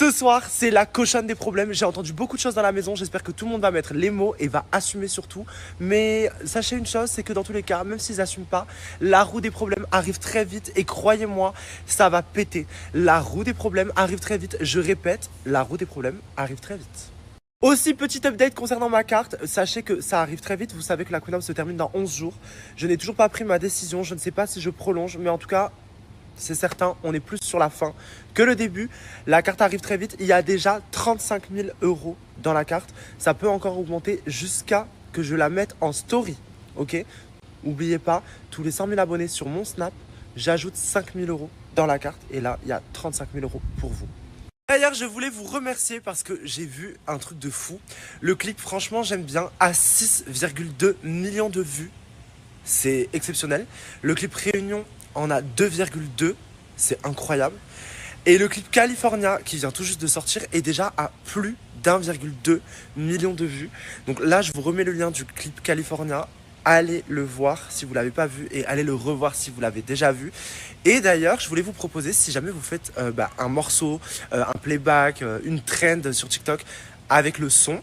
Ce soir, c'est la cochonne des problèmes. J'ai entendu beaucoup de choses dans la maison. J'espère que tout le monde va mettre les mots et va assumer surtout. Mais sachez une chose, c'est que dans tous les cas, même s'ils n'assument pas, la roue des problèmes arrive très vite. Et croyez-moi, ça va péter. La roue des problèmes arrive très vite. Je répète, la roue des problèmes arrive très vite. Aussi, petit update concernant ma carte, sachez que ça arrive très vite, vous savez que la Queen House se termine dans 11 jours. Je n'ai toujours pas pris ma décision, je ne sais pas si je prolonge, mais en tout cas, c'est certain, on est plus sur la fin que le début. La carte arrive très vite, il y a déjà 35 000 € dans la carte. Ça peut encore augmenter jusqu'à que je la mette en story, ok? N'oubliez pas, tous les 100 000 abonnés sur mon Snap, j'ajoute 5 000 € dans la carte et là, il y a 35 000 € pour vous. D'ailleurs, je voulais vous remercier parce que j'ai vu un truc de fou. Le clip, franchement, j'aime bien. À 6,2 millions de vues. C'est exceptionnel. Le clip Réunion en a 2,2. C'est incroyable. Et le clip California, qui vient tout juste de sortir, est déjà à plus d'1,2 million de vues. Donc là, je vous remets le lien du clip California. Allez le voir si vous ne l'avez pas vu et allez le revoir si vous l'avez déjà vu. Et d'ailleurs, je voulais vous proposer, si jamais vous faites un morceau, un playback, une trend sur TikTok avec le son,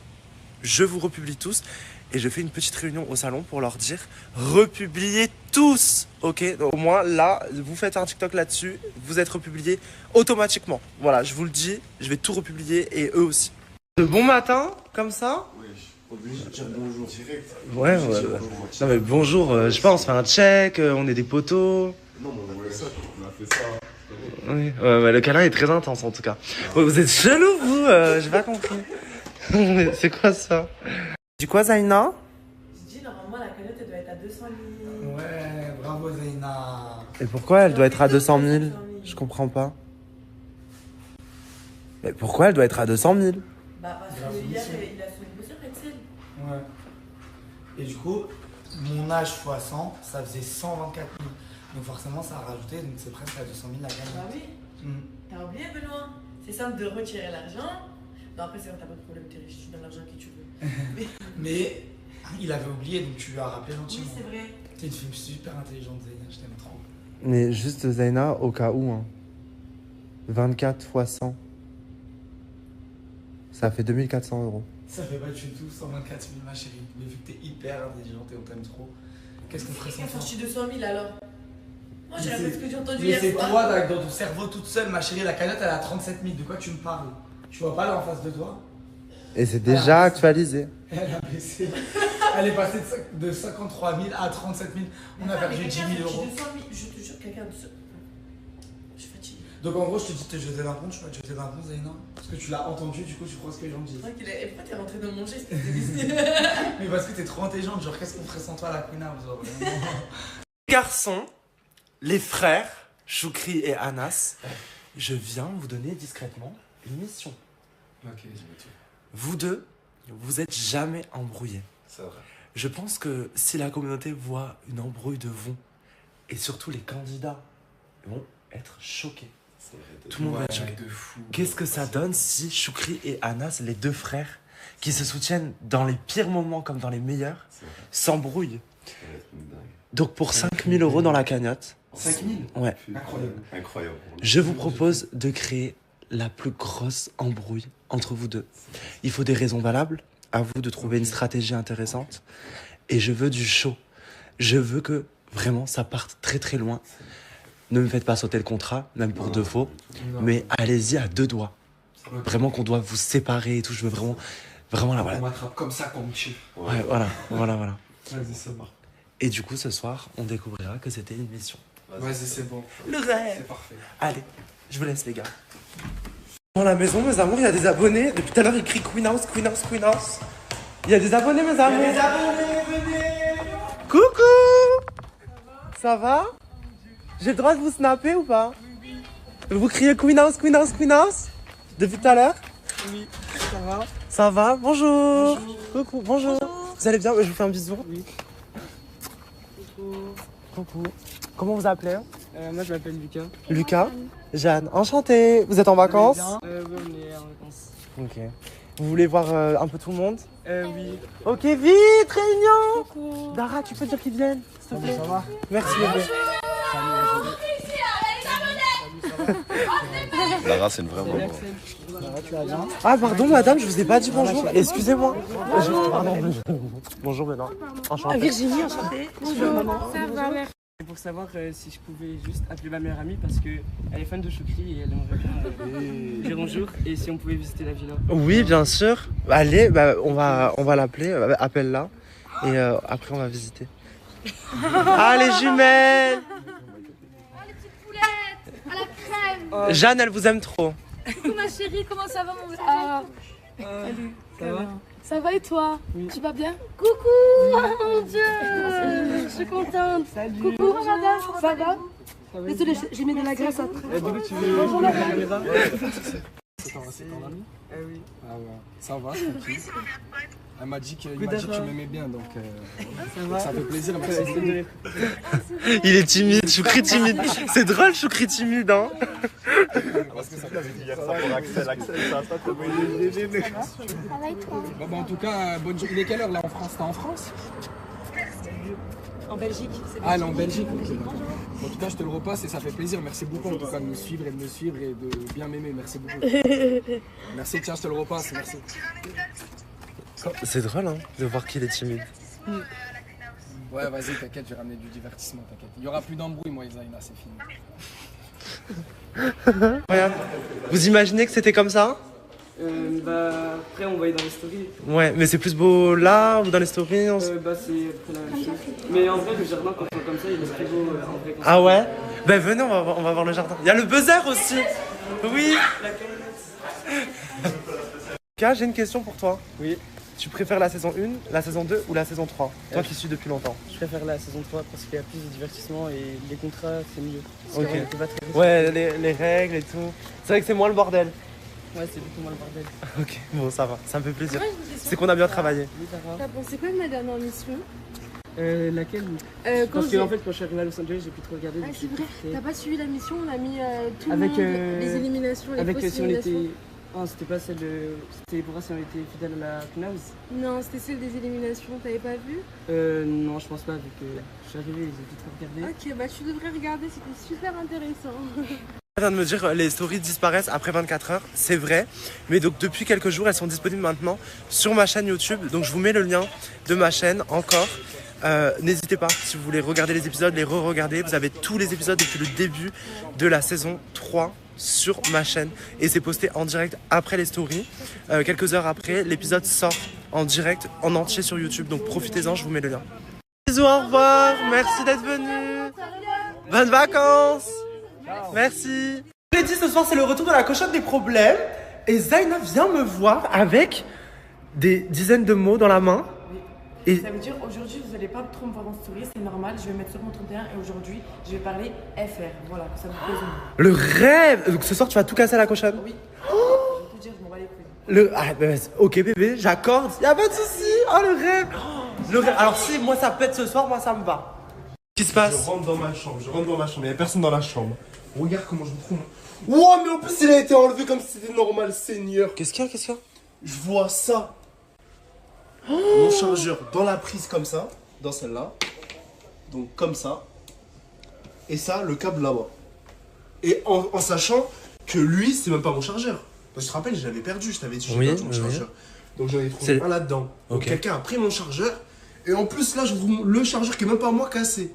je vous republie tous et je fais une petite réunion au salon pour leur dire republiez tous, ok? Au moins là, vous faites un TikTok là-dessus, vous êtes republiés automatiquement. Voilà, je vous le dis, je vais tout republier et eux aussi. De bon matin, comme ça? Oui. Obligé de dire bonjour direct. Ouais. Non mais bonjour, je sais pas, on se fait un check, on est des potos. Non mais on a fait ça, on a fait ça. Oui, le câlin est très intense en tout cas. Ouais, vous êtes chelou vous, j'ai pas compris. C'est quoi ça? Du quoi Zaina? Je dis normalement la cagnotte elle doit être à 200 000. Ouais, bravo Zaina. Et pourquoi elle doit être à 200 000? Je comprends pas. Mais pourquoi elle doit être à 200 000? Bah parce que hier il a fait une mesure Excel. Ouais. Et du coup, mon âge x 100, ça faisait 124 000. Donc forcément, ça a rajouté, donc c'est presque à 200 000 la cagnotte. Bah oui. T'as oublié Benoît? C'est simple de retirer l'argent. Non après c'est quand t'as pas de problème, t'es riche, tu donnes l'argent à qui tu veux. Mais il avait oublié, donc tu lui as rappelé gentiment. Oui c'est vrai. T'es une fille super intelligente Zaina, je t'aime trop. Mais juste Zaina, au cas où, hein. 24 x 100. Ça fait 2400 €. Ça fait pas du tout 124 000 ma chérie. Mais vu que t'es hyper intelligente et on t'aime trop, qu'est-ce qu'on ferait sans Qu'est-ce toi? que je suis 200 000 alors? Moi j'ai Mais répété ce que j'ai entendu Mais hier c'est soir. toi dans ton cerveau toute seule ma chérie, la cagnotte elle a 37 000, de quoi tu me parles? Tu vois pas là en face de toi? Et c'est déjà actualisé. Elle a baissé. Elle est passée de 53 000 à 37 000. On a perdu 10 000 €. Je te jure, quelqu'un de ce. Je suis fatiguée. Donc en gros, je te dis de te jeter d'un pont, tu vas te jeter d'un pont, Zaina. Parce que tu l'as entendu, du coup, tu crois ce que les gens disent. Et pourquoi t'es rentré dans mon geste? Mais parce que t'es trop intelligente, genre qu'est-ce qu'on ferait sans toi à la Queen House, genre, vraiment. Garçons, les frères, Choukri et Anas, je viens vous donner discrètement une mission. Ok, je vais tout. Vous deux, vous êtes jamais embrouillés. C'est vrai. Je pense que si la communauté voit une embrouille de vous, et surtout les candidats vont être choqués. C'est vrai. Tout le monde va être choqué. De fou. Qu'est-ce que ça donne si Choukri et Anas, les deux frères, qui se soutiennent dans les pires moments comme dans les meilleurs, s'embrouillent? Ça va être une dingue. Donc pour 5 000 € dans la cagnotte, 5 000? ouais, Incroyable. Incroyable. je vous propose de créer la plus grosse embrouille entre vous deux. Il faut des raisons valables, à vous de trouver une stratégie intéressante, et je veux du show. Je veux que vraiment ça parte très très loin. Ne me faites pas sauter le contrat, même pour de faux, mais allez-y à 2 doigts. Vraiment qu'on doit vous séparer et tout, je veux vraiment là, voilà. On m'attrape comme ça, comme tu. Ouais, voilà. Vas-y, c'est bon. Et du coup, ce soir, on découvrira que c'était une mission. Vas-y, c'est bon. Le rêve. C'est parfait. Allez, je vous laisse les gars. Dans la maison, mes amours, il y a des abonnés. Depuis tout à l'heure, ils crient Queen House, Queen House, Queen House. Il y a des abonnés, mes amours. Les abonnés, venez! Coucou. Ça va? J'ai le droit de vous snapper ou pas? Vous criez Queen House, Queen House, Queen House? Depuis tout à l'heure? Oui, ça va? Ça va? Bonjour. Coucou, bonjour. Vous allez bien? Je vous fais un bisou. Oui. Coucou. Comment vous appelez? Moi je m'appelle Lucas. Lucas? Jeanne. Enchanté. Vous êtes en vacances? Oui, on est en vacances. Ok. Vous voulez voir un peu tout le monde? Oui. Ok, vite, réunion! Coucou. Dara, tu peux dire qu'ils viennent, s'il te plaît? Ça va? Merci, bébé. Salut, Lara, c'est une vraie maman. Ah pardon madame, je vous ai pas dit bonjour, excusez-moi. Pardon, bonjour maintenant. Enchanté. Virginie, enchantée. Bonjour, maman. Ça va, merci. Pour savoir si je pouvais juste appeler ma meilleure amie parce qu'elle est fan de Choukri et elle aimerait bien dire bonjour et si on pouvait visiter la villa. Oui, bien sûr. Allez, bah, on va l'appeler, appelle-la et après on va visiter. Ah les jumelles. Oh, les petites poulettes à la crème. Jeanne, elle vous aime trop. Coucou ma chérie, comment ça va mon Ah, salut. Ça va? Ça va et toi? Oui. Tu vas bien? Coucou. Oh mon Dieu. Je suis contente. Salut. Coucou madame, ça va? Désolée, j'ai mis de la graisse après. Du coup, tu veux bonjour la caméra? C'est ton ami? Oui. Ah ouais, ça va, tranquille. Elle m'a dit que tu m'aimais bien, donc ça fait plaisir, merci beaucoup. Il est timide, Choukri timide. C'est drôle, Choukri timide, hein. Parce que ça t'avait dit hier ça pour Axel. Axel, ça va pas te Ça va et toi? Bon, bah, en tout cas, bonne journée. Il est quelle heure là en France? T'es en France? En Belgique, c'est Ah, elle est en Belgique. Ok, d'accord. En tout cas, je te le repasse et ça fait plaisir. Merci beaucoup en tout cas de me suivre et de bien m'aimer. Merci beaucoup. Merci, tiens, je te le repasse. Merci. C'est drôle, hein, de voir qu'il est timide. Ouais, vas-y, t'inquiète, je vais ramener du divertissement, t'inquiète. Il y aura plus d'embrouille, moi, Isaïna, c'est fini. Regarde, vous imaginez que c'était comme ça? Bah, après, on va y dans les stories. Ouais, mais c'est plus beau là ou dans les stories? Bah, c'est après la même chose. Mais en vrai, le jardin, quand on est comme ça, il est plus beau en vrai. Ah ouais? Ben venez, on va voir le jardin. Il y a le buzzer aussi. Oui. K, j'ai une question pour toi. Oui. Tu préfères la saison 1, la saison 2 ou la saison 3? Toi qui suis depuis longtemps. Je préfère la saison 3 parce qu'il y a plus de divertissement et les contrats, c'est mieux. Parce Ok. qu'avant, on était pas très riche. Ouais, les règles et tout. C'est vrai que c'est moins le bordel. Ouais, c'est beaucoup moins le bordel. Ok, bon, ça va, ça me fait plaisir. Moi, j'ai une question. C'est qu'on a bien travaillé. Oui, ça va. T'as pensé quoi de ma dernière mission? Laquelle? Quand Parce j'ai... qu'en fait, quand je suis arrivé à Los Angeles, j'ai plus trop regardé. Ah donc c'est vrai, j'ai t'as pas suivi la mission, on a mis tout le Avec, monde, les éliminations, les avec fausses si on éliminations. était. Ah, c'était pas celle de. C'était pour voir si on était fidèle à la Knaus. Non, c'était celle des éliminations, t'avais pas vu? Non, je pense pas, vu que je suis arrivé, j'ai plus trop regardé. Ok, bah tu devrais regarder, c'était super intéressant. Elle vient de me dire les stories disparaissent après 24 heures, c'est vrai. Mais donc depuis quelques jours, elles sont disponibles maintenant sur ma chaîne YouTube. Donc je vous mets le lien de ma chaîne encore. N'hésitez pas, si vous voulez regarder les épisodes, les re-regarder. Vous avez tous les épisodes depuis le début de la saison 3 sur ma chaîne. Et c'est posté en direct après les stories. Quelques heures après, l'épisode sort en direct, en entier sur YouTube. Donc profitez-en, je vous mets le lien. Bisous, au revoir, merci d'être venu. Bonnes vacances. Merci. Je l'ai dit, ce soir, c'est le retour de la cochotte des problèmes. Et Zaina vient me voir avec des dizaines de mots dans la main. Et Ça veut dire aujourd'hui vous allez pas trop me voir en story, c'est normal, je vais mettre sur mon 31 et aujourd'hui je vais parler FR, voilà, que ça vous plaise. le rêve. Donc ce soir, tu vas tout casser à la cochonne. Oui, je vais tout dire, je m'en bats les couilles. Ok bébé, j'accorde. Y a pas de souci. Oh le rêve. Le rêve. Alors si moi ça pète ce soir, moi ça me va. Qu'est-ce qui se passe? Je rentre dans ma chambre, il n'y a personne dans la chambre. Regarde comment je me trouve. Wow, mais en plus il a été enlevé comme si c'était normal, Seigneur. Qu'est-ce qu'il y a? Je vois ça. Mon chargeur dans la prise comme ça, dans celle-là. Donc comme ça. Et ça, le câble là-bas. Et en sachant que lui, c'est même pas mon chargeur. Parce que je te rappelle, je l'avais perdu, je t'avais dit, j'ai Oui, perdu mon oui. chargeur. Donc j'en ai trouvé C'est- un là-dedans. Donc Ok. quelqu'un a pris mon chargeur. Et en plus là, je trouve le chargeur qui est même pas moi cassé.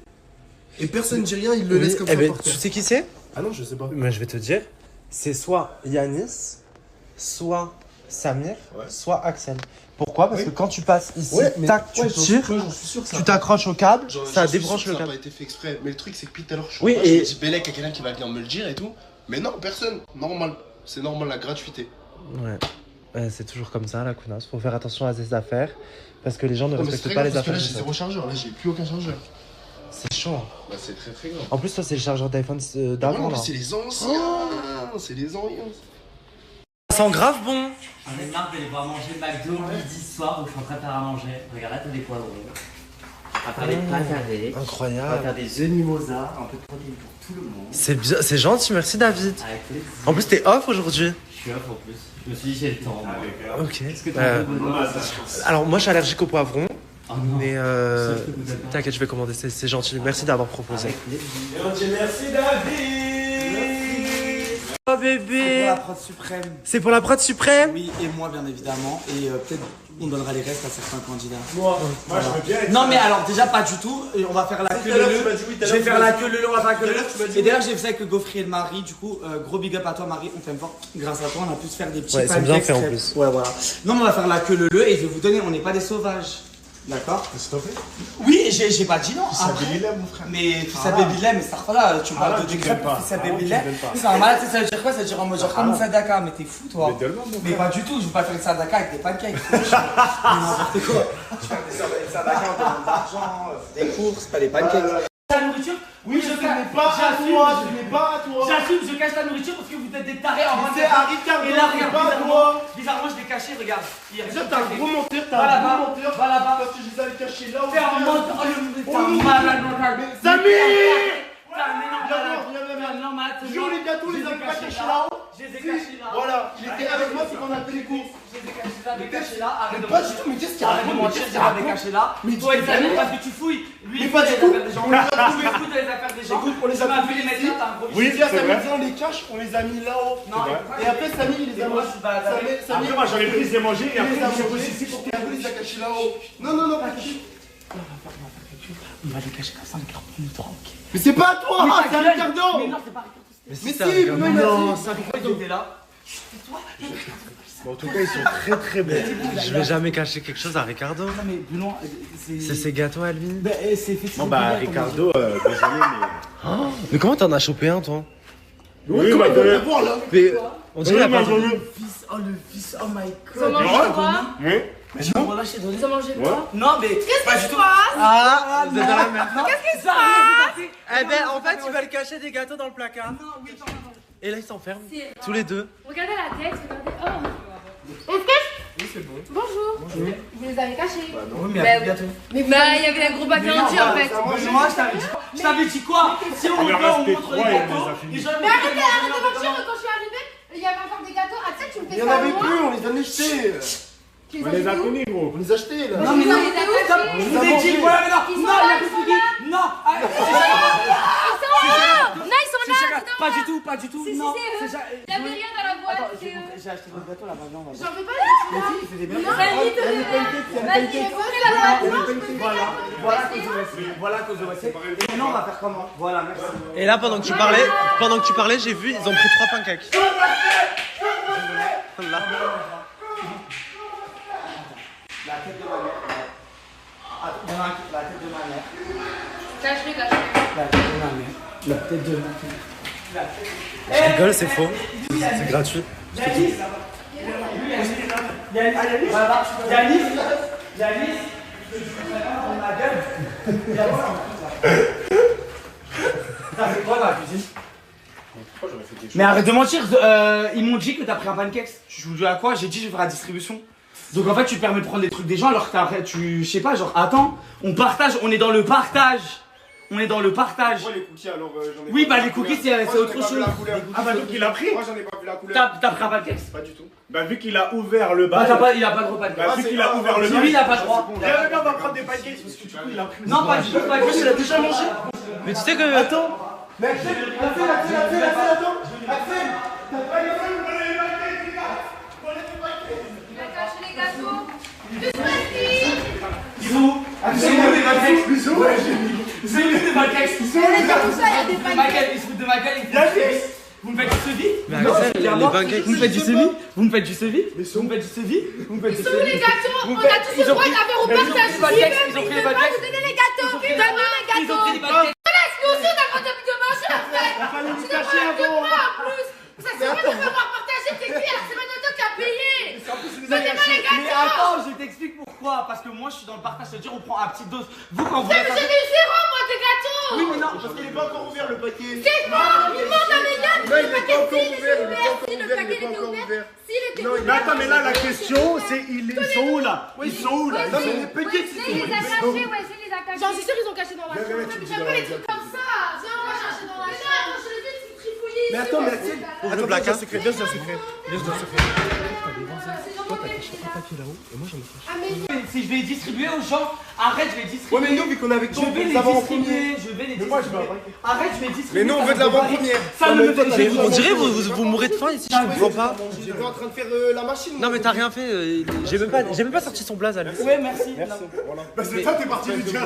Et personne ne dit rien, il le laisse comme ça par tu terre. sais qui c'est? Ah non, je sais pas. Mais je vais te dire, c'est soit Yanis, soit Samir, Ouais. soit Axel. Pourquoi? Parce Oui. que quand tu passes ici, mais tac, tu tires, j'en suis sûr que ça. tu t'accroches au câble, J'en ça suis débranche sûr le que ça câble. n'a pas été fait exprès. Mais le truc, c'est que depuis tout à l'heure, je suis Oui, en bas, je et- me dis, Bélec, il y a quelqu'un qui va venir me le dire et tout. Mais non, personne. Normal. C'est normal, la gratuité. Ouais. C'est toujours comme ça, la connasse. Faut faire attention à ses affaires. Parce que les gens ne Non, mais c'est respectent très pas grave les parce que affaires. là, j'ai zéro chargeur. Là, j'ai plus aucun chargeur. C'est chaud. Hein. Bah, c'est très très grave. En plus, toi, c'est le chargeur d'iPhone Non, d'avant, en là. plus, c'est les anciens. C'est les anciens. Ça sent grave bon. J'en ai marre de les voir manger McDo midi soir, donc je suis en train de faire à manger. Regarde là, t'as des poivrons. On va faire des pâtes avec. On va Incroyable. faire des œufs mimosa, un peu de protéines pour tout le monde. C'est gentil, merci David. Avec plaisir. En plus, t'es off aujourd'hui. Je suis off en plus. Je me suis dit, j'ai le temps. moi. Ok. Est-ce que t'as un peu Benoît Alors, moi, je suis allergique au poivron. Oh non. Mais Ça, je te goûte pas. t'inquiète, je vais commander. C'est gentil. Merci d'avoir proposé. Avec plaisir. Merci David. bébé. la prod suprême. C'est pour la prod suprême? Oui, et moi bien évidemment. Et peut-être on donnera les restes à certains candidats. Moi je veux bien être. Non mais alors déjà pas du tout. Et on va faire la queue tout à l'heure, leu. tu m'as dit oui, tout à Je vais l'heure, faire tu la m'as queue dit- leu, on va faire queue tout à leu. l'heure, tu m'as dit Et d'ailleurs oui. j'ai fait ça avec Gaufrier et Marie. Du coup gros big up à toi Marie, on t'aime fort. Grâce à toi on a pu se faire des petits Ouais, ils sont bien pancakes faits, en crêpes. plus. Ouais voilà. Non mais on va faire la queue leu et je vais vous donner, on n'est pas des sauvages. D'accord? S'il te plaît. Oui, j'ai pas dit non. Ça Après- Billy là, mon frère. Mais fils à baby mais ça là, tu me Ah, parles là, de tu des me donnes crêpes, pas. fils à Ah, baby tu me donnes pas. C'est un malade, ça veut dire quoi? Ça veut dire en mode genre comme une sadaka, mais t'es fou toi. Mais donne-moi, mon Mais frère. pas du tout, je veux pas faire une sadaka avec des pancakes. N'importe quoi. Je vais faire des sadaka en termes d'argent, des courses, pas des pancakes. La nourriture, Oui, je n'ai pas à toi, je n'ai pas à toi. j'assume, je cache la nourriture parce que vous êtes des tarés en C'est à Ricardo, Et là, c'est regarde, pas à bizarrement, toi. bizarrement, je l'ai caché, regarde. Déjà, t'as un gros menteur, Va là-bas, menteur. va là-bas. Parce que je les avais cachés là. Fais un mode, oh le t'es un malade mental. Samy! T'es un énorme malade. Viens, viens, viens. T'es un énorme malade. Joue les gâteaux, les avais pas cachés là-haut. Je les ai cachés là. Voilà, il était avec moi, c'est qu'on a fait les courses. Je les ai cachés là, les cachés là. Arrête de Pas du mentir. tout, mais qu'est-ce qu'il y a? Arrête de mentir, j'ai pas les cachés là. Mais Toi, tu et fais Samy, quoi? parce que tu fouilles. Lui, Mais il pas fouille du les tout. affaires des gens. On les a Lui, trouvés. il fouille dans les affaires des gens. Écoute, on les a Tu m'as trouvés vu les mettre ici. là, t'as un gros Oui, bichon. tiens, Samy, viens, on les cache, on les a mis là-haut. Non, Et après, Samy, il les a Et moi, je suis baladé. Samy, Après, moi, j'en ai pris les manger et il les a après, j'ai mangés posé ici pour et après, il les a cachés là-haut. Non, non, non, pas qui. On va les cacher comme ça, on garde plus tranquille. Mais c'est pas à toi, Mais ta c'est à gueule. Ricardo. Mais non, c'est pas Ricardo. Mais si, non, il a dit. Ça fait quoi qu'il était là? Bon, en tout cas, ils sont très très bons. Je vais jamais cacher quelque chose à Ricardo. Non, mais Boulogne, C'est ses gâteaux à lui. c'est fait. Bon, bah, Ricardo, désolé, mais. Mais comment t'en as chopé un, toi? Oui, il m'a donné. Voir là. Mais on dirait la part. Oh le fils, oh my Ils ont god. mangé quoi? Oui. Je m'en relâche donné. Ils ont mangé quoi? Non, mais. Qu'est-ce Qu'est-ce qui se passe? Ah, vous êtes dans la merde. Qu'est-ce qui se passe? Eh ben, en fait, ils veulent cacher des gâteaux dans le placard. Non, oui, attends, attends. Et là, ils s'enferment. C'est- Tous les deux. Regardez la tête, regardez. Oh! Est-ce que Oui, c'est bon. Bonjour. Vous les avez cachés. Oui, mais Bah, bientôt. Mais bah, il y avait un gros bac entier en fait. Mais moi, je t'avais dit quoi? Si on Il en veut, on restait montre les 3 et on les gâteaux. a finis. Les gens, Mais arrêtez de mentir, quand je suis arrivée, il y avait encore des gâteaux. Ah, tu sais, tu me fais Il y en ça avait à moi. plus, on les a jetés. Tu On les a où? finis, gros. On les a achetés là. Non, mais non, Ils les ont stop. cachés. Je vous ai dit, voilà, mais non, Ils sont non, il y là, a ils plus sont de là. Non, arrête, c'est ça. Ils sont là. Non, ils sont C'est là. chacun. dedans. Pas du tout, pas du tout. Si, si, Non, c'est eux. c'est ça. Il y avait rien dans la boîte. Attends, C'est eux. j'ai acheté votre gâteau là-bas, viens, on va voir. J'en veux pas les Mais si, c'est des bien. Non, vas-y, te le Vas-y, ouvrez la boîte. Non, je peux Voilà, pas. voilà à cause de Wesley. Voilà à cause de Wesley. Et maintenant, on va faire comment? Voilà, merci. Et là, pendant que tu parlais, j'ai vu, ils ont pris 3 pancakes. Là. La tête de ma mère. Attends, il y en a un qui- la tête de ma mère. Cache-les, cache-les. La tête de ma mère. La tête de ma mère. Je rigole, c'est faux. C'est gratuit. Yanis, voilà, Yanis, Yanis, on a gueule. T'as fait quoi dans la cuisine? Mais arrête de mentir, ils m'ont dit que t'as pris un pancake. Je vous dis à quoi? J'ai dit je vais faire la distribution. Donc en fait tu te permets de prendre des trucs des gens alors que je sais pas, genre attends, on partage, on est dans le partage. On est dans le partage. Moi, les cookies, alors j'en ai Oui, pas bah vu les la cookies couleur. c'est Moi, j'en ai autre pas vu chose. la couleur. Ah, bah, donc il a pris. Moi, j'en ai pas vu la couleur. T'as pris un pancake? Pas du tout. Bah, vu qu'il a ouvert le Bah bas. il a pas le droit de Bah, pancake. vu qu'il a ouvert le Si bas. lui il a pas le droit. Viens, viens, on va prendre des pancakes parce que du coup, il a pris. Non pas du tout, pas du tout, il a déjà mangé. Mais tu sais que. Attends. Mais Axel, attends. Axel. Il a caché les gâteaux. Juste Bisous. C'est où les pancakes? Bisous. C'est où les pancakes? tout ça, il y a des pancakes. Ils se foutent de ma gueule, ils font. Vous me faites du sevi? Mais Axel, les pancakes. Vous me faites du sevi? Vous me faites du sevi? Vous me faites du sevi? Vous me faites du Ils sont où les sevi? gâteaux? Vous On faites- a tous ils le ont droit pris- d'avoir au Mais ils ont partage. pris les pancakes, ils ont pris les pas pancakes. nous donner les gâteaux. Ils ont pris les Donne-nous les Ils ont pris les gâteaux. pancakes. Laisse-nous aussi, on a pas envie de manger en fait. Tu dois pas que moi en plus. Ça sert à rien de devoir partager tes cuits alors c'est Manoto qui a payé. Donnez-moi les Mais gâteaux. attends, je t'explique pourquoi. Parce que moi je suis dans le partage, c'est-à-dire on prend à petite dose. Vous quand vous Mais êtes. j'ai des zéro moi des gâteaux. Oui, mais non. Parce qu'il est pas encore ouvert le paquet. C'est bon, il monte dans les gars. Non, il est Le pas paquet, encore s'il était ouvert, il est ouvert, pas encore si le ouvert, paquet il est pas était encore ouvert, ouvert. s'il était Non, ouvert. Mais attends, mais là, la question, c'est ils sont où là? Ils sont où là? Non, mais les paquets, Wesley, il les a cachés, Wesley, il les a cachés. J'en suis sûre, ils ont caché dans la Viens, chambre. viens, tu Mais me j'aime dis pas les dans trucs la comme ça. Viens, on va chercher dans la chambre. Mais non, attends, je l'ai vu, c'est trifouillé. Mais attends, mais Axel. Ouvre le Attends, placard. j'ai un secret, viens, j'ai un secret. Toi, t'as caché un papier là-haut et moi j'en ai caché. Ah, mais Si je vais les distribuer aux gens, arrête, je vais les distribuer. Ouais, mais nous, vu qu'on est avec toi, Je on vais veut les les avoir en distribuer, premier. je vais les Mais moi, je distribuer. vais Arrête, je vais les distribuer. Mais nous, on ça veut de me fait pas l'avant-première. rire. Ça Non, ne mais me toi, fait t'as j'ai- les- On dirait vous mourrez de faim ici, je comprends pas. J'étais en train de faire la machine. Non mais t'as rien fait, j'ai même pas sorti son blaze à lui. Ouais, merci. Bah, c'est toi, t'es parti lui dire.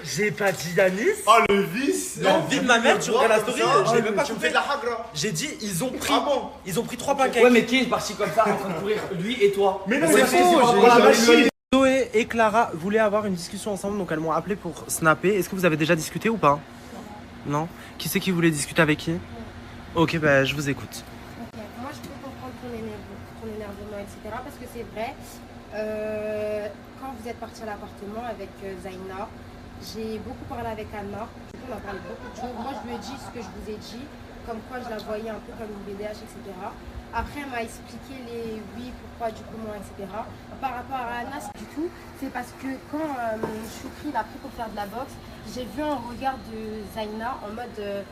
J'ai pas dit Yanis. Oh, le vice. La vie de ma mère, tu regardes la story, je l'ai même pas Tu me coupé. fais de la hagra. J'ai dit ils ont pris Ah bon? ils ont pris 3 pancakes. Ouais, mais qui est parti comme ça en train de courir? Lui et toi. Mais non, C'est c'est faux, faux, j'ai- pour la machine. Zoé et Clara voulaient avoir une discussion ensemble, donc elles m'ont appelé pour snapper. Est-ce que vous avez déjà discuté ou pas? Non. Qui c'est qui voulait discuter avec qui? Ok, bah je vous écoute. ok, moi je peux comprendre ton énervement, etc. Parce que c'est vrai, quand vous êtes parti à l'appartement avec Zaina, j'ai beaucoup parlé avec Anna. Du coup, on a parlé beaucoup de choses. Moi, je lui ai dit ce que je vous ai dit, comme quoi je la voyais un peu comme une BDH, etc. Après, elle m'a expliqué les oui, pourquoi, du comment, etc. Par rapport à Anna, du coup, c'est parce que quand Choukri l'a pris pour faire de la boxe, j'ai vu un regard de Zaina en mode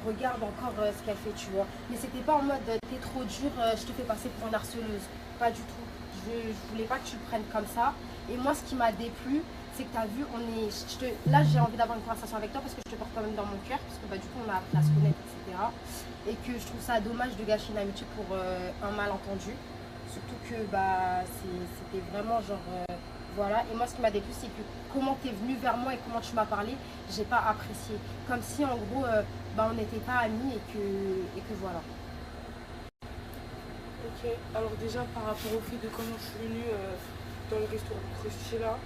regarde encore ce qu'elle fait, tu vois. Mais c'était pas en mode t'es trop dur, je te fais passer pour une harceleuse. Pas du tout. Je voulais pas que tu le prennes comme ça. Et moi, ce qui m'a déplu, c'est que tu as vu, là j'ai envie d'avoir une conversation avec toi parce que je te porte quand même dans mon cœur, parce que bah, du coup on a appris à se connaître, etc. Et que je trouve ça dommage de gâcher une amitié pour un malentendu. Surtout que bah, c'était vraiment genre... voilà. Et moi ce qui m'a déplu, c'est que comment tu es venu vers moi et comment tu m'as parlé, j'ai pas apprécié. Comme si en gros, bah, on n'était pas amis et que voilà. Ok, alors déjà par rapport au fait de comment je suis venue dans le restaurant Krusty là,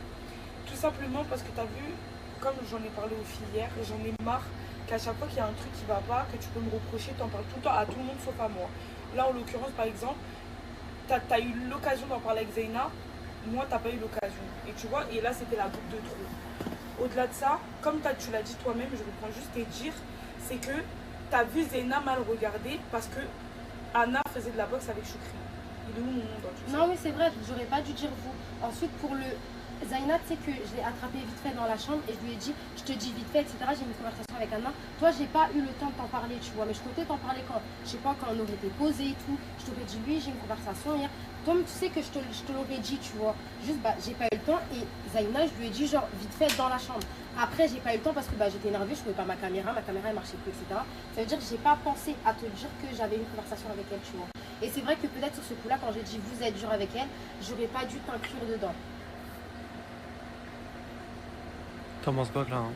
tout simplement parce que tu as vu, comme j'en ai parlé aux filles hier, j'en ai marre qu'à chaque fois qu'il y a un truc qui va pas, que tu peux me reprocher, tu en parles tout le temps à tout le monde sauf à moi. Là en l'occurrence par exemple, tu as eu l'occasion d'en parler avec Zaina, moi t'as pas eu l'occasion. Et tu vois, et là c'était la goutte de trop. Au-delà de ça, comme tu l'as dit toi-même, je reprends juste tes dires, c'est que tu as vu Zaina mal regarder parce que Anna faisait de la boxe avec Choukri. Il est où mon nom dans tout ça? Non mais c'est vrai, j'aurais pas dû dire vous. Ensuite pour le Zaina, tu sais que je l'ai attrapé vite fait dans la chambre et je lui ai dit, je te dis vite fait, etc. J'ai eu une conversation avec Anna. Toi j'ai pas eu le temps de t'en parler, tu vois, mais je comptais t'en parler quand, je sais pas, quand on aurait été posé et tout. Je t'aurais dit oui, j'ai une conversation hier. Toi tu sais que je te l'aurais dit, tu vois. Juste bah j'ai pas eu le temps et Zaina je lui ai dit genre vite fait dans la chambre. Après j'ai pas eu le temps parce que bah, j'étais énervée, je trouvais pas ma caméra elle marchait plus, etc. Ça veut dire que j'ai pas pensé à te dire que j'avais une conversation avec elle, tu vois. Et c'est vrai que peut-être sur ce coup-là, quand j'ai dit vous êtes dur avec elle, j'aurais pas dû t'inclure dedans. Comment se là hein?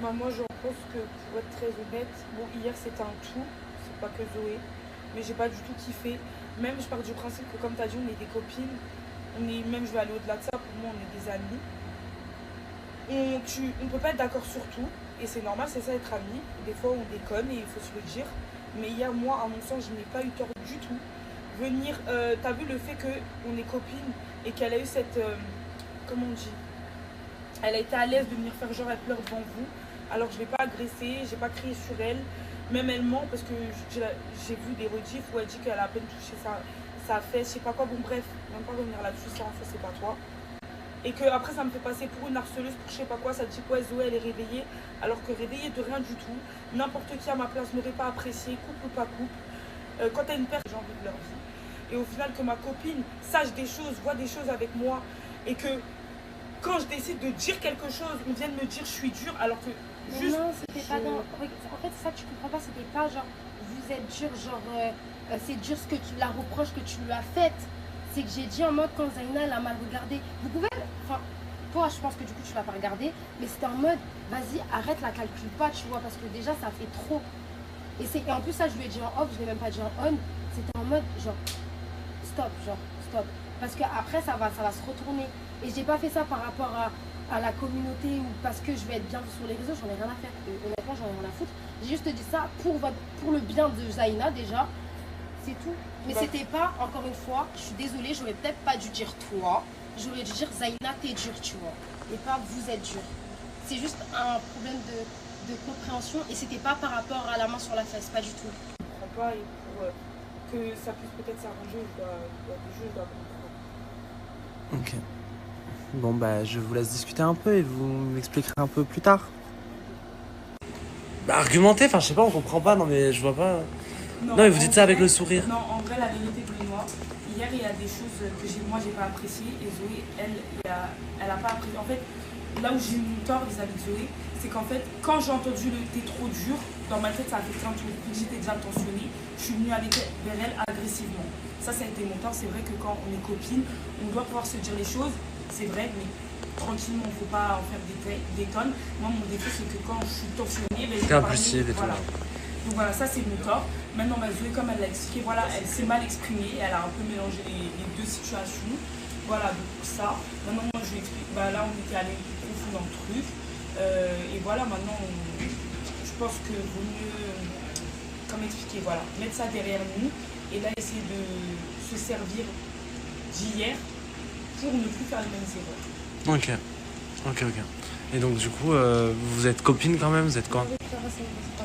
Bah, moi je pense que pour être très honnête, bon hier c'était un tout, c'est pas que Zoé, mais j'ai pas du tout kiffé. Même je pars du principe que comme tu as dit on est des copines, même je vais aller au-delà de ça, pour moi on est des amis. On peut pas être d'accord sur tout, et c'est normal, c'est ça être amis. Des fois on déconne et il faut se le dire. Mais hier moi à mon sens je n'ai pas eu tort du tout. Venir, t'as vu le fait qu'on est copines et qu'elle a eu cette, comment on dit, elle a été à l'aise de venir faire genre elle pleure devant vous, alors je ne l'ai pas agressée, j'ai pas crié sur elle. Même elle ment parce que j'ai vu des rediffs où elle dit qu'elle a à peine touché sa fesse, je sais pas quoi, bon bref, même pas revenir là-dessus, ça en fait c'est pas toi. Et que après ça me fait passer pour une harceleuse, pour je sais pas quoi, ça te dit quoi Zoé elle est réveillée, alors que réveillée de rien du tout. N'importe qui à ma place n'aurait pas apprécié, couple ou pas couple. Quand t'as une personne, j'ai envie de leur vie. Et au final que ma copine sache des choses, voit des choses avec moi, et que quand je décide de dire quelque chose, on vient de me dire je suis dure, alors que juste... Non, c'était pas dans... En fait, c'est ça que tu comprends pas, c'était pas genre vous êtes dur, genre c'est dur ce que tu la reproches que tu lui as faite. C'est que j'ai dit en mode quand Zaina elle a mal regardé. Vous pouvez... Enfin, toi je pense que du coup tu l'as pas regardé, mais c'était en mode vas-y arrête, la calcule pas, tu vois, parce que déjà ça fait trop. Et en plus ça je lui ai dit en off, je l'ai même pas dit en on, c'était en mode genre stop, parce que après ça va se retourner. Et j'ai pas fait ça par rapport à la communauté ou parce que je vais être bien sur les réseaux, j'en ai rien à faire. Honnêtement j'en ai rien à foutre. J'ai juste dit ça pour le bien de Zaina déjà, c'est tout. Mais c'était pas, encore une fois, je suis désolée, j'aurais peut-être pas dû dire toi, j'aurais dû dire Zaina t'es dur, tu vois, et pas vous êtes dur. C'est juste un problème de compréhension et c'était pas par rapport à la main sur la fesse, pas du tout. Je comprends pas et pour que ça puisse peut-être s'arranger, je dois comprendre. Ok. Bon bah je vous laisse discuter un peu et vous m'expliquerez un peu plus tard. Bah argumenter, enfin je sais pas, on comprend pas, non mais je vois pas. Non, mais vous dites ça avec le sourire. Non, en vrai, la vérité, Benoît, hier, il y a des choses que moi, j'ai pas appréciées. Et Zoé, elle a pas apprécié. En fait, là où j'ai eu mon tort vis-à-vis de Zoé, c'est qu'en fait, quand j'ai entendu le « t'es trop dur », dans ma tête, ça a fait plein de trucs. J'étais déjà tentionnée. Je suis venue vers elle agressivement. Ça a été mon tort. C'est vrai que quand on est copines, on doit pouvoir se dire les choses. C'est vrai, mais tranquillement, il ne faut pas en faire des tonnes. Moi, mon défaut, c'est que quand je suis tensionnée, c'est impulsif et tout. Voilà. Donc voilà, ça c'est mon tort. Maintenant, Zoé, comme elle l'a expliqué, voilà, elle s'est mal exprimée. Elle a un peu mélangé les deux situations. Voilà, donc ça. Maintenant, moi, je lui explique. Là, on était allé plus profond dans le truc. Et voilà, maintenant, je pense que vaut mieux, comme expliquer, voilà, mettre ça derrière nous et là essayer de se servir d'hier pour ne plus faire les mêmes erreurs. Ok. Et donc du coup, vous êtes copines quand même, vous êtes quoi?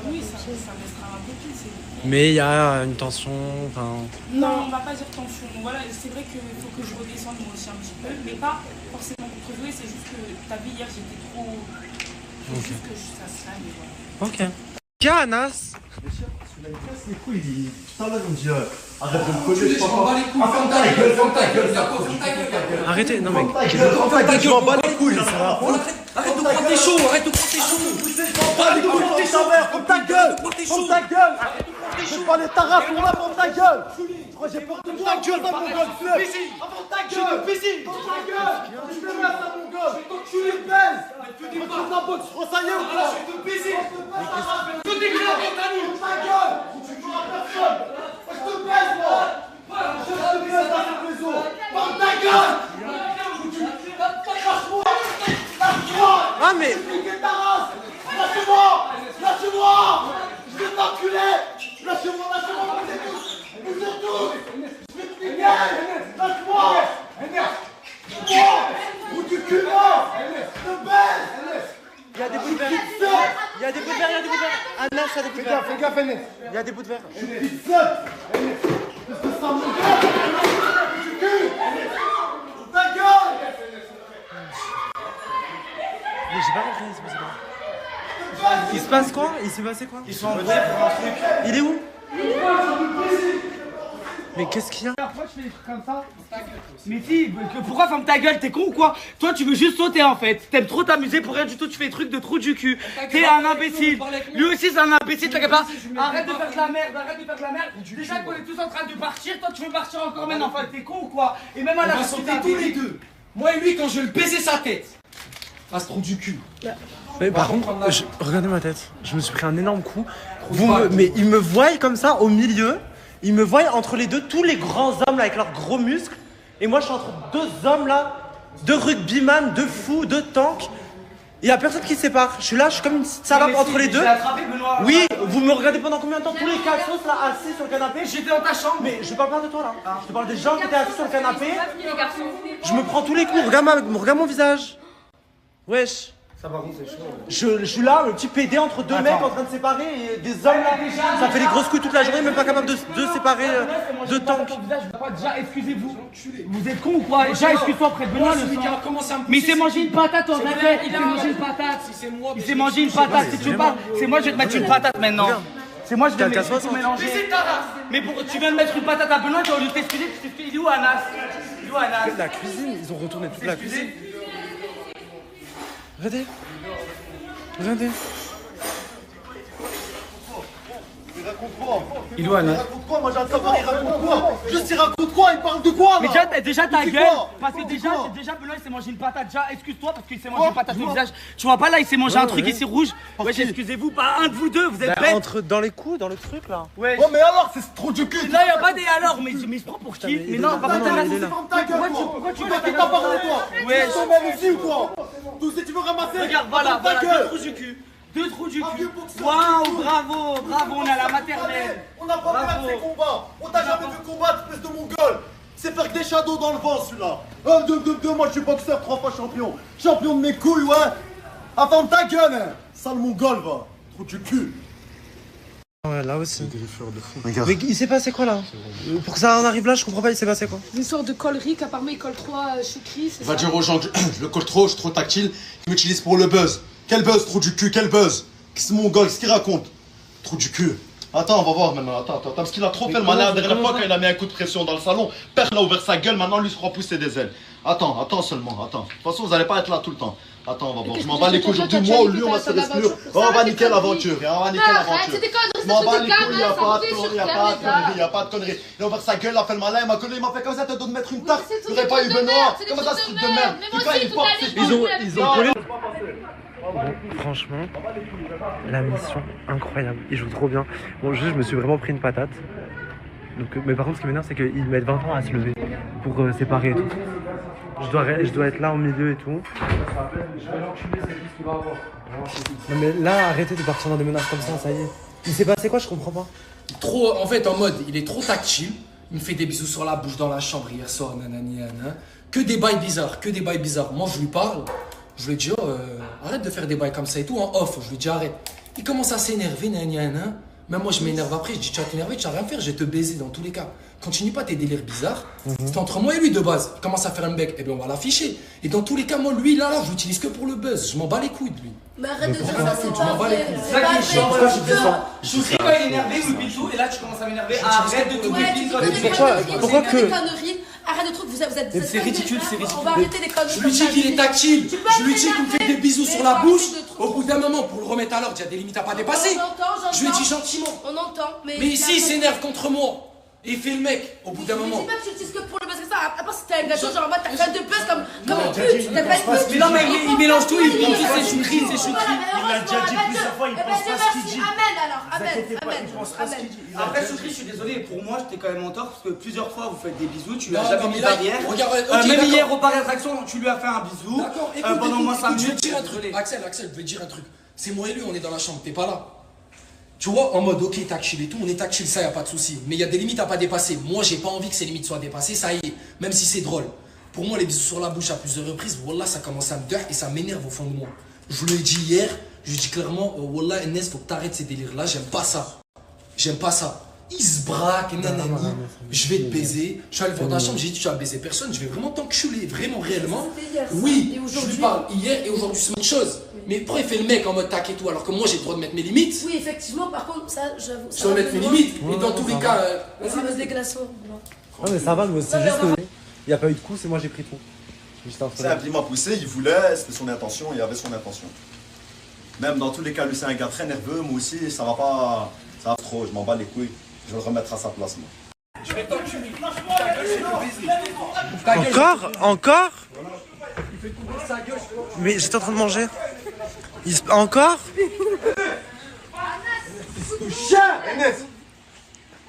Oui, ça restera un copine, c'est... Mais il y a une tension, enfin... Non, on va pas dire tension. Voilà, c'est vrai qu'il faut que je redescende moi aussi un petit peu, mais pas forcément contre Zoé, c'est juste que t'as vu hier, j'étais trop... Ok. Juste que ça se lâche, voilà. Ok. Tiens, Anas. Celui-là, il casse les couilles. Tout à l'heure, il me dit arrête de me coller. Je m'en bats les couilles. Ferme ta gueule, ferme ta gueule, ferme ta gueule. Arrêtez, non mec. Ferme ta gueule, je m'en bats les couilles. Arrête de prendre tes shows, arrête de prendre tes shows. Arrête de prendre tes shows, ferme ta gueule. Ferme ta gueule. Je vais pas les tarafes pour là, ferme ta gueule. J'ai peur de ta gueule, va mon gosse. Ferme ta gueule. Ferme ta gueule. Je te mets à mon gosse. Tu les baises. Tu me prends ta boxe française ou quoi? Je vais te baiser. Je te dégueule ta gueule. Ta gueule. Tu ne feras personne. Je te baise, moi. Je te baise dans cette maison. Ferme ta gueule. Lâche-moi. Lâche-moi. Ah mais... Lâchez-moi. Lâchez-moi. Je vais t'enculer. Lâchez-moi, lâchez-moi. Vous êtes tous. Je vais te finir. Lâche-moi. Lâche-moi. Ou du cul, moi. Je te baise. Il y a des bouts de verre. Il y a des bouts de verre, Anas, il y a des bouts de verre. Fais gaffe, Enes. Il y a des bouts de verre. Je suis seul. Qu'est-ce que ça me fait? Du cul. Ta gueule. Mais j'ai pas compris, il se passe quoi? Il se passe quoi? Il s'est passé quoi? Ils sont embrouillés pour un truc. Il est où? Mais qu'est-ce qu'il y a? Pourquoi tu fais des trucs comme ça? Mais si, pourquoi ferme ta gueule? T'es con ou quoi? Toi tu veux juste sauter en fait. T'aimes trop t'amuser pour rien du tout, tu fais des trucs de trou du cul. T'es un imbécile. Lui aussi c'est un imbécile, t'inquiète pas. Arrête de faire de la merde, arrête de faire de la merde. Déjà qu'on est tous en train de partir, toi tu veux partir encore maintenant. Enfin t'es con ou quoi? Et même à la On va sauter tous les deux. Moi et lui quand je vais le baiser sa tête. Ah, ce trou du cul. Mais par contre, regardez ma tête. Je me suis pris un énorme coup. Mais ils me voient comme ça au milieu. Ils me voient entre les deux, tous les grands hommes là avec leurs gros muscles. Et moi je suis entre deux hommes là, deux rugbyman, deux fous, deux tanks. Il y a personne qui se sépare. Je suis là, je suis comme une salope entre les deux. Oui, vous me regardez pendant combien de temps? Tous les quatre là assis sur le canapé. J'étais dans ta chambre. Mais je parle pas de toi là. Je te parle des gens qui étaient assis sur le canapé. Je me prends tous les coups. Regarde mon visage. Wesh. Ça par contre c'est chaud. Je suis là, le petit PD entre deux mecs en train de séparer et des hommes là. Ça fait des grosses couilles toute la journée, même pas capable de séparer deux tanks. Déjà excusez-vous. Vous êtes con ou quoi? Déjà excuse-toi auprès de Benoît le sang. Mais il s'est mangé une patate en tête. Il s'est mangé une patate. Il s'est mangé une patate. Si tu veux pas, c'est moi je vais te mettre une patate maintenant. C'est moi je vais te mélanger. Mais tu viens de mettre une patate à Benoît, tu vas lui t'excuser. Il est où Anas? Il est où Anas? La cuisine, ils ont retourné toute la cuisine. Regardez. Regardez. Il raconte quoi? Il est où Anas? Il raconte quoi? Moi j'ai un savoir, il raconte quoi? Juste il raconte quoi? Il parle de quoi là? Mais déjà ta gueule. Parce que déjà Benoît il s'est mangé une patate. Déjà excuse-toi parce qu'il s'est mangé une patate au visage. Tu vois pas là il s'est mangé un truc ici rouge. Ouais excusez-vous, pas un de vous deux, vous êtes bêtes. Entre dans les coups, dans le truc là. Ouais. Oh mais alors c'est trop du cul. Là y'a pas des alors mais il se prend pour qui? Mais non par contre pourquoi tu vas ta parole toi? Ouais. Tu t'en ici ou quoi? Tout ce que tu veux ramasser? Regarde voilà, deux trous du cul. Deux trous du cul. Waouh, bravo, on est à la maternelle. On n'a pas fait ces combats. On t'a jamais vu combattre, espèce de mongol. C'est faire que des shadows dans le vent celui-là. Moi je suis boxeur 3 fois champion. Champion de mes couilles, ouais. Avant ta gueule, hein. Sale mongol, va. Trou du cul. Ouais, là aussi. Mais il s'est passé quoi là? Pour que ça en arrive là, je comprends pas, il s'est passé quoi? Une sorte de collerie qu'apparemment il colle trop à Choukri, c'est ça? Va dire aux gens que je le colle trop, je suis trop tactile, ils m'utilisent pour le buzz. Quel buzz, trou du cul, quel buzz? Qu'est-ce mon gars, qu'est-ce qu'il raconte? Trou du cul. Attends, on va voir maintenant. Attends, parce qu'il a trop fait le malin la dernière fois quand il a mis un coup de pression dans le salon. Père l'a ouvert sa gueule, maintenant lui se croit pousser des ailes. Attends seulement, attends. De toute façon, vous allez pas être là tout le temps. Attends, on va voir. Je m'en bats les couilles aujourd'hui. Moi ou lui, on va se respecter. On va niquer l'aventure. On va niquer l'aventure. Je m'en bats les couilles, y'a pas de conneries, y'a pas de conneries. Il a ouvert sa gueule, il a fait le malin, il m'a collé, il m'a fait comme ça, t'as de mettre une tarte. Il aurait pas eu Benoît. Comment ça, ce truc de merde? Ils ont collé. Bon, franchement, la mission incroyable. Ils jouent trop bien. Bon, juste, je me suis vraiment pris une patate. Donc, mais par contre, ce qui m'énerve, c'est qu'ils mettent 20 ans à se lever pour séparer et tout. Je dois être là au milieu et tout. Non, mais là, arrêtez de partir dans des menaces comme ça est. Il s'est passé quoi? Je comprends pas. Trop, en fait, en mode, il est trop tactile. Il me fait des bisous sur la bouche dans la chambre hier soir, nanani, nanana. Que des bails bizarres, Moi, je lui parle. Je lui dis, arrête de faire des bails comme ça et tout, en off. Je lui dis, arrête. Il commence à s'énerver, nanana. Même moi, je m'énerve après. Je dis, tu vas t'énerver, tu vas rien faire, je vais te baiser dans tous les cas. Continue pas tes délires bizarres. C'est entre moi et lui de base. Il commence à faire un bec, et bien on va l'afficher. Et dans tous les cas, moi, lui, là, je l'utilise que pour le buzz. Je m'en bats les couilles de lui. Mais arrête de dire ça, c'est Je m'en bats les couilles. C'est ça qui est chiant. Je suis quand il est énervé, oui, Pichou, et là tu commences à m'énerver. Arrête de te dire. Pourquoi que. Arrête de trucs, vous êtes. C'est ridicule, c'est ridicule. On va arrêter les conneries. Je lui dis qu'il est tactile. Je lui dis qu'il me fait des bisous sur la bouche. Au bout d'un moment, pour le remettre à l'ordre, il y a des limites à pas dépasser. Je lui dis gentiment. On entend, mais ici, il s'énerve contre moi. Et il fait le mec, au bout d'un moment. Je dis pas que tu l'utilises que pour le buzz, c'est ça. Après, si t'as un gâteau, genre en mode, t'as fait de buzz comme une pute. T'as pas une pute. Non, mais il mélange tout, il dit c'est choucri, c'est choucri. Il l'a déjà dit plusieurs fois, il pense pas ce qu'il dit. Amen alors, Il pense pas ce qu'il dit. Après, Choucri, je suis désolé, pour moi, j'étais quand même en tort parce que plusieurs fois vous faites des bisous, tu lui as Non, jamais non, mis mais là, barrière. regarde, Même hier au parc d'attraction, tu lui as fait un bisou. D'accord, Pendant moins 5 je vais minutes. te dire un truc. Axel, je vais te dire un truc. C'est moi et lui, on est dans la chambre, t'es pas là. Tu vois, en mode ok, tactile et tout, on est tactile, ça y a pas de souci. Mais il y a des limites à pas dépasser. Moi, j'ai pas envie que ces limites soient dépassées, ça y est. Même si c'est drôle. Pour moi, les bisous sur la bouche à plusieurs reprises, wallah, ça commence à me dire et ça m'énerve au fond de moi. Je le dis hier, je lui dis clairement, wallah, Enes, faut que t'arrêtes ces délires-là, j'aime pas ça. J'aime pas ça. Il se braque, nanani, je vais te baiser. Je suis allé voir dans la chambre, j'ai dit, tu vas baiser personne, je vais vraiment t'enculer, vraiment, réellement. Oui, je lui parle hier et aujourd'hui, c'est une chose. Mais pourquoi il fait le mec en mode tac et tout alors que moi j'ai le droit de mettre mes limites? Oui, effectivement, par contre, ça, j'avoue. Je dois mettre mes limites. Et dans tous les cas. Ça va des glaçons. Non, mais ça va, c'est juste que. Il n'y a pas eu de coup, c'est moi j'ai pris tout. C'est un m'a poussé, il voulait, c'était son intention, il avait son intention. Même dans tous les cas, lui c'est un gars très nerveux, moi aussi, ça va pas. Ça va trop, je m'en bats les couilles. Je vais le remettre à sa place, moi. Je vais t'enculer. Encore Il fait couvrir sa gueule. Mais j'étais en train de manger. Encore Chien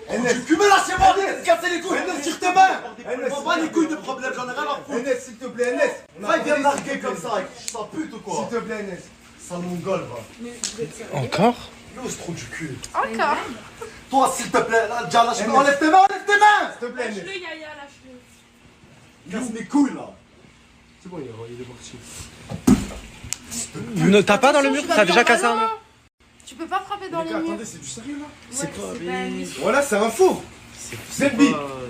Enes tu cumules là, c'est moi, cassez les couilles, Enes, tire tes mains. Enes, m'en bats les couilles de problème, j'en ai rien à foutre. Enes, s'il te plaît, Enes. Va, viens me larguer comme ça, je sens pute ou quoi? S'il te plaît, Enes. Sale mongol, va. Encore L'ose trop du cul. Encore. Toi, s'il te plaît, là, déjà, lâche-moi. Enlève tes mains, s'il te plaît, Enes. Lâche-le, Yaya, lâche-le. Casse mes couilles, là. C'est bon, il est parti. T'as pas dans le mur? T'as déjà cassé un mur? Tu peux pas frapper dans les murs. Attendez, c'est du sérieux, là? C'est pas. Voilà, c'est un faux. C'est le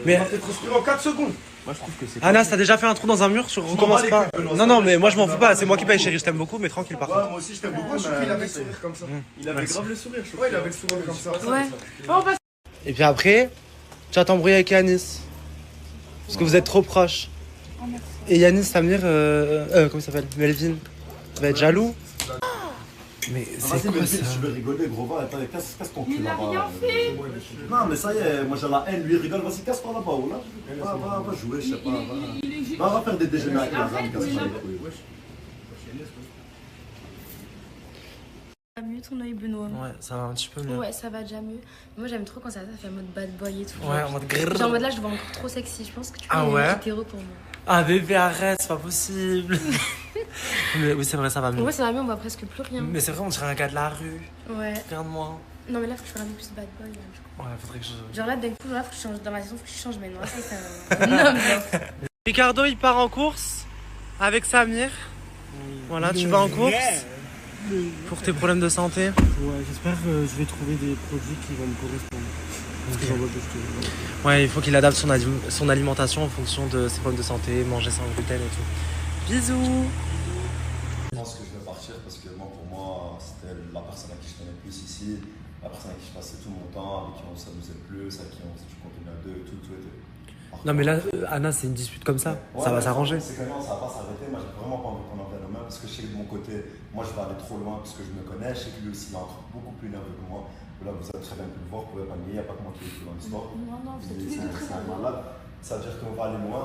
Mais. On va peut-être respirer en 4 secondes. Moi je trouve que c'est. Anas, t'as déjà fait un trou dans un mur? Je recommence pas. Non, mais moi je m'en fous pas. C'est moi qui paye, chérie. Je t'aime beaucoup, mais tranquille par contre. Ouais, moi aussi je t'aime beaucoup. Il avait le sourire comme ça. Il avait grave le sourire, je trouve. Ouais, il avait le sourire comme ça. Ouais. Et puis après, tu vas t'embrouiller avec Yanis. Parce que vous êtes trop proches. Et Yanis, Samir, comment il s'appelle? Melvin, va être jaloux. Mais c'est quoi ça? Je vais rigoler, gros, va, casse ton cul là-bas. Il a rien fait. Non, mais ça y est, moi j'ai la haine, lui il rigole, vas-y, casse par là-bas, ou là. Va jouer, je sais pas. Va faire des déjeuners avec les amis, casse pas les couilles. Ça va mieux ton œil, Benoît? Ouais, ça va un petit peu mieux. Ouais, ça va déjà mieux. Moi j'aime trop quand ça fait en mode bad boy et tout. Ouais, en mode grrr. Genre en mode là, je le vois encore trop sexy. Je pense que tu peux ouais? hétéro pour moi. Ah bébé, arrête, c'est pas possible. Mais oui, c'est vrai, ça va mieux. Ouais, ça va mieux, on voit presque plus rien. Mais c'est vrai, on dirait un gars de la rue. Ouais. Regarde-moi. Non, mais là, faut que je fasse un peu plus bad boy. Là, ouais, faudrait que je. Genre là, d'un coup, là, faut que je change. Dans ma saison, faut que je change maintenant. Ça, c'est un homme. Ricardo, il part en course avec Samir. Voilà, tu vas en course pour tes problèmes de santé. Ouais, j'espère que je vais trouver des produits qui vont me correspondre. Parce que j'en vois plus. Ouais, il faut qu'il adapte son alimentation en fonction de ses problèmes de santé, manger sans gluten et tout. Bisous. Je pense que je vais partir parce que moi, pour moi, c'était la personne à qui je tenais le plus ici, la personne à qui je passais tout mon temps. temps, avec qui on s'amusait plus, avec qui on faisait du contenu à deux, tout était. Non mais là, Anna, c'est une dispute comme ça, ça va s'arranger. C'est que non, ça va pas s'arrêter. Moi, j'ai vraiment pas envie qu'on en vienne aux mains parce que je sais que de mon côté, moi, je vais aller trop loin parce que je me connais. Je sais que lui aussi, il est encore beaucoup plus nerveux que moi. Là, vous avez très bien pu le voir, vous pouvez pas nier, il n'y a pas que moi qui est dans l'histoire. Non, vous êtes tous les deux très malade. Ça veut dire qu'on va aller loin,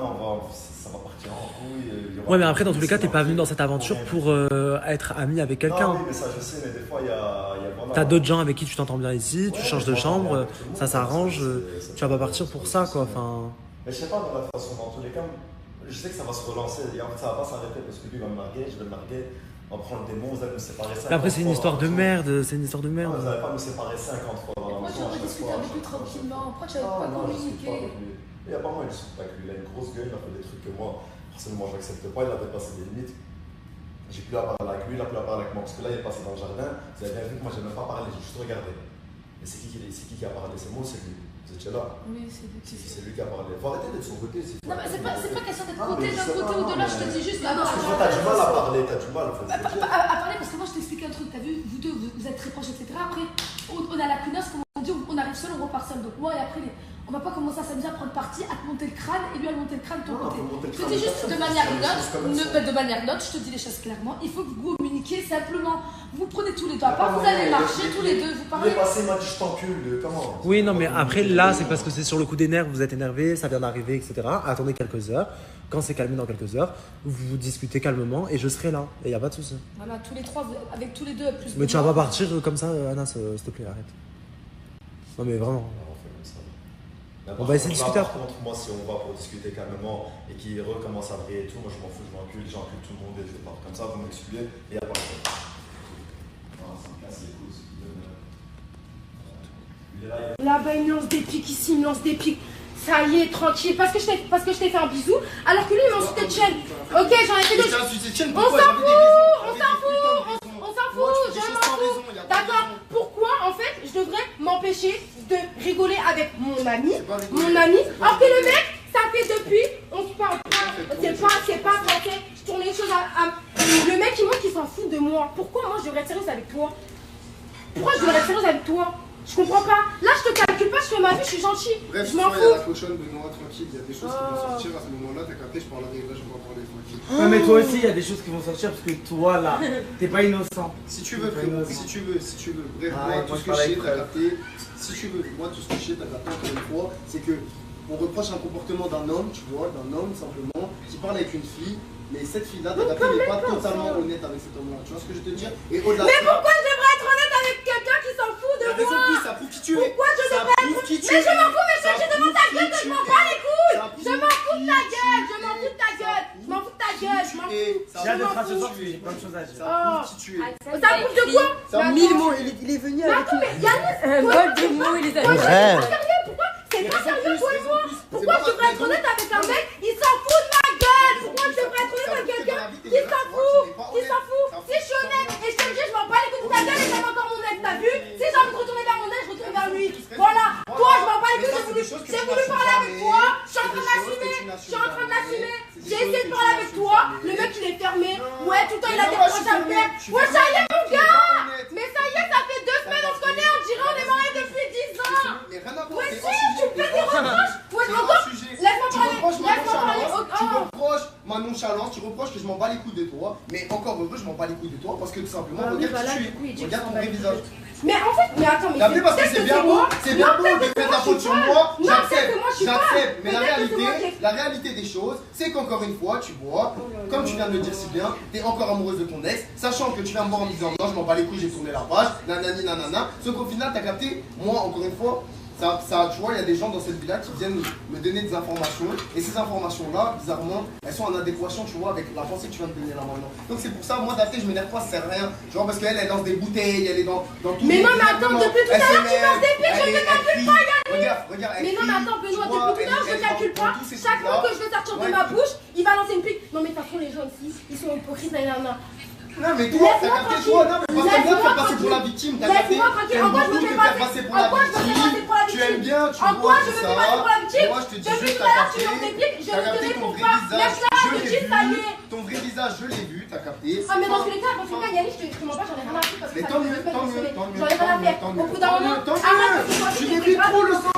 ça va partir en couille. Ouais, mais après, dans tous les cas, t'es pas venu dans cette aventure pour être ami avec quelqu'un. Non, oui, mais ça, je sais, mais des fois, il y a vraiment. T'as d'autres gens avec qui tu t'entends bien ici, tu changes de chambre, ça s'arrange, tu vas pas partir pour ça, quoi. Enfin. Mais je sais pas, de toute façon, dans tous les cas, je sais que ça va se relancer. Et en fait, ça va pas s'arrêter parce que lui va me larguer, je vais me larguer. On va prendre des mots, vous allez nous séparer 50 fois. Après, c'est une histoire de merde, c'est une histoire de merde. Vous n'allez pas nous séparer 50 fois. Moi, j'aurais discuté avec lui tranquillement. Pourquoi tu n'avais pas communiqué? Il y a pas moi, il discute avec lui. Il a une grosse gueule, il a fait des trucs que moi, forcément, je n'accepte pas. Il a dépassé des limites. J'ai plus à parler avec lui, il a plus à parler avec moi. Parce que là, il est passé dans le jardin. Vous avez bien vu que moi, je n'ai même pas parlé, j'ai juste regardé. Mais c'est qui qui a parlé? C'est moi ou c'est lui? Vous étiez là? Oui, c'est lui. C'est lui qui a parlé. Faut arrêter d'être de son côté. Non, mais c'est pas question d'être côté d'un côté ou de là, je te dis juste. Parce que toi, t'as du mal à parler, t'as du mal. À parler, parce que moi, je t'explique un truc. T'as vu, vous deux, vous êtes très proches, etc. Après, on a la punaise, comme on dit, on arrive seul, on repart seul. Donc, moi, et après, on va pas commencer à s'amuser à prendre parti, à te monter le crâne et lui à monter le crâne de ton côté. Je te dis juste de manière neutre, je te dis les choses clairement. Il faut que vous communiquiez simplement. Vous prenez tous les deux à part, vous allez marcher tous les deux, vous parlez. Il est passé, il m'a dit je t'encule, comment? Oui, non, mais après, là, c'est parce que c'est sur le coup des nerfs, vous êtes énervé, ça vient d'arriver, etc. Attendez quelques heures. Quand c'est calmé dans quelques heures, vous discutez calmement et je serai là. Et il n'y a pas de souci. Voilà, tous les trois, avec tous les deux, plus. Mais tu vas pas partir comme ça, Anna, s'il te plaît, arrête. Non, mais vraiment. On va essayer de discuter. Par contre, moi, si on va pour discuter calmement et qu'il recommence à briller et tout, moi je m'en fous, je m'encule, j'encule tout le monde et je pars comme ça, vous m'excusez et il n'y a pas de problème. Là, bah, il me lance des pics ici, il me lance des pics. Ça y est, tranquille, parce que je t'ai fait un bisou, alors que lui, il m'insulte Etienne. Ok, j'en ai fait deux. On s'en fout, je m'en fous. D'accord, pourquoi, en fait, je devrais m'empêcher de rigoler avec mon ami, alors que le mec, ça fait depuis, on se parle pas, c'est pas français, je tourne les choses le mec, il montre qu'il s'en fout de moi. Pourquoi moi, je devrais être sérieuse avec toi? Pourquoi je devrais être sérieuse avec toi? Je comprends pas. Là, je te calcule pas, je fais ma vie, je suis gentille. Bref, je m'en fous. Il y a la cochonne de Noah, tranquille, il y a des choses qui vont sortir à ce moment-là, t'as capté, je parlerai, là, je vais pas parler tranquille. Ouais, mais toi aussi, il y a des choses qui vont sortir parce que toi, là, t'es pas innocent. Si tu veux, frérot, si tu veux. Bref, moi, tout ce que je sais, t'as capté. Si tu veux, moi, tout ce que je sais, t'as capté encore une fois, c'est que on reproche un comportement d'un homme, tu vois, d'un homme simplement, qui parle avec une fille. Mais cette fille-là, t'as capté, n'est pas totalement honnête avec cet homme-là. Tu vois ce que je veux te dire? Et au-delà mais pourquoi je devrais être honnête avec quelqu'un qui s'en fout de moi? Ça prouve qui tu es. Pourquoi je devrais être... Mais je m'en fous, mais je devant ta gueule, je m'en bats les couilles. Je m'en fous de ta gueule, je m'en fous de ta gueule. Je m'en fous de ta gueule, je m'en fous. J'ai hâte d'être à ce soir, j'ai plein de choses à dire. Ça prouve qui tu es. Ça prouve de quoi? Ça prouve 1000 mots, il est venu avec une... Un vol de mots, il les a dit. Pourquoi? C'est pas sérieux pour moi. Pourquoi je devrais être honnête avec un mec? Il s'en fout de ma gueule. Pourquoi je devrais être honnête avec quelqu'un qui s'en fout? Si je suis honnête et je te le dis, je m'en bats les couilles de ta gueule et j'aime encore mon ex, t'as vu? Si j'ai envie de retourner vers mon ex, je retourne vers lui. Voilà. Toi, je m'en bats les couilles, j'ai voulu parler avec toi. Je suis en train d'assumer. J'ai essayé de parler avec toi. Le mec, il est fermé. Ouais, tout le temps, il a des reproches à me faire. Ouais, ça y est, mon gars. Mais ça y est, ça fait 2 semaines, on se connaît, on dirait on est mariés depuis 10 ans. Ouais, si, tu me fais des reproches. Ouais, encore. Laisse-moi parler. Tu reproches ma nonchalance, tu reproches que je m'en bats les couilles de toi. Mais encore heureux, je m'en bats les couilles de toi parce que tout simplement, regarde qui tu es. Regarde ton vrai visage. Mais en fait, mais attends, mais t'as vu parce que c'est bien beau de mettre la faute sur moi, j'accepte, mais la réalité des choses, c'est qu'encore une fois, tu vois, comme tu viens de le dire si bien, t'es encore amoureuse de ton ex, sachant que tu viens me voir en me disant non, je m'en bats les couilles, j'ai tourné la page, nanani nanana, sauf qu'au final, t'as capté, moi, encore une fois, ça, tu vois, il y a des gens dans cette ville-là qui viennent me donner des informations, et ces informations-là, bizarrement, elles sont en adéquation, tu vois, avec la pensée que tu viens de donner là maintenant. Donc c'est pour ça, moi, d'après, je m'énerve pas, ça sert à rien. Tu vois, parce qu'elle, elle lance des bouteilles, elle est dans tout. Mais non, mais attends, depuis tout à l'heure, tu lances des pics, je ne calcule pas, Yannick. Regarde, mais non, mais attends, Benoît, depuis tout à l'heure, je ne calcule pas. Chaque fois que je vais sortir de ma bouche, il va lancer une pique. Non, mais de toute façon, les gens ici, ils sont hypocrites, nanana. Non mais toi, t'as capté toi, non mais parce que bien te faire passer pour la victime, t'as capté. En quoi je me fais passer pour la victime? Tu aimes bien, tu vois, en quoi je me fais passer pour la victime? Moi je te dis depuis juste tout à l'heure, tu lances des pics, je ne te réponds pas. Laisse-la, de dire, ça y est. Ton vrai visage, je l'ai vu, t'as capté. Ah, mais dans tous les cas, Yannick, je te mens pas, j'en ai rien à foutre parce que Mais ça tant me mieux, fait pas tant mieux, mentionner. tant mieux, J'en ai rien à faire. tant Au mieux, bout d'un moment, tant mieux. arrête de Tu débris trop le sang.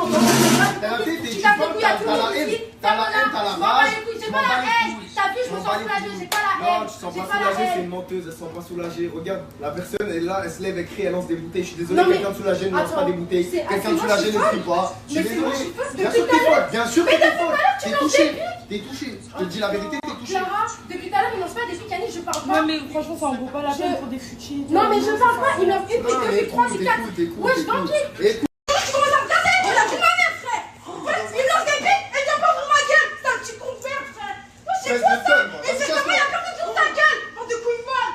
T'as la tête, tu tapes les couilles à tout le monde ici. t'as la haine, t'as la Je m'en bats rage. les couilles, j'ai pas la haine. T'as vu, je me sens soulagée, j'ai pas la haine. Non, tu te sens J'ai pas pas la soulagée, c'est haine. une menteuse, elle se sent pas soulagée. Regarde, la personne elle est là, elle se lève, elle crie, elle lance des bouteilles. Je suis désolé, Non, mais- quelqu'un de soulagé ne lance Attends, pas des bouteilles. c'est- Quelqu'un de moi, je soulagé suis ne folle. crie pas. Je suis Mais c'est moi, je désolé. suis folle Bien depuis sûr tout t'es à l'heure. folle, bien sûr Mais que t'es depuis tout à folle. l'heure, tu T'es lances touché, des pics. t'es touché. Je te dis la vérité, t'es touché. Clara, depuis tout à l'heure, il lance pas des pics, Yannick, je parle pas. Ouais, mais franchement, ça en vaut pas la peine pour des futiles. Non, mais je parle pas, il lance une pique, Non, mais deux piques, trois écoute, piques, quatre. écoute, écoute, Ouais, je écoute. banquille. Écoute. Tu commences à me casser, il a vu ma mère, frère. Il me lance des piques et t'as pas pour ma gueule. C'est un petit con de merde, frère. Moi, c'est Fais quoi de ça? tonne, moi. Et c'est Vas-y, comment il a perdu sur ta gueule? Bande de couilles molles.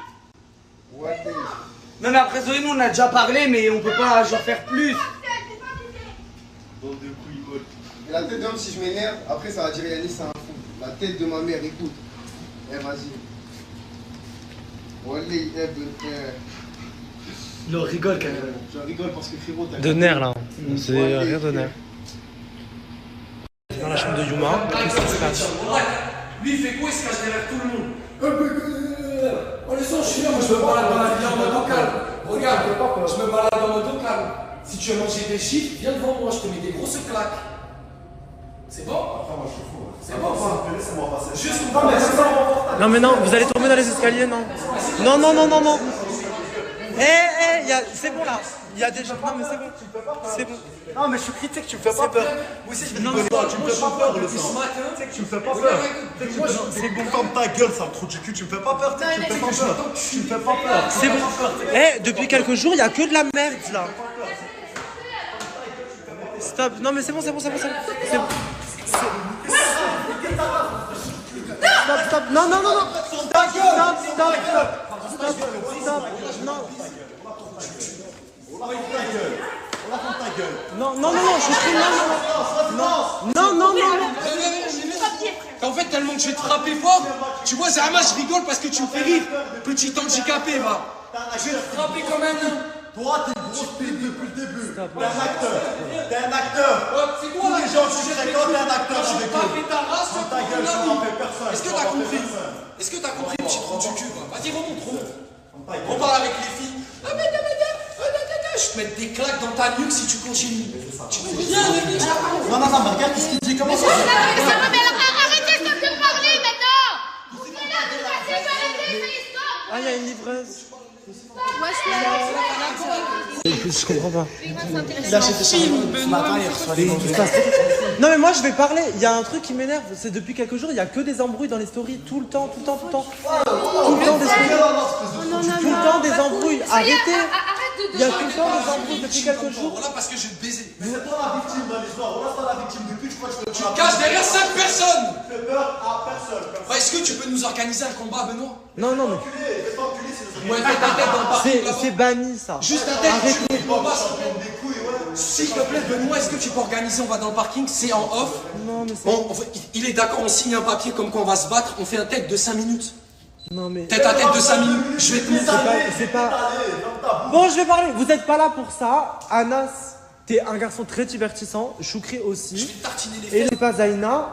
Non mais après Zoé, nous on a déjà parlé mais on peut pas genre faire plus. Bande de couilles molles. Et la tête d'homme, si je m'énerve, après ça va dire Yannis, c'est un fou. La tête de ma mère, écoute. Eh, vas-y. Wallah, eh, Non, rigole quand même. Je rigole parce que frérot, t'as. De nerfs là. C'est rien de nerfs. Dans la chambre de Yuma. Qu'est-ce qui se passe? Lui, il fait quoi? Il se cache derrière tout le monde. Oh, les sons, je suis là, moi je me balade dans la vie en mode au calme. Regarde, je me balade en mode au calme. Si tu veux manger des chiffres, viens devant moi, je te mets des grosses claques. C'est bon? C'est bon, ça. Juste une Non mais non, vous allez tomber dans les escaliers, non. Non, non, non, non, non. C'est bon là. Il y a des gens. Non mais c'est bon. C'est bon. Non, mais je suis critique, tu me fais pas peur. Moi aussi, je vais te donner pas, tu me fais pas peur, le sang. Tu sais que tu me fais pas peur. C'est bon, comme ta gueule, ça me trou du cul, tu me fais pas peur, tu me fais pas peur. Tu me fais pas peur. C'est bon. Depuis quelques jours, il y a que de la merde là. Stop. Non mais c'est bon, c'est bon, c'est bon, c'est bon. C'est bon. Stop, stop. Non, non, non, non. Stop, stop, stop, stop. Stop, non. Non, non, non, non, je suis non, non, non, non. En fait, tellement que je vais te frapper fort, tu vois, Zahama, je rigole parce que tu me fais rire. Petit handicapé, va. Je vais te frapper comme un nain. Toi, t'es une grosse pute depuis le début. T'es un acteur. T'es un acteur. C'est quoi Tous les gens qui fréquentent, t'es un acteur avec eux. Ta race, Dans ta gueule, tu n'en fais personne. Est-ce que t'as compris? Est-ce que t'as compris, petit trou du cul? Vas-y, remonte. On parle avec les filles. Je te mets des claques dans ta nuque si tu continues. Tu veux bien, Non, non, non, mais regarde ce qu'il dit. Comment ça? Arrêtez de me parler maintenant. Ah, il y a une livreuse. Moi, Je comprends pas. Il a acheté ça ce matin, il reçoit des Non mais moi je vais parler, il y a un truc qui m'énerve, c'est depuis quelques jours, il y a que des embrouilles dans les stories, tout le temps, tout le temps, tout le temps. Tout le temps des stories. Tout le temps des embrouilles, arrêtez. Il y a tout le temps des embrouilles depuis quelques jours. Voilà parce que je vais te baiser. Mais c'est toi la victime dans l'histoire. Voilà, c'est toi la victime depuis, je crois que je Tu te caches derrière 5 personnes. Tu fais peur à personne. Est-ce que tu peux nous organiser un combat, Benoît? Non, non, mais. Ouais, fais ta tête dans le parking là-bas. C'est banni ça. Juste ta tête, tu fais le combat, s'il te plaît, Benoît, est-ce que tu peux organiser? On va dans le parking, c'est en off. Non, mais c'est. Bon, il est d'accord, on signe un papier comme quoi on va se battre, on fait un tête de 5 minutes. Non, mais. Tête à tête de 5 minutes, je vais te montrer. C'est pas. Bon, je vais parler. Vous êtes pas là pour ça. Anas, t'es un garçon très divertissant. Choukri aussi. Je vais te tartiner les Et fesses. c'est pas Zaina,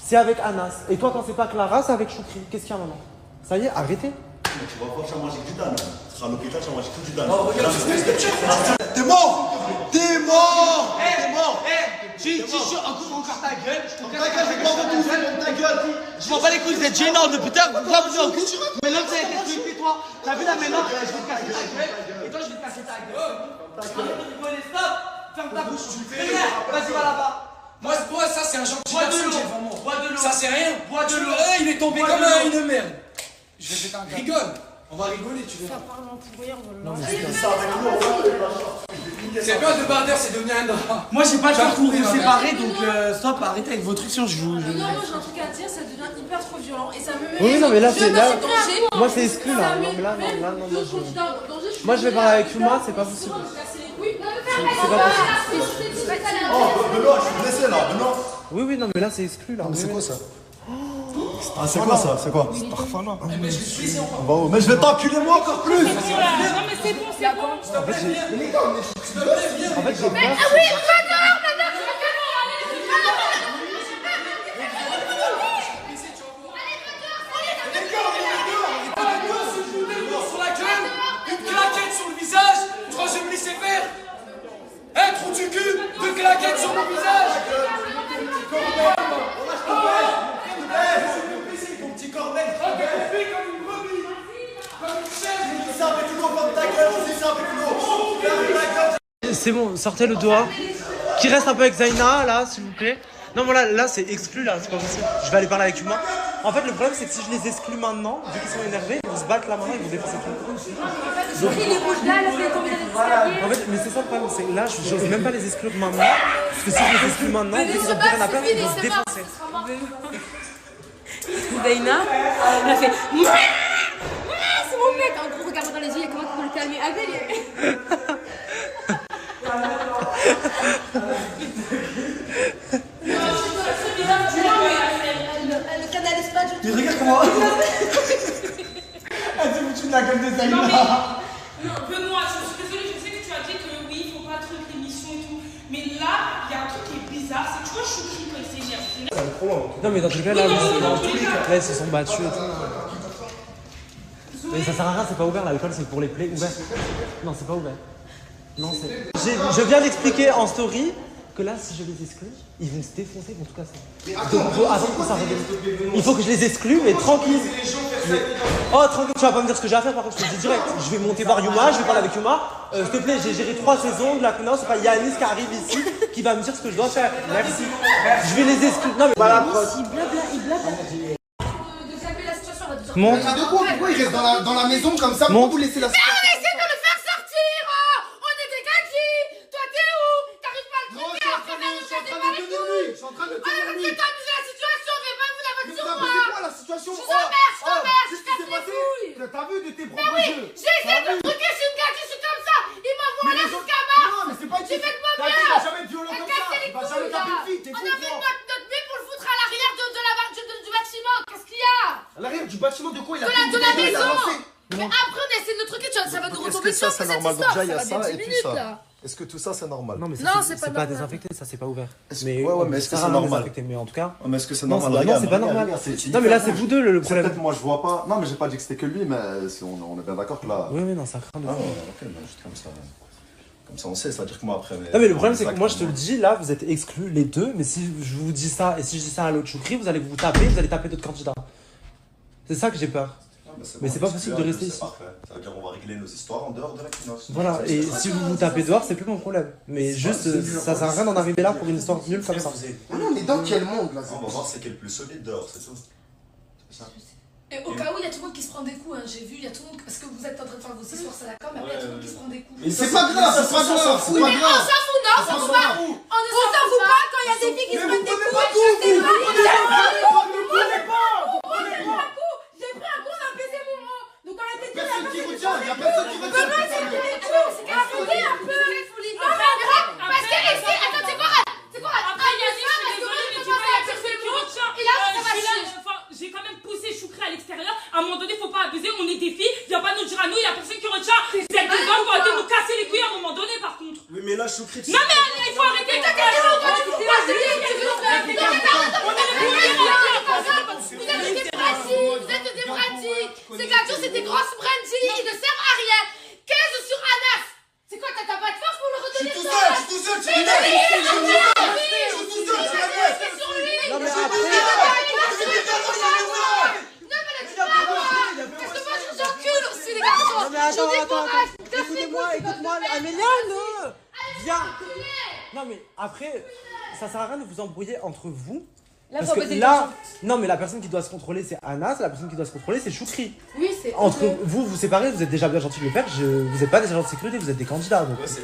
c'est avec Anas. Et toi, quand c'est pas Clara, c'est avec Choukri. Qu'est-ce qu'il y a maintenant? Ça y est, arrêtez. Tu vas pas faire manger du dan. Tu seras à l'hôpital, tu vas manger que du dan. Non, regarde, T'es mort. T'es mort. T'es mort. Tu encore ta gueule. Ta gueule, c'est quoi votre ta gueule? Je m'en bats les couilles, vous êtes gênants de putain. Vous vous en couche. Mais l'autre, ça a été flippé, toi. T'as vu là maintenant? Je vais te casser ta gueule. Et toi, je vais te casser ta gueule. Arrête de rigoler, stop. Ferme ta bouche. Vas-y, va là-bas. Moi, ça, c'est un gentil Bois de garçon l'eau. qui est devant moi. Bois de l'eau. Ça, c'est rien. Bois de l'eau. Il est tombé Bois comme de l'eau. une merde. Je vais péter un câble. Rigole. On va rigoler, tu veux. Ça parle en tout rire, voilà. C'est pas de bardeur, c'est devenu un drap. Moi, j'ai pas le temps pour courir, vous séparer, donc stop, arrêtez avec vos trucs sur je vous. Non, moi j'ai un truc à dire, ça devient hyper trop violent et ça me met. Oui, non, mais là, c'est là. danger. Moi, c'est exclu là. Ça Non, met mais là, même non, là, non, deux moi, candidats en danger, je suis Moi, je vais désolée, parler avec je Yuma, vais c'est pas me possible. casser les couilles. C'est pas possible. Oh, Benoît, je suis blessé là, Benoît. Oui, oui, non, mais là, c'est exclu là. C'est quoi ça? Ah, c'est quoi ça? C'est quoi? Mais je vais te baiser encore. Bon, mais je vais t'enculer moi encore plus. Non, mais c'est bon, c'est bon. S'il te plaît, viens. S'il te plaît, viens. En fait, j'ai Mais peur. oui, madame, C'est bon, sortez le doigt. Qui reste un peu avec Zaina, là, s'il vous plaît. Non, voilà, là, c'est exclu, là, c'est pas possible. Je vais aller parler avec Yuma. En fait, le problème, c'est que si je les exclue maintenant, vu qu'ils sont énervés, ils vont se battre là maintenant, ils vont défoncer tout. Donc, en fait, mais c'est ça le problème, c'est que là, je n'ose même pas les exclure maintenant. Parce que si je les exclue maintenant, vu qu'ils ont plus rien à perdre, ils vont se défoncer. Zaina, elle a fait c'est mon mec. En gros, regarde dans les yeux, il y a comment tu peux le calmer. Le canalise pas du tout. Mais regarde comment. Elle s'est foutue de la gueule de Zaina. Non, Benoît, je suis désolée, je sais que tu as dit que oui, il faut pas trop d'émissions et tout. Mais là, il y a un truc qui est bizarre, c'est que tu vois Choukri quand il s'énerve. Non, mais dans tous les cas, là, ils se sont battus et tout. Mais ça sert à rien, c'est pas ouvert là, l'école c'est pour les plays ouverts. Non, c'est pas ouvert. Non, c'est. Je viens d'expliquer en story que là, si je les exclue, ils vont se défoncer, ils vont tout casser. Donc, faut attendre que ça revienne. Il faut que je les exclue, mais tranquille. Oh, tranquille, tu vas pas me dire ce que j'ai à faire, par contre, je te dis direct. Je vais monter voir Yuma, je vais parler avec Yuma. S'il te plaît, j'ai géré 3 saisons de la CNOS, c'est pas Yanis qui arrive ici qui va me dire ce que je dois faire. Merci. Je vais les exclure. Non, mais pas la preuve. Il blabla. Monte. De quoi? Pourquoi il reste dans la maison comme ça? Pourquoi vous laissez la situation? On essaie de le faire sortir. On est des gadgets. Toi, t'es où? T'arrives pas à le traiter. Je suis en train de tenir lui. Je suis en train de tenir lui. C'est t'amuser la situation. Fais pas vous la voiture sur moi. C'est quoi la situation? Je t'emmerde. Qu'est-ce qui s'est passé? T'as vu de tes propres yeux? J'ai essayé de truquer, je suis une gadget, je suis comme ça. Il m'envoie là jusqu'à mort. Non, mais c'est pas Tu fais de mon il bien. va jamais être violent comme ça. Il va jamais taper une fille. T'es On fou, a fait toi. notre bille pour le foutre à l'arrière du bâtiment. Qu'est-ce qu'il y a? À l'arrière du bâtiment de quoi? Il a De la maison. Mais après, on essaie de le truquer, ça va nous retomber dessus. c'est normal? Donc, déjà, il y a Ça va ça être et 10 puis minutes ça. là. Est-ce que tout ça, c'est normal? Non, mais Non, c'est pas pas normal. désinfecté, ça c'est pas ouvert. Ouais, ouais, mais est-ce que c'est normal? Mais en tout cas. Mais est-ce que c'est Non, normal? non, c'est pas normal. Non, mais là, c'est vous deux le C'est problème. peut-être moi, je vois pas. Non, mais j'ai pas dit que c'était que lui, mais on est bien d'accord que là. Oui, non, ça craint de Ah, fou. ok, mais juste comme ça. Comme ça, on sait, c'est-à-dire que moi après. Non, mais le problème, c'est que moi, je te le dis, là, vous êtes exclus les deux, mais si je vous dis ça, et si je dis ça à l'autre Choukri, vous allez vous taper, vous allez taper d'autres candidats. C'est ça que j'ai peur. Mais c'est pas possible de rester ici. Parfait. Ça veut dire qu'on va régler nos histoires en dehors de la Kinos. Voilà, et si vous vous tapez dehors, c'est plus mon problème. Mais juste, ça sert à rien d'en arriver là pour une histoire nulle comme ça. On est dans quel monde là? On va voir c'est qui est le plus solide dehors, c'est tout. C'est ça. Et au cas où, il y a tout le monde qui se prend des coups, hein. J'ai vu, il y a tout le monde, parce que vous êtes en train de faire vos histoires, c'est la com, mais après, il y a tout le monde qui se prend des coups. Mais c'est pas grave, c'est pas grave, c'est Oui, pas mais on grave. s'en fout, non, on s'en fout pas. On ne s'en fout pas quand il y a des filles qui se prennent des coups. J'ai pris un coup, on a baisé mon rang. Donc arrêtez de dire. Personne qui retient, il y a personne qui retient. Benoît, c'est que des coups, c'est arrêtez un peu. Parce que ici, attends, c'est quoi? C'est quoi? Après, Yannick, je suis désolée, mais tu vois, il y a personne qui retient. Et là, ça va chier. J'ai quand même poussé Choukri à l'extérieur. À un moment donné, faut pas abuser. On est des filles. Viens pas nous dire à nous, il y a personne qui retient. Vous êtes des hommes, vous arrêtez de nous casser les couilles à un moment donné, par contre. Oui, mais là, Choukri. Non, mais il faut arrêter. Vous êtes des pratiques. Ces gâteaux, c'est des grosses brindilles. Ils ne servent à rien. 15 sur Anas. C'est quoi, t'as pas de force pour le retenir? Je suis tout seul, tu es là. Non, mais après. Non, mais attends. Écoute-moi, Amélia, non. Viens. Non, mais après, ça sert à rien de vous embrouiller entre vous. Là, Parce faut que baiser là, non mais la personne qui doit se contrôler c'est Anas, la personne qui doit se contrôler c'est Choukri. Oui, c'est. Entre vous, vous séparez, vous êtes déjà bien gentil de le faire, vous n'êtes pas des agents de sécurité, vous êtes des candidats. Donc. Ça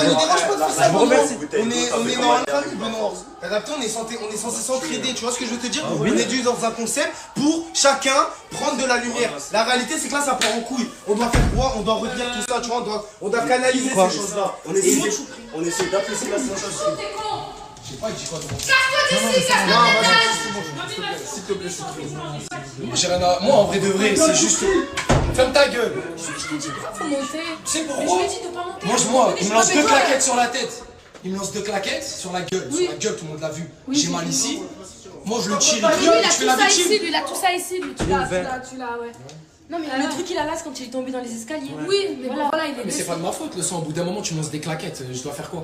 ne nous dérange pas de faire ça. Je vous remercie. On est dans la famille, Benoît. Adapté, on est censé s'entraider, tu vois ce que je veux te dire? On est dû dans un concept pour chacun prendre de la lumière. La réalité c'est que là ça part en couille. On doit faire quoi? On doit retenir tout ça, tu vois, on doit canaliser ces choses-là. On essaie d'apaiser la situation. Je sais pas, il dit quoi de bon? S'il te plaît, J'ai rien à... Moi, en vrai de vrai, c'est juste... Ferme ta gueule. Faut monter. C'est Mais pourquoi? je lui ai dit de pas monter. Moi, il me lance Je deux fais quoi, claquettes sur la tête. Il me lance deux claquettes sur la gueule. Oui. Sur la gueule, tout le monde l'a vu. Oui, J'ai j'ai mal vu. ici. Moi, je le tire. Lui, il a Je tout fais la ça ici, victime. lui, il a tout ça ici, lui. Tu l'as, ouais. Non, mais le truc, il a là, c'est quand il est tombé dans les escaliers. Oui, mais voilà, il est. Mais c'est pas de ma faute, le sang. Au bout d'un moment, tu me lances des claquettes. Je dois faire quoi?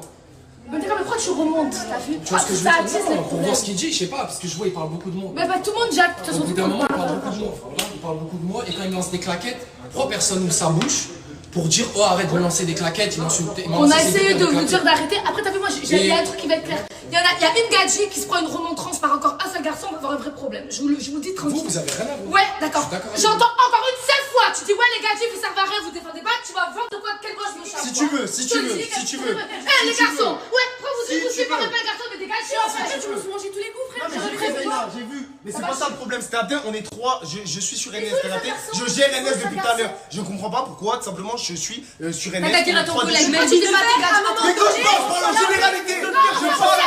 Mais d'accord, mais pourquoi tu remontes? T'as vu? Tu vois ce que je veux Ça dire? attise les Non, pour problèmes. voir ce qu'il dit, je sais pas, parce que je vois, il parle beaucoup de mots. Mais bah, tout le monde, Jacques, de toute Au façon, bout tout d'un le monde moment, il parle parle. beaucoup de mots. Voilà, il parle beaucoup de mots. Et quand il me lance des claquettes, 3 personnes ouvrent sa bouche. pour dire oh arrête de me lancer des claquettes, il m'insulte. On a essayé de vous dire d'arrêter. Après, t'as vu, moi, il y a un truc qui va être clair. Il y a une gadji qui se prend une remontrance par encore un seul garçon, on va avoir un vrai problème. Je vous le dis tranquille. Vous avez rien à voir. Ouais, d'accord. J'entends encore une seule fois. Tu dis, ouais, les gadjis, vous servez à rien, vous défendez pas. Tu vas voir de quoi, quel gauche me charge. Si tu veux, si tu veux, si tu veux. Eh, les garçons. Ouais, pourquoi vous séparez pas les garçons, mais des gadjis en fait. Tu me suis mangé tous les coups, frère. J'ai vu. Mais c'est pas ça le problème. C'était bien, on est 3. Je suis sur NS. Je gère NS depuis tout à l'heure. Je ne comprends pas pourquoi, tout simplement, je suis sur NS. T'as qu'à dire à ton collègue, mais tu dis pas tes gars. Mais quand je parle dans la généralité, je parle.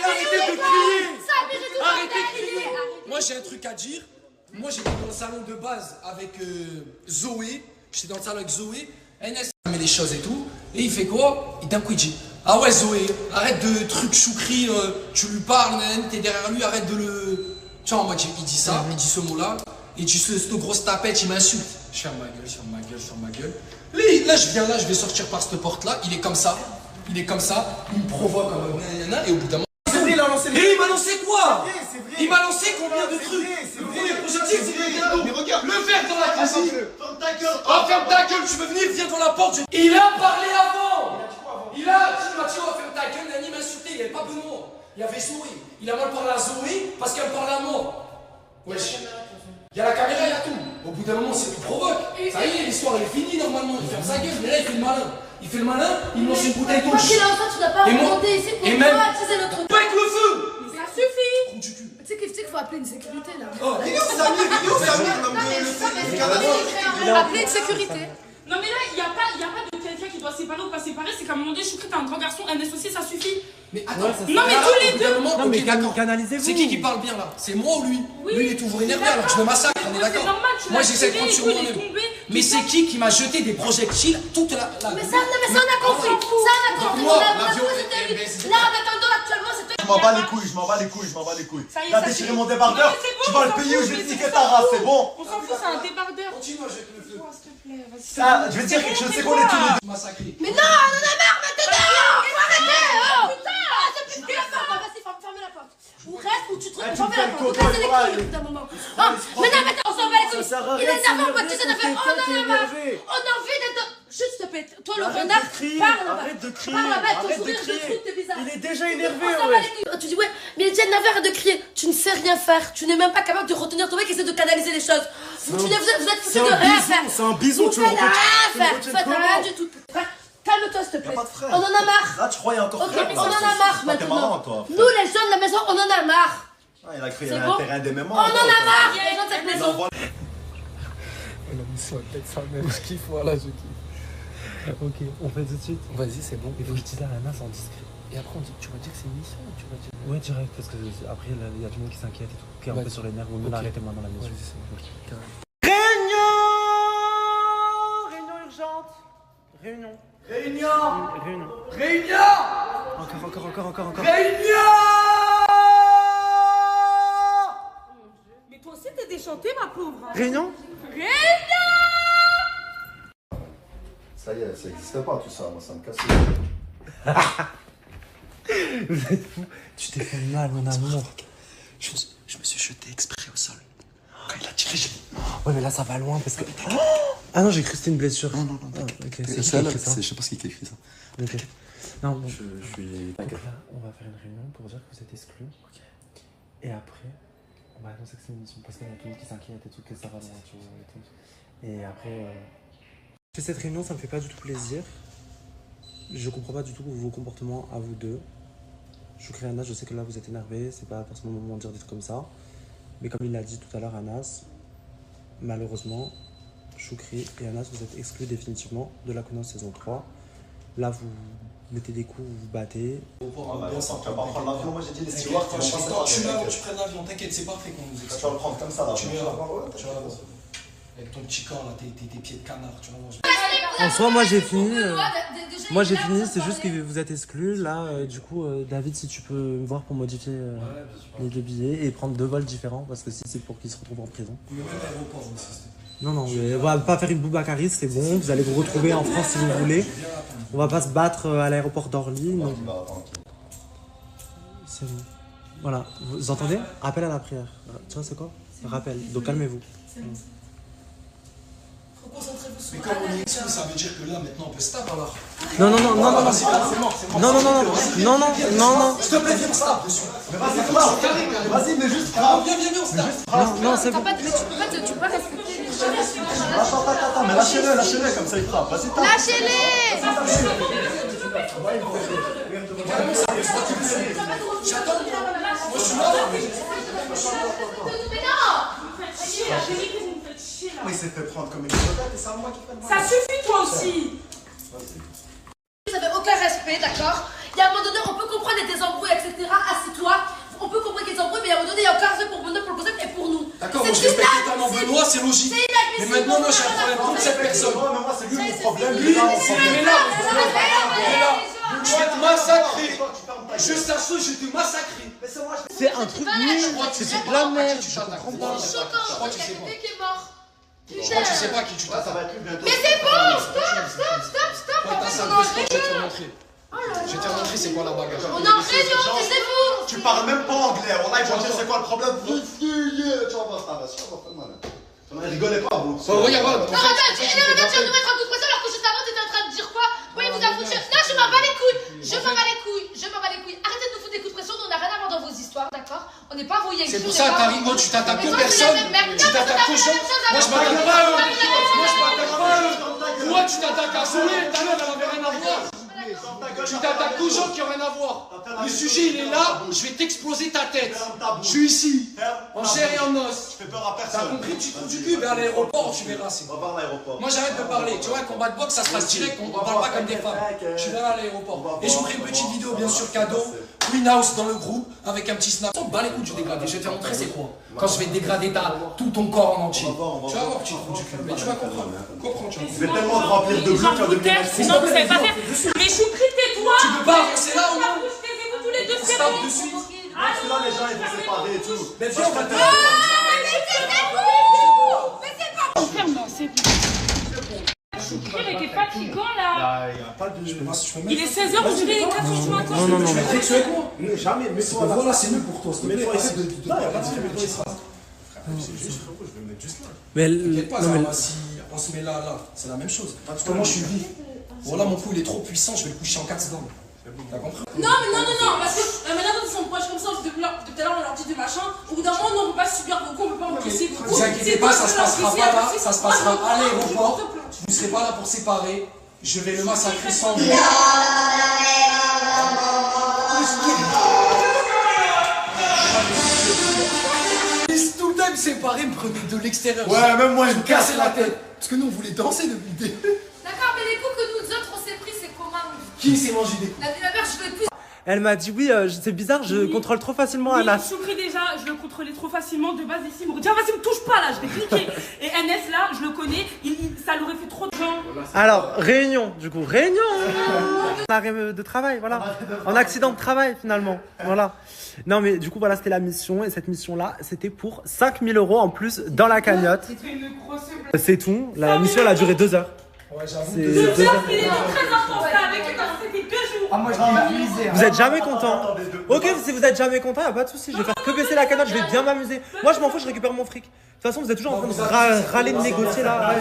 Arrêtez de crier. Arrêtez de crier. Moi j'ai un truc à dire. Moi j'étais dans le salon de base avec Zoé. J'étais dans le salon avec Zoé. NS met les choses et tout. Et il fait quoi? Il d'un coup il dit ah ouais Zoé, arrête de trucs choukri, tu lui parles, t'es derrière lui, arrête de le. Tu vois, moi il dit ça, il dit ce mot-là. Et tu sais, cette grosse tapette, il m'insulte. Je ferme ma gueule, je ferme ma gueule, je ferme ma gueule. Là, je viens là, je vais sortir par cette porte-là. Il est comme ça. Il est comme ça. Il me provoque comme un. Et au bout d'un moment. C'est vrai, il a lancé. Et il m'a lancé quoi? C'est vrai. Il m'a lancé combien de trucs? C'est vrai. Le projectile, c'est Mais regarde. le verre dans la cuisine. Ferme ta gueule. Oh, ferme ta gueule, tu veux venir, viens dans la porte. Il a parlé avant. Il a dit, Mathieu, ferme ta gueule, Nani m'a insulté. Il n'y avait pas Benoît. Il y avait Zoé. Il a mal parlé à Zoé parce qu'elle me parle à moi. Wesh. Il y a la caméra, il y a tout. Au bout d'un moment, c'est lui provoque. Ça y est, l'histoire elle est finie normalement. Il ferme sa gueule, mais là il fait le malin. Il fait le malin, il lance une bouteille d'eau. Quoi qu'il en soit, tu n'as pas remonté ici pour traumatiser notre truc. Pas avec le feu. Mais ça suffit. Tu sais qu'il faut appeler une sécurité là. Oh, il est où Samir? Il est où Samir? Appeler une sécurité. Non mais là, il n'y a pas de quelqu'un qui doit séparer ou pas séparer. C'est qu'à un moment donné, Choukri, t'es un grand garçon, NS aussi, ça suffit. Mais attends, non mais tous les deux. Non mais canalisez-vous. C'est qui parle bien là? C'est moi ou lui? Lui il est toujours énervé alors que je me massacre, on est d'accord? Moi j'essaie de prendre sur moi-même. Mais c'est qui m'a jeté des projectiles toute la. Mais ça on a compris. Ça on a compris. Là en attendant actuellement c'est toi. Je m'en bats les couilles, je m'en bats les couilles, je m'en bats les couilles. T'as déchiré mon débardeur, tu vas le payer ou je vais te niquer ta race, c'est bon? On s'en fout, c'est un débardeur. Continue avec le feu. Ça, je vais te dire quelque chose, c'est qu'on est tous les deux. Massacré. Mais non, on en a marre maintenant. Arrêtez. Putain, c'est plus la porte. Vas-y, ferme la porte. Ou reste ou tu te fermes la porte. Casse les couilles au bout d'un moment. Mais non, on s'en va les couilles. Il est énervant, moi tu sais, on en a marre. On a envie d'être. Juste s'il te plaît, toi le renard, parle. Arrête de crier. Parle là-bas, ton Arrête de sourire, je crier. trouve, t'es bizarre. Il est déjà énervé, On s'en bat les couilles. Tu dis ouais, mais Etienne Naver, arrête de crier. Tu ne sais rien faire. Tu n'es même pas capable de retenir ton mec et essaie de canaliser les choses. Vous êtes foutus de rien faire. C'est un bison, tu vois. vois. Vous faites rien du tout. Calme-toi s'il te plaît. On en a marre. Là, tu croyais encore. Ok, on en a marre maintenant. Nous les gens de la maison, on en a marre. Il a cru qu'il y C'est avait bon. un terrain des mémoires. On en a marre, les gens de cette maison. La mission est peut-être ça même. Je kiffe, voilà, je kiffe. Ok, on fait tout de suite. Vas-y, c'est bon. Il faut que je dise à la nana en discret. Et après, tu vas dire que c'est une mission ou tu vas dire. Ouais, direct, parce que après, il y a tout le monde qui s'inquiète et tout. Qui est un peu sur les nerfs. Ou même arrêtez maintenant la mission. Réunion urgente. Réunion. Encore. Réunion. Mais toi aussi t'es déchanté ma pauvre. Réunion. Ça y est, ça n'existe pas tout ça, moi ça me casse. Vous êtes fous. Tu t'es fait mal, mon amour. Je me suis jeté exprès au sol. Quand il a tiré, j'ai. Ouais, mais là, ça va loin parce que. Ah non, j'ai cru que c'était une blessure. Non. Okay. C'est ça, je sais pas ce qui écrit ça. Ok. Non, bon. Je suis. Donc là, on va faire une réunion pour dire que vous êtes exclus. Ok. Et après, on va annoncer que c'est une mission parce qu'il y a tout le monde qui s'inquiète et tout, que ça va loin, tu vois. Et, tout. Et après. Cette réunion, ça me fait pas du tout plaisir. Je comprends pas du tout vos comportements à vous deux. Choukri et Anas, je sais que là vous êtes énervés, c'est pas forcément le moment de dire des trucs comme ça. Mais comme il l'a dit tout à l'heure, Anas, malheureusement, Choukri et Anas, vous êtes exclus définitivement de la Kounos saison 3. Là, vous mettez des coups, vous vous battez. Tu vas pas prendre l'avion, moi j'ai dit les stewards. Tu prennes l'avion, t'inquiète, c'est parfait qu'on nous explique. Tu vas le prendre comme ça là. Tu vas avec ton petit corps là, tes pieds de canard, tu vois. En soi, moi j'ai fini. Moi j'ai fini, c'est juste que vous êtes exclus. Là, du coup, David, si tu peux me voir pour modifier les deux billets et prendre 2 vols différents, parce que si c'est pour qu'ils se retrouvent en prison. Non, on va pas faire une Boubacaris, c'est bon. Vous allez vous retrouver en France si vous voulez. On va pas se battre à l'aéroport d'Orly. C'est bon. Voilà, vous entendez? Appel à la prière. Tu vois, c'est quoi? Rappel. Donc calmez-vous. Concentrez-vous sur. Mais comme on est exclu, ça veut dire que là, maintenant, on peut se taper alors. Non, non, non, non, non, non, c'est mort, c'est mort. non, non, non, non, non, non, non. S'il te plaît, viens, on se tape dessus. Mais vas-y, mais juste frappe. Viens, on se tape. Non, non, c'est bon. Mais tu peux pas respecter les gens. Attends, mais lâchez-le, comme ça il frappe. Vas-y, tape. Lâchez-les. J'attends. Moi, je suis là. Mais non. Mais il s'est fait prendre comme une vedette et c'est à moi qui fais le mal. Ça suffit toi aussi. Vous avez aucun respect, d'accord? Il y a un moment donné, on peut comprendre des embrouilles, etc. Assis-toi. On peut comprendre qu'il y a des embrouilles, mais il y a un moment donné, il y a aucun respect pour Benoît, pour le concept et pour nous. D'accord, moi je respecte totalement Benoît, c'est logique. Mais maintenant, moi j'ai un problème contre cette personne. Mais moi, c'est lui mon problème. Lui, mais là, je vais te massacrer. Je t'assure, je vais te massacrer. C'est un truc nul. C'est de la merde. Je comprends pas. Je crois que tu sais pas. Qui est mort. Je crois que tu sais pas qui tu t'attaques. Mais c'est bon, stop. Quand t'as ça, je vais te montrer. Je vais te montrer c'est quoi la bagarre. On est en réunion, taisez-vous. Tu parles même pas anglais. On live, dire c'est quoi le problème. Tu vas voir ça, vas-y, on va faire mal. Rigolez pas, vous. Regarde. Non, regarde, tu viens de nous mettre un coup de pression alors que juste avant, t'étais en train de dire quoi? Oui, vous avez foutu. Non, je m'en bats les couilles. Je m'en bats les couilles. Arrêtez de nous foutre des coups de pression, nous on n'a rien à voir dans vos histoires, d'accord? On n'est pas voyés. C'est pour ça, t'arrives, moi tu t'attaques aux personnes. Tu t'attaques aux gens. Moi je m'attaque pas à eux. Toi tu t'attaques à Zoé, tout à l'heure elle avait rien à voir. Tu t'attaques aux gens qui n'ont rien à voir. Le sujet il est là, je vais t'exploser ta tête. Je suis ici, en chair et en os. T'as compris, tu trouves du cul vers l'aéroport, tu verras. On va voir l'aéroport. Moi j'arrête de parler, tu vois, un combat de boxe ça se passe direct, on parle pas comme des femmes. Je vais à l'aéroport. Et je vous ferai une petite vidéo bien sûr cadeau, Greenhouse dans le groupe, avec un petit snap. On bat les coups du dégradé, je vais te montrer c'est quoi. Quand je vais te dégrader tout ton corps en entier. Tu vas voir que tu trouves du cul, mais tu vas comprendre. Comprends, tu vas Je vais tellement te remplir de bleu, tu vas devenir Sinon vous savez pas faire. Mais Choukri, tais-toi. Tu peux pas avancer là au moins. Taisez-vous tous les deux, c'est Stop bon. de suite. Parce que là, les gens, ils vont se séparer et tout. Mais viens, on va te Ferme-moi, c'est bon. Choukri, mais t'es fatigant là. Il est 16h, on dirait les 4 du matin. Non, non, non. Tu es quoi? Jamais, mais toi, Voilà, c'est mieux pour toi. mets-toi ici. Non, il n'y a pas de difficulté. C'est juste, frérot, je vais me mettre juste là. Mais T'inquiète pas, non, mais si on se met là, c'est la même chose. Parce que moi je suis vif. Voilà, mon coup il est trop puissant, je vais le coucher en 4 secondes. T'as compris? Non, parce que maintenant quand ils sont proches comme ça, depuis tout à l'heure on leur dit des machins, au bout d'un moment, non, on peut pas subir vos coups, on peut pas encaisser vos Ne coups. vous inquiétez pas, ça se passera pas là, ça se passera à l'aéroport. Vous ne serez pas là pour séparer. Je vais le massacrer sans vous. Tout le temps séparé, me prenez de l'extérieur. Ouais, même moi, je me cassais la tête. Parce que nous on voulait danser depuis le début. D'accord, mais les coups que nous autres on s'est pris, c'est comment? Qui s'est mangé des coups? La mère, je veux plus. elle m'a dit oui, c'est bizarre, je contrôle trop facilement Oui, Anas. Choukri déjà, je le contrôlais trop facilement de base ici. Il me dit ah, vas-y, me touche pas là, je vais cliquer. Et NS là, je le connais, ça l'aurait fait trop de gens. Alors, réunion, du coup, réunion. Arrêt de travail, voilà. En accident de travail finalement, voilà. Non mais du coup voilà, c'était la mission et cette mission là, c'était pour 5000 € en plus dans la cagnotte. C'est tout, la mission elle a duré 2 heures. Ouais, j'avoue. C'est 2 heures. Il est très intense là, avec c'était 2 jours. Ah, moi je m'ai amusé. Vous êtes jamais content? Ok, si vous êtes jamais content, y a pas de souci. Je vais faire que baisser la cagnotte, je vais bien m'amuser. Moi je m'en fous, je récupère mon fric. De toute façon, vous êtes toujours en train de râler, de négocier là.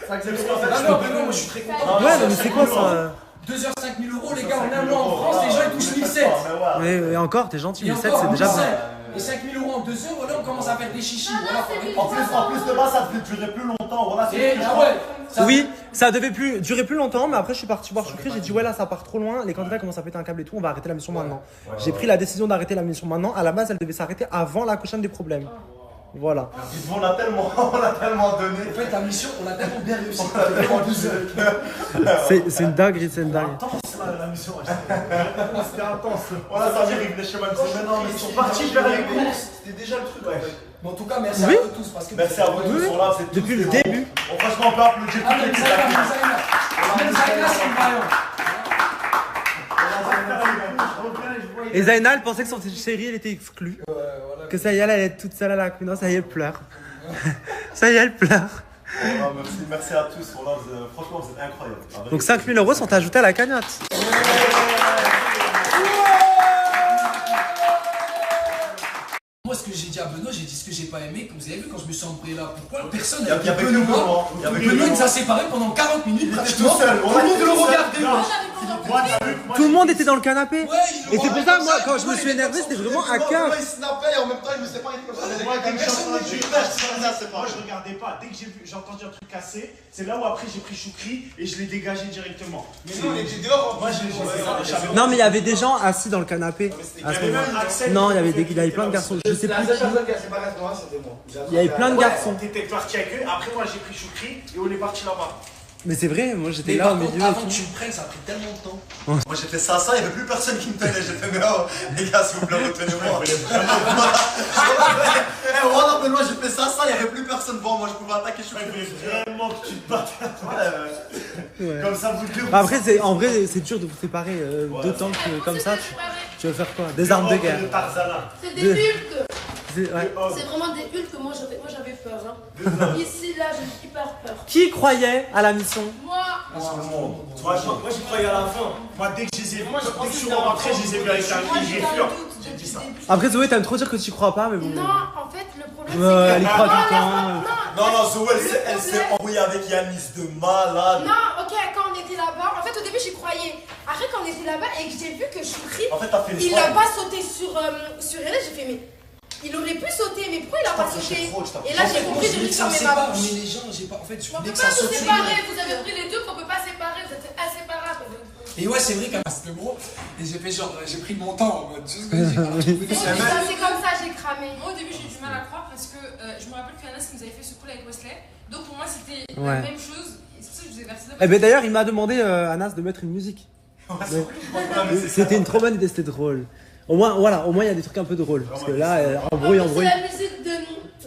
Non, moi je suis très content. Ouais, mais c'est quoi ça? 2 heures 5000 €, les gars, en un mois en France, les gens ils touchent 1007. Et encore, t'es gentil, Et 1007 encore, c'est déjà bien. 1007. Et 5000 € en 2 heures, voilà, on commence à faire des chichis. Voilà, En plus de base, ça devait durer plus longtemps. Voilà, et, ah ouais, Oui, ça devait durer plus longtemps, mais après je suis parti voir Choukri, j'ai dit ouais là ça part trop loin, les candidats commencent à péter un câble et tout, on va arrêter la mission maintenant. J'ai pris la décision d'arrêter la mission maintenant, à la base elle devait s'arrêter avant la prochaine des problèmes. Voilà. On a tellement donné. En fait, la mission, on l'a tellement bien réussi. C'est une dinguerie, c'est une dinguerie. La mission, c'était intense. Voilà, ça veut dire qu'ils venaient chez moi, mais non, mais ils sont partis vers les courses. C'était déjà le truc, ouais. Mais en tout cas, merci à vous tous. Parce que merci à vous tous, sont là, c'est depuis le début. Franchement, on peut applaudir tous les Même Zaina, c'est une vaillante. Et Zaina, elle pensait que son chéri, elle était exclue. Que ça y est, elle allait être toute seule à la cuisine. Ça y est, elle pleure. Ça y est, elle pleure. Merci à tous. Franchement, vous êtes incroyables. Donc 5000 € sont ajoutés à la cagnotte. Moi, ce que j'ai dit dit à Benoît, j'ai dit ce que j'ai pas aimé. Comme vous avez vu, quand je me suis embrouillé là, pourquoi personne Il y avait que Benoît. Benoît nous a séparés pendant 40 minutes pratiquement. Tout le monde le regardait. Tout le monde était dans le canapé. Ouais, et c'est pour ça, moi, quand je me suis énervé, c'était vraiment à cœur. Il snappait et en même temps il me séparait comme ça. Moi je regardais pas. Dès que j'ai entendu un truc cassé, c'est là où après j'ai pris Choukri et je l'ai dégagé directement. Mais nous on était dehors. Moi j'ai. Non, mais il y avait des gens assis dans le canapé. À ce moment. Non, il y avait plein de garçons. Je sais plus qui. Il y avait plein de garçons. T'étais parti avec eux. Après moi j'ai pris Choukri et on est parti là-bas. Mais c'est vrai, moi j'étais là au milieu. Avant que tu me prennes, ça a pris tellement de temps. Moi j'ai fait ça, il n'y avait plus personne qui me tenait. J'ai fait, mais oh, les gars, s'il vous plaît, retenez-moi. Voilà, Benoît, j'ai fait ça, il n'y avait plus personne devant moi. Je pouvais attaquer, je voulais vraiment que tu te battes. Comme ça, vous deux. Après, en vrai, c'est dur de vous séparer d'autant que comme ça, tu veux faire quoi? Des armes de guerre. C'est des Hulk. C'est vraiment des Hulk que moi j'avais peur. Hein. Ici, là, j'ai hyper peur. Qui croyait à la mission? Moi. Moi j'y croyais à la fin. Moi dès que je les ai vus, dès que je suis rentré, je les ai vus avec un j'ai peur. J'ai dit ça. Après Zoé, t'aimes trop dire que tu crois pas, mais bon. Non, en fait, le problème c'est que. Elle y croit tout le temps. Non, Zoé, elle s'est embrouillée avec Yanis de malade. Non, ok, quand on était là-bas, en fait au début j'y croyais. Après quand on était là-bas et que j'ai vu que Choukri, il a pas sauté sur elle, j'ai fait mais. Il aurait pu sauter, mais pourquoi il a pas sauté? Et là j'ai compris, j'ai mis sur mes mains. Mais les gens, j'ai pas. En fait, je on voulais peut que ça pas saute. se séparer, vous avez pris les deux, qu'on peut pas séparer, vous êtes inséparables. Et ouais, c'est vrai qu'à c'était gros. Et j'ai fait genre, j'ai pris mon temps en mode. Juste que c'est comme ça, j'ai cramé. Moi au début j'ai eu du mal à croire parce que je me rappelle qu'Anas nous avait fait ce coup avec Wesley. Donc pour moi c'était la même chose. Et c'est pour ça que je vous ai versé. Eh ben d'ailleurs, il m'a demandé, Anas, de mettre une musique. C'était une trop bonne idée, c'était drôle. Au moins, voilà, au moins il y a des trucs un peu drôles. Parce que là, embrouille. C'est la musique de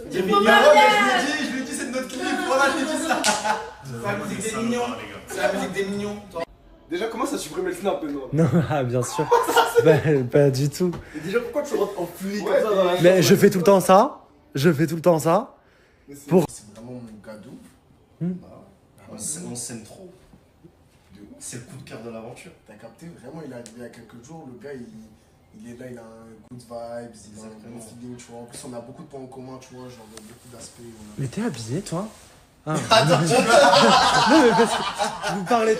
je lui ai dit, c'est de notre clip. Voilà, je lui ai dit ça. C'est la musique des mignons. C'est la musique des mignons. Déjà, comment ça supprimer le snap maintenant? Non, bien sûr. Pas du tout. Et déjà, pourquoi tu rentres en fluide comme ça dans la Mais je fais tout le temps ça. Pour. C'est vraiment mon gadou. On s'aime trop. C'est le coup de cœur de l'aventure. T'as capté? Vraiment, il est arrivé il y a quelques jours. Le gars, il est là, il a un good vibes, il a un bon feeling, tu vois. En plus, on a beaucoup de points en commun, tu vois, genre beaucoup d'aspects. Mais t'es habillé, toi? Ah. Attends, non, mais parce que vous parlez.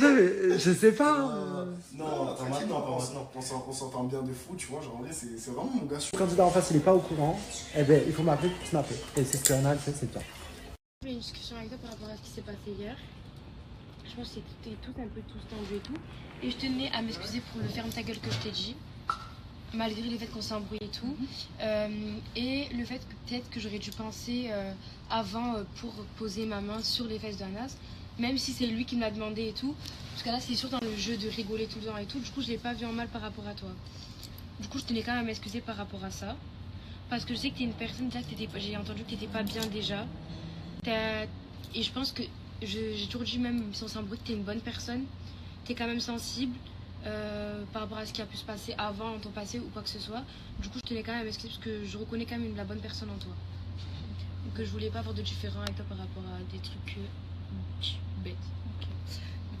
Non, mais je sais pas. Non, on s'entend bien de fou, tu vois. Genre, en vrai, c'est vraiment mon gars. Le candidat en face, il est pas au courant. Eh ben, il faut m'appeler pour snapper. Et c'est ce qu'on a fait, c'est bien. J'ai une discussion avec toi par rapport à ce qui s'est passé hier. Je pense que c'était tout un peu tendu et tout. Et je tenais à m'excuser pour le ferme ta gueule que je t'ai dit. Malgré le fait qu'on s'est embrouillé et tout. Et le fait que peut-être que j'aurais dû penser avant pour poser ma main sur les fesses d'Anas. Même si c'est lui qui me l'a demandé et tout. Parce que là, c'est sûr dans le jeu de rigoler tout le temps et tout. Du coup, je l'ai pas vu en mal par rapport à toi. Du coup, je tenais quand même à m'excuser par rapport à ça. Parce que je sais que t'es une personne, j'ai entendu que t'étais pas bien déjà. Et je pense que j'ai toujours dit, même si on s'embrouille, que t'es une bonne personne. T'es quand même sensible par rapport à ce qui a pu se passer avant, dans ton passé ou quoi que ce soit. Du coup, je tenais quand même à m'excuser parce que je reconnais quand même la bonne personne en toi. Donc, je voulais pas avoir de différent avec toi par rapport à des trucs bêtes. Ok.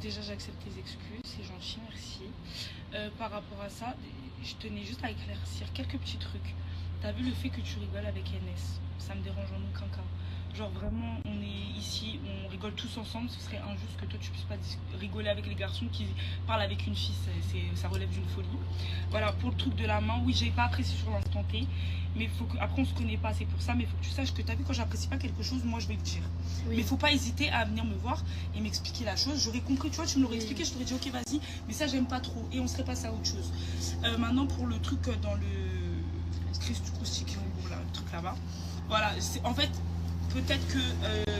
Déjà, j'accepte tes excuses, c'est gentil, merci. Par rapport à ça, je tenais juste à éclaircir quelques petits trucs. T'as vu le fait que tu rigoles avec NS? Ça me dérange en aucun cas. Genre vraiment, on est ici, on rigole tous ensemble. Ce serait injuste que toi tu puisses pas rigoler avec les garçons qui parlent avec une fille. Ça relève d'une folie. Voilà, pour le truc de la main, oui, j'ai pas apprécié sur l'instant T. Mais faut que, après on se connaît pas, c'est pour ça. Mais il faut que tu saches que t'as vu, quand j'apprécie pas quelque chose, moi je vais le dire. Oui. Mais il faut pas hésiter à venir me voir et m'expliquer la chose. J'aurais compris, tu vois, tu me l'aurais expliqué, je t'aurais dit ok vas-y. Mais ça j'aime pas trop et on serait passé à autre chose. Maintenant pour le truc dans le le truc là-bas. Voilà, en fait, peut-être que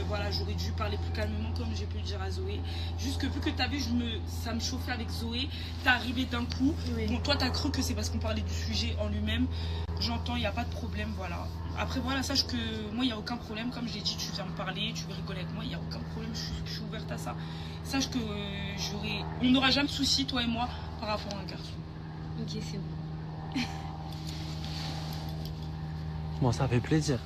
voilà, j'aurais dû parler plus calmement comme j'ai pu le dire à Zoé. Juste que vu que t'as vu, ça me chauffait avec Zoé, t'es arrivé d'un coup. Oui. Bon, toi t'as cru que c'est parce qu'on parlait du sujet en lui-même. J'entends, il n'y a pas de problème, voilà. Après voilà, sache que moi il n'y a aucun problème. Comme je l'ai dit, tu viens me parler, tu veux rigoler avec moi, il n'y a aucun problème, je suis ouverte à ça. Sache que on n'aura jamais de soucis, toi et moi, par rapport à un garçon. Ok, c'est bon. Bon, ça fait plaisir.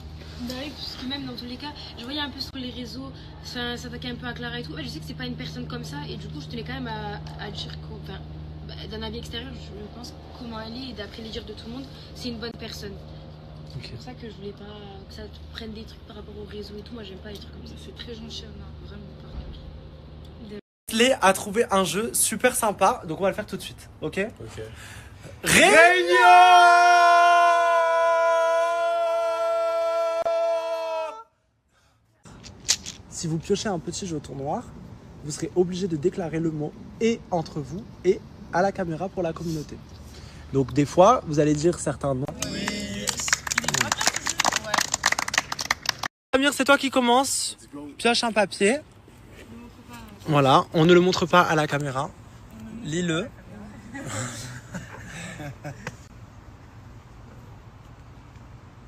Bah oui, parce que même dans tous les cas, je voyais un peu sur les réseaux, s'attaquer un peu à Clara et tout. Je sais que c'est pas une personne comme ça, et du coup, je tenais quand même à dire que, enfin, bah, d'un avis extérieur, je pense comment elle est et d'après les dires de tout le monde, c'est une bonne personne. C'est pour ça que je voulais pas que ça prenne des trucs par rapport au réseau et tout. Moi, j'aime pas les trucs comme ça. C'est très gentil, Anna, vraiment. Wesley a trouvé un jeu super sympa, donc on va le faire tout de suite, ok? Ok. Réunion! Si vous piochez un petit jeton noir, vous serez obligé de déclarer le mot et entre vous et à la caméra pour la communauté. Donc des fois, vous allez dire certains noms. Oui. Amir, c'est toi qui commence. Pioche un papier. Voilà, on ne le montre pas à la caméra. Lis-le.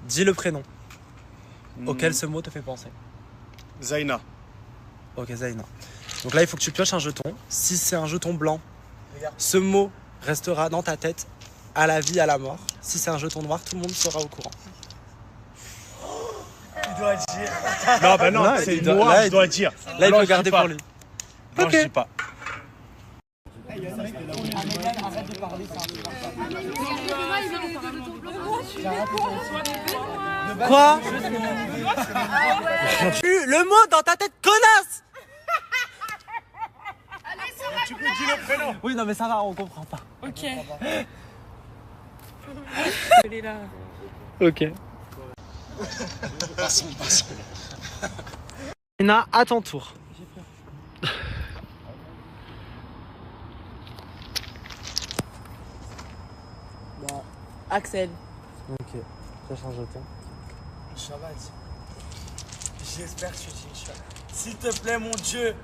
Dis le prénom auquel ce mot te fait penser. Zaina. Ok, Zaina. Donc là, il faut que tu pioches un jeton. Si c'est un jeton blanc, ce mot restera dans ta tête à la vie, à la mort. Si c'est un jeton noir, tout le monde sera au courant. Il doit dire. Non, bah non, c'est moi, je dois dire. Là, il faut garder pour lui. Non, je dis pas. Arrête de parler, Quoi? Le mot dans ta tête, connasse! Tu peux dire le prénom. Oui, non, mais ça va, on comprend pas. Ok. Elle est là. Ok. Passons. Ina, à ton tour. Bon, Axel. Ok, ça change de ton. Shabbat. J'espère que tu dis Inch'Allah. S'il te plaît, mon Dieu.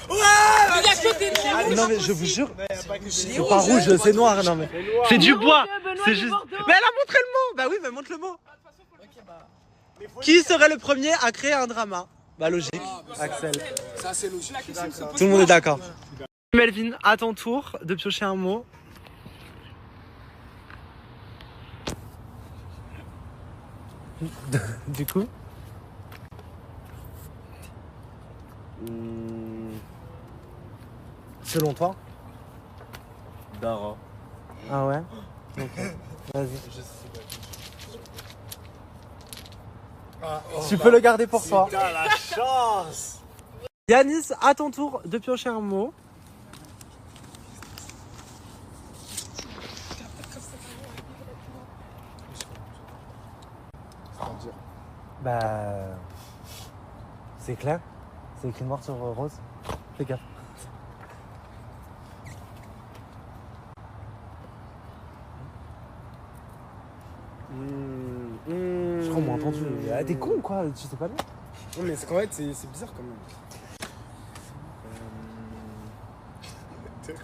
Ouais! Il y a que des rouges. Non, mais je vous jure, c'est c'est pas rouge, c'est noir. Non, mais c'est du bois. Benoît, C'est il est juste. Bordeaux. Mais elle a montré le mot. Bah oui, mais montre le mot. Qui serait le premier à créer un drama? Bah logique, Axel. Ça, c'est logique. Tout le monde est d'accord. Melvin, à ton tour de piocher un mot. Du coup selon toi? Dara. Ah ouais? Ok, vas-y. Tu peux le garder pour toi. Putain, la chance! Yanis, à ton tour de piocher un mot. Bah... c'est clair. C'est écrit noir sur rose. Fais gaffe. Je crois qu'on m'a entendu. Ah, t'es con quoi, tu sais pas bien. Non mais c'est qu'en fait c'est bizarre quand même.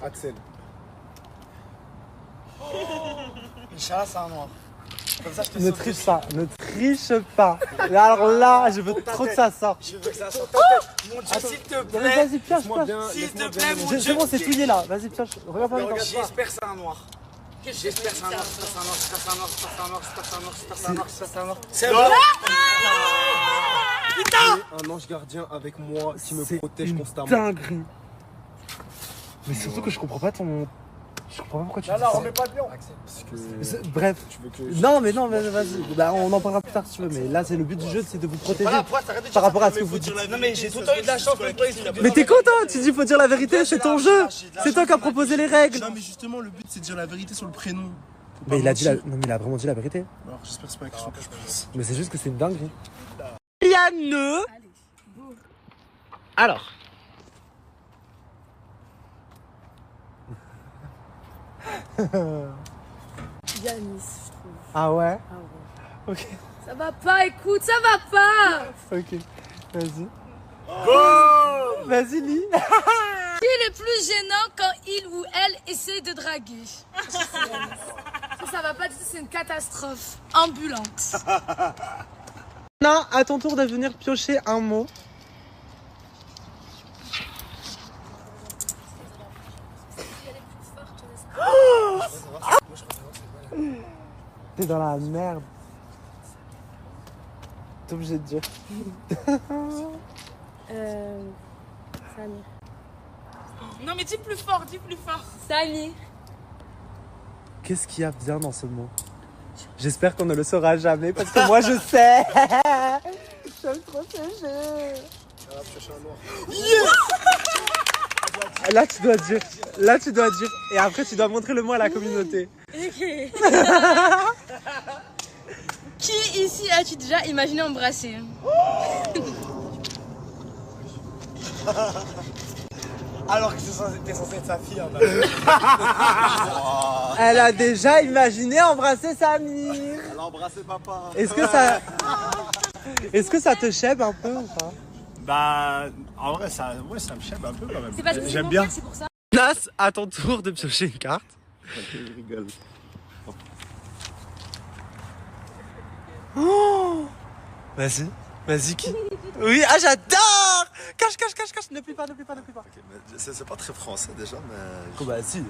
Axel. Inch'Allah, c'est un noir. Comme ça, je te Ne sauve. triche pas, ne triche pas. Alors là, je veux trop que ça sorte. Je veux que ça sorte ta tête. Mon Dieu, Attends, s'il te non, mais plaît. vas-y, pioche, pioche. S'il te plaît, mon C'est Dieu. bon, c'est touillé là. Vas-y, pioche. Regarde pas Mais les regarde, dents. j'espère que c'est un noir. J'espère que c'est un noir, j'espère que c'est un noir, j'espère que c'est un noir, j'espère que c'est un noir, j'espère que c'est un noir, j'espère que c'est un noir, j'espère que c'est un noir. C'est bon. Putain! Un ange gardien avec moi qui me protège constamment. Dinguerie. Mais surtout que je comprends pas ton... Je comprends pas pourquoi tu dis ça. remets pas de lion. Bref. Non, mais vas-y. Bah, on en parlera plus tard si tu veux. Mais là, c'est le but du jeu, c'est de vous protéger Voilà, pourquoi t'arrêtes de dire par ça? rapport à ce que vous dites. Non mais j'ai tout le temps eu de la chance, mais toi il Mais t'es content, tu dis faut dire la vérité, c'est ton jeu. C'est toi qui as proposé les règles. Non, mais justement, le but c'est de dire la vérité sur le prénom. Mais il a dit la... Non, mais il a vraiment dit la vérité. Alors, j'espère que c'est pas la question que je pense. Mais c'est juste que c'est une dinguerie. Yann. Alors. Yanis, je trouve. Ah ouais? Ah ouais. Ok. Ça va pas, écoute, ça va pas. Ok. Vas-y. Go! Vas-y, lis. Qui est le plus gênant quand il ou elle essaie de draguer? Ça va pas du tout, c'est une catastrophe ambulante. Anna, à ton tour de venir piocher un mot. T'es dans la merde. T'es obligé de dire. Samir. Non, mais dis plus fort, dis plus fort. Samir. Qu'est-ce qu'il y a bien dans ce mot? J'espère qu'on ne le saura jamais parce que moi je sais. J'aime trop ce jeu. Yes. Là tu dois dire. Là tu dois dire. Et après tu dois montrer le mot à la communauté. Ok. Qui ici as-tu déjà imaginé embrasser? Alors que t'es censé être sa fille. Hein, Elle a déjà imaginé embrasser Samir. Elle a embrassé papa. Est-ce que ça te chèbe un peu ou pas? Bah, en vrai, ça me chèbe un peu quand même. C'est parce que j'aime bien. C'est pour ça. Nas, à ton tour de piocher une carte. Je rigole. Oh, vas-y, vas-y qui? Oui, ah j'adore. Cache, ne plie pas. Okay, c'est pas très français déjà, mais... Oh bah si.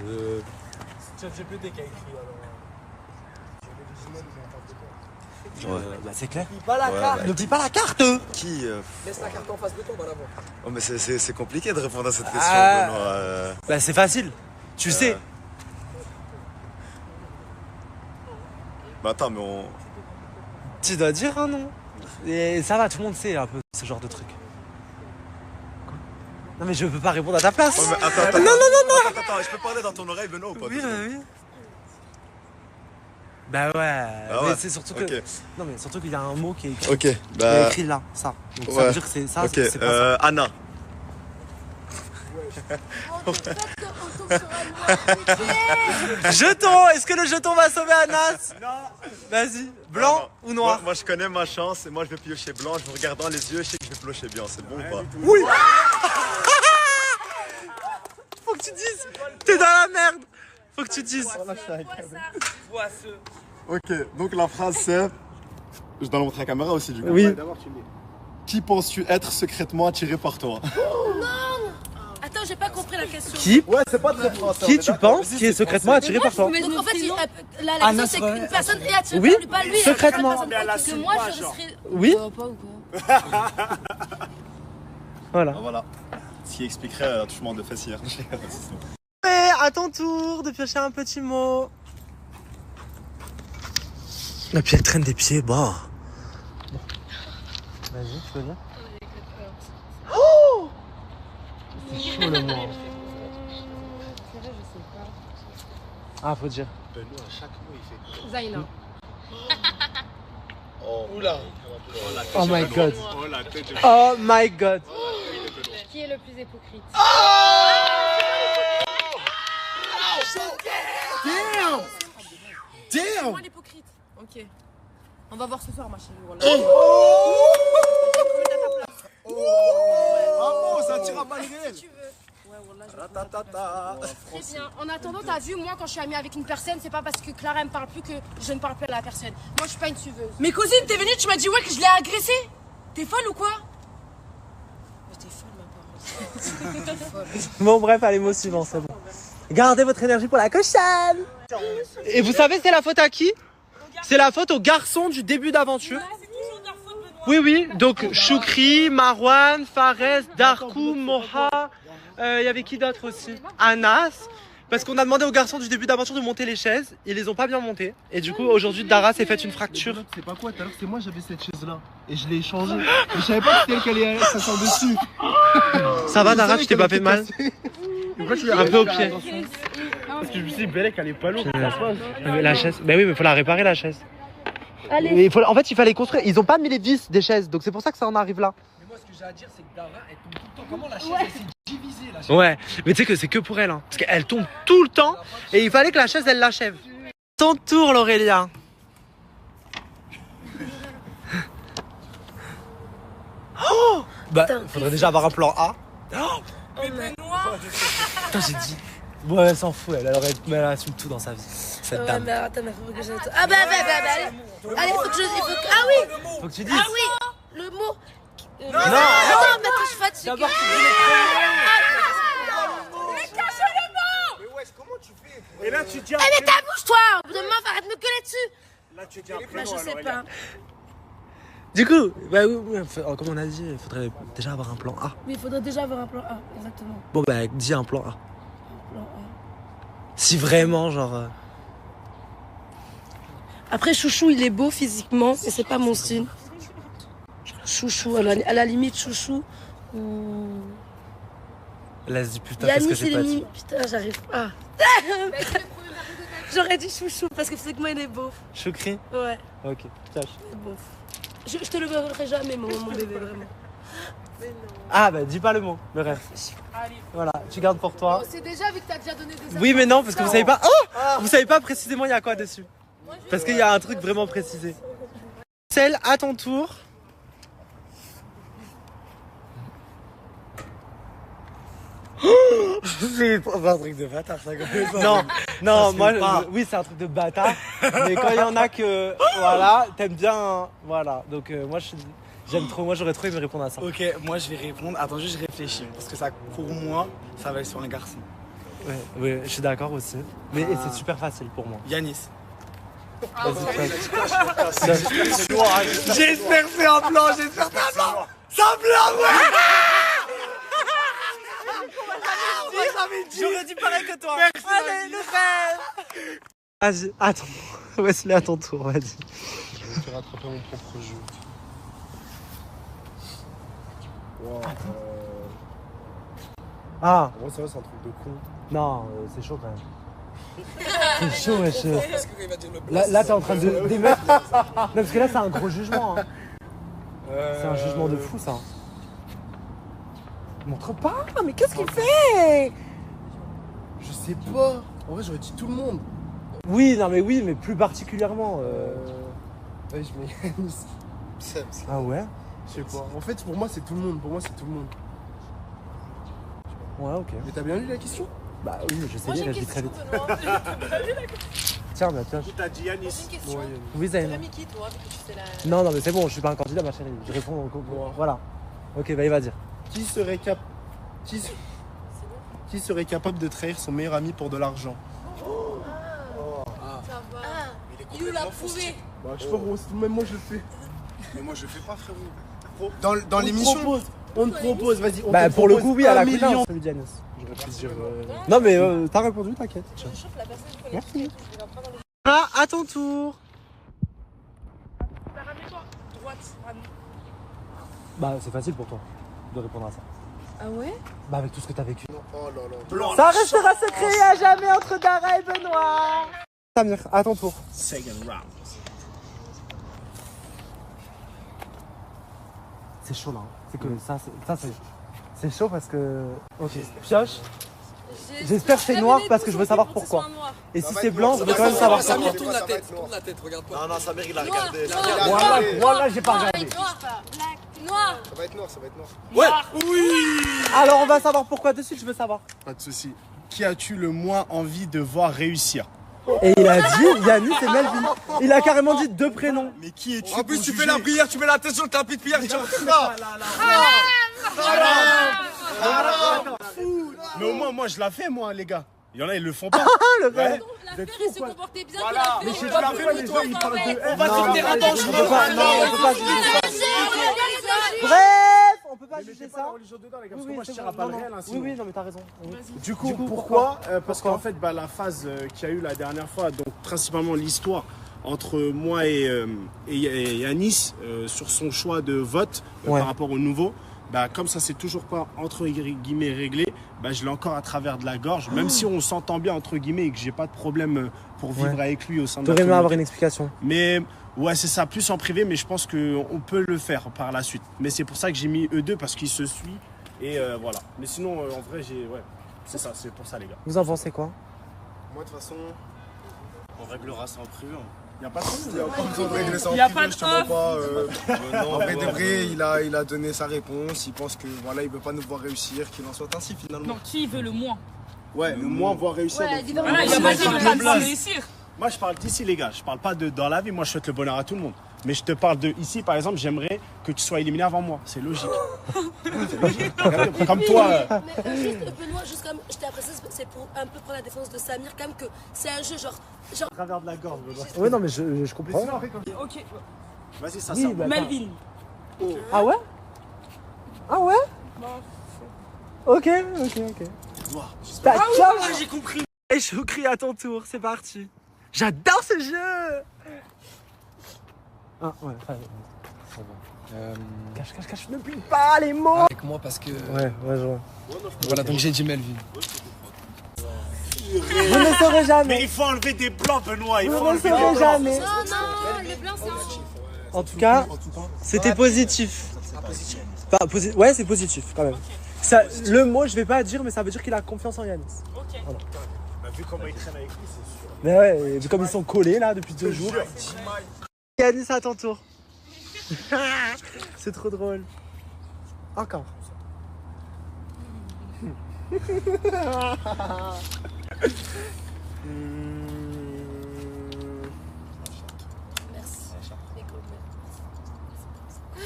ChatGPT qui a écrit alors. Bah c'est clair. Ne plie pas la carte. Ne plie pas la carte. Qui Laisse la carte en face de toi, on va la voir. Oh mais c'est compliqué de répondre à cette question, Benoît. Bah c'est facile. Tu sais. Bah attends, mais on... Tu dois dire un nom. Et ça va, tout le monde sait un peu ce genre de truc. Quoi? Non mais je peux pas répondre à ta place. Oh, mais attends, non. Attends, je peux parler dans ton oreille, Benoît, ou pas? Oui. Bah ouais, mais c'est surtout que... Okay. Non mais surtout qu'il y a un mot qui est écrit, qui est écrit là, ça. Donc ça veut dire que c'est ça, c'est pas ça. Anna. Jeton, est-ce que le jeton va sauver Anas? Non. Vas-y, blanc ou noir? Moi je connais ma chance et moi je vais piocher blanc, je me regarde dans les yeux, je sais que je vais piocher bien, c'est bon ou pas? Oui. Faut que tu dises, t'es dans la merde. Faut que tu dises. Ok, donc la phrase c'est... Je dois la montrer à la caméra aussi du coup. Oui. Qui penses-tu être secrètement attiré par toi? Non. Attends, j'ai pas compris la question. Qui? Ouais, c'est pas très français. Qui tu penses qui est secrètement attiré par toi? Donc en fait, la question c'est qu'une personne est attirée Oui, par lui, pas lui. secrètement. Que moi je serais... Oui. Pas ou quoi? Voilà. Voilà. Ce qui expliquerait l'attouchement de fesses hier. Et à ton tour de piocher un petit mot. Et puis elle traîne des pieds, bah. Bon. Vas-y, tu veux bien? Oh! C'est chaud le mot. Ah, faut dire. Benoît, à chaque mot, il fait... Zaina. Oh, oula. Oh my god. Oh my god. Qui est le plus hypocrite? Damn. Moi l'hypocrite. Ok. On va voir ce soir, ma chérie. Voilà. Bravo, ça tire à balles réelles. Très bien. En attendant, t'as vu, moi, quand je suis amie avec une personne, c'est pas parce que Clara elle me parle plus que je ne parle plus à la personne. Moi, je suis pas une suiveuse. Mais cousine, t'es venue, tu m'as dit ouais que je l'ai agressée. T'es folle ou quoi? Mais t'es folle, ma parole. Bon, bref, allez, mot suivant, c'est bon. Gardez votre énergie pour la cochonne. Et vous savez, c'est la faute à qui? C'est la faute aux garçons du début d'aventure. Oui, donc Choukri, Marwan, Fares, Darkou, Moha, il y avait qui d'autre aussi? Anas. Parce qu'on a demandé aux garçons du début d'aventure de monter les chaises, ils les ont pas bien montées. Et du coup, aujourd'hui, Dara s'est fait une fracture. C'est pas quoi, tout à l'heure, c'est moi, j'avais cette chaise-là. Et je l'ai échangée. Mais je savais pas que c'était elle qui allait s'asseoir dessus. Ça va, Dara, tu t'es pas fait mal? Un peu au pied. Parce que je me suis dit, Bellec, elle est pas lourde. La chaise, bah oui, mais faut la réparer la chaise. Allez. Mais en fait, il fallait construire. Ils ont pas mis les vis des chaises, donc c'est pour ça que ça en arrive là. Mais moi, ce que j'ai à dire, c'est que Dara, elle tombe tout le temps. Comment la chaise, elle s'est divisée, la chaise? Ouais, mais tu sais que c'est que pour elle, hein, parce qu'elle tombe tout le temps et il fallait que la chaise elle l'achève. Ton tour, Laurélia. Oh, bah, faudrait déjà avoir un plan A. Mais Benoît. Putain, j'ai dit. Ouais, elle s'en fout, elle assume tout dans sa vie. Cette dame. Mais attends, mais faut que je... Ah bah, allez, faut que je... Ah oui. Faut que tu dises. Ah oui, le mot. Non, mais attends, je suis fatiguée. D'abord, tu dis les Mais cache le mot. Mais wesh, comment tu fais? Et là, tu dis. Eh mais ta bouche, toi. Au bout d'un moment, arrête de me coller dessus. Là, tu dis un Bah, prénom. je sais pas. Du coup, bah oui, comme on a dit, il faudrait déjà avoir un plan A. Mais il faudrait déjà avoir un plan A, exactement. Bon, bah, dis un plan A. Plan A. Si vraiment, genre. Après, Chouchou, il est beau physiquement, mais c'est pas mon style. Chouchou, à la limite, Chouchou. Laisse du putain, qu'est-ce que j'ai pas dit. Putain, j'arrive pas. J'aurais dit Chouchou parce que physiquement, il est beau. Choukri? Ouais. Ok, tâche. Bon. Je te le verrai jamais, mon bébé, vraiment. Ah bah dis pas le mot, le rêve. Voilà, tu gardes pour toi. C'est déjà vu que t'as déjà donné des Oui mais non, parce que vous savez pas. Oh, vous savez pas précisément il y a quoi dessus. Parce qu'il y a un truc vraiment précisé. Celle à ton tour. C'est pas un truc de bâtard ça comme ça. Non, non, moi oui c'est un truc de bâtard. Mais quand il y en a que voilà, t'aimes bien, voilà. Donc moi j'aime trop, moi j'aurais trop aimé répondre à ça. Ok, moi je vais répondre. Attends, juste je réfléchis. Parce que ça, pour moi, ça va être sur un garçon. Ouais, je suis d'accord aussi. Mais et c'est super facile pour moi. Yanis. Vas-y, j'espère que c'est un blanc, j'espère que c'est un blanc. C'est un blanc, ouais. J'aurais dit pareil que toi. Merci, allez, le rêve. Vas-y, attends. Wesley, à ton tour, vas-y. Je vais te rattraper mon propre jeu. Wow, Ah. Ouais, ça va, c'est un truc de con. Non, c'est chaud quand même. C'est chaud, wesh. Là, t'es en train de d'émettre. Non, parce que là, c'est un gros jugement. Hein. C'est un jugement de fou, ça. Montre pas, mais qu'est-ce qu'il fait? Je sais pas. En vrai, j'aurais dit tout le monde. Oui, non, mais oui, mais plus particulièrement. Ouais, je mets Yanis. Ah ouais? Je sais pas. En fait, pour moi, c'est tout le monde. Pour moi, c'est tout le monde. Ouais, ok. Mais t'as bien lu la question? Bah oui, mais je sais lire, je dis très vite. Tiens, bah tiens. T'as dit Yanis. Oui, Zayn. Non, non, mais c'est bon, je suis pas un candidat, ma chérie. Je réponds au concours. Voilà. Ok, bah il va dire. Qui serait capable de trahir son meilleur ami pour de l'argent? Il nous l'a prouvé. Bah, je sais pas, même moi je le fais. Mais moi je le fais pas, frérot. Dans l'émission, on te propose, vas-y. Bah pour le coup, oui, à la couillon. Celui d'Yanis. J'aurais pu dire. Non, mais t'as répondu, t'inquiète. Merci. Ah, à ton tour. Bah, c'est facile pour toi de répondre à ça. Ah ouais? Bah, avec tout ce que t'as vécu. Oh là là. Ça restera secret à jamais entre Dara et Benoît. Samir, à ton tour. Second round. C'est chaud là. C'est que ça, c'est chaud parce que. Ok. Pioche. J'espère que c'est noir parce que je veux savoir pourquoi. Et si c'est blanc, je veux quand même savoir pourquoi. Samir, tourne la tête, regarde pas. Non, Samir il a regardé. Voilà, j'ai pas regardé. Noir. Ça va être noir, ça va être noir. Ouais. Oui. Alors on va savoir pourquoi dessus, je veux savoir. Pas de soucis. Qui as-tu le moins envie de voir réussir? Et il a dit Yanis et Melvin. Il a carrément dit deux prénoms. Mais qui es-tu? En plus, tu fais la prière, tu mets la tête sur le tapis de prière. Mais au moins, moi je la fais, moi, les gars. Il y en a, ils le font pas. Le rêve. La frère, il se comportait bien. Voilà. Mais je la fais, les gens, ils parlent de. On va se faire un danger. Non, on peut pas juger ça. Bref, on peut pas juger ça. Oui, non, mais t'as raison. Du coup, pourquoi? Parce qu'en fait, la phase qu'il y a eu la dernière fois, donc principalement l'histoire entre moi et Yanis sur son choix de vote par rapport au nouveau, comme ça c'est toujours pas entre guillemets réglé, je l'ai encore à travers de la gorge, même si on s'entend bien entre guillemets et que j'ai pas de problème pour vivre avec lui au sein de la communauté. T'aurais aimé avoir une explication. Mais ouais, c'est ça, plus en privé, mais je pense qu'on peut le faire par la suite. Mais c'est pour ça que j'ai mis eux deux parce qu'ils se suivent et voilà. Mais sinon, en vrai, c'est ça, c'est pour ça les gars. Vous en pensez quoi? Moi de toute façon, on réglera ça en privé. Il n'y a pas besoin de régler ça en privé, je te mens pas. En vrai de vrai, il a donné sa réponse. Il pense que voilà, il veut pas nous voir réussir, qu'il en soit ainsi finalement. Non, qui veut le moins? Ouais, le moins voir réussir. Ouais, il a pas dit de pas réussir. Moi, je parle d'ici, les gars. Je parle pas de dans la vie. Moi, je souhaite le bonheur à tout le monde. Mais je te parle de ici, par exemple, j'aimerais que tu sois éliminé avant moi. C'est logique. C'est logique. Comme toi. Mais juste, Benoît, juste comme je t'ai apprécié, c'est pour un peu prendre la défense de Samir, quand même que c'est un jeu genre. À travers de la gorge, Benoît. Oui, non, mais je comprends. Ok. Vas-y, ça oui, Melvin. Ah ouais? Ah ouais? Ok. J'ai compris. Et Choukri à ton tour, c'est parti. J'adore ce jeu. Ah, ouais, Ça va. Cache, ne plie pas les mots. Avec moi parce que. Ouais, je vois. Voilà, donc j'ai dit Melvin. Vous ne saurez jamais. Mais il faut enlever des blancs, Benoît. Vous ne saurez jamais. Non, les blancs, c'est En tout cas, c'était positif. Ouais, c'est positif quand même. Ça, le mot, je vais pas dire, mais ça veut dire qu'il a confiance en Yanis. Voilà. Bah, vu comment il traîne avec lui, c'est sûr. Mais ouais, vu comme ils sont collés là depuis 2 jours. Yanis, à ton tour. C'est trop drôle. Encore.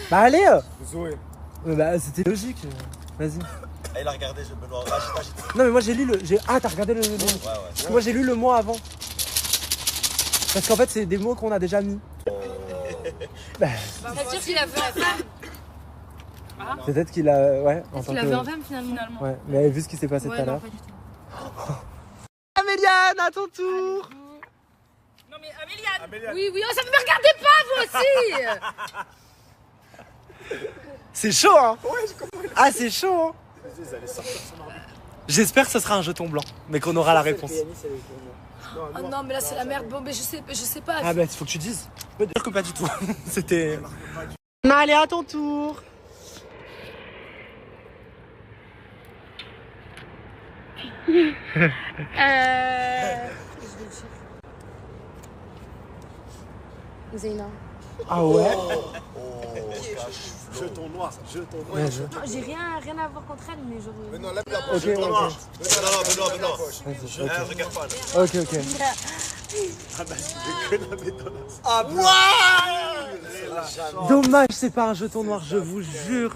Bah allez Zoé. Bah c'était logique. Vas-y. Ah, il a regardé, Benoît. Agite. Non mais moi j'ai lu le... Ah t'as regardé le... Ouais. Parce que moi j'ai lu le mot avant. Parce qu'en fait c'est des mots qu'on a déjà mis. Bah, Ça veut dire qu'il a fait en femme. peut-être qu'il a... Ouais. Est-ce qu'il avait en femme finalement? Ouais, mais vu ce qui s'est passé tout à Ouais, non, l'heure. pas du tout. Améliane, à ton tour. Non mais Améliane. Oui, oh, ça ne me regardez pas vous aussi. C'est chaud hein. Ah c'est chaud hein. J'espère que ce sera un jeton blanc, mais qu'on aura la réponse. Oh non, mais là c'est la merde. Bon, mais je sais pas. Ah bah il faut que tu dises. Je peux dire que pas du tout. C'était... Allez, à ton tour. Zeyna. Ah ouais. Jeton noir, jeton noir. Ouais, Non, j'ai rien à voir contre elle, mais genre. Mais non, lève la Ok, poche. ok. Benoît. Vas-y, ok. Regarde pas là. Ok. Ah bah, je vais que la bétonne. Ah, Dommage, c'est pas un jeton noir, je vous jure.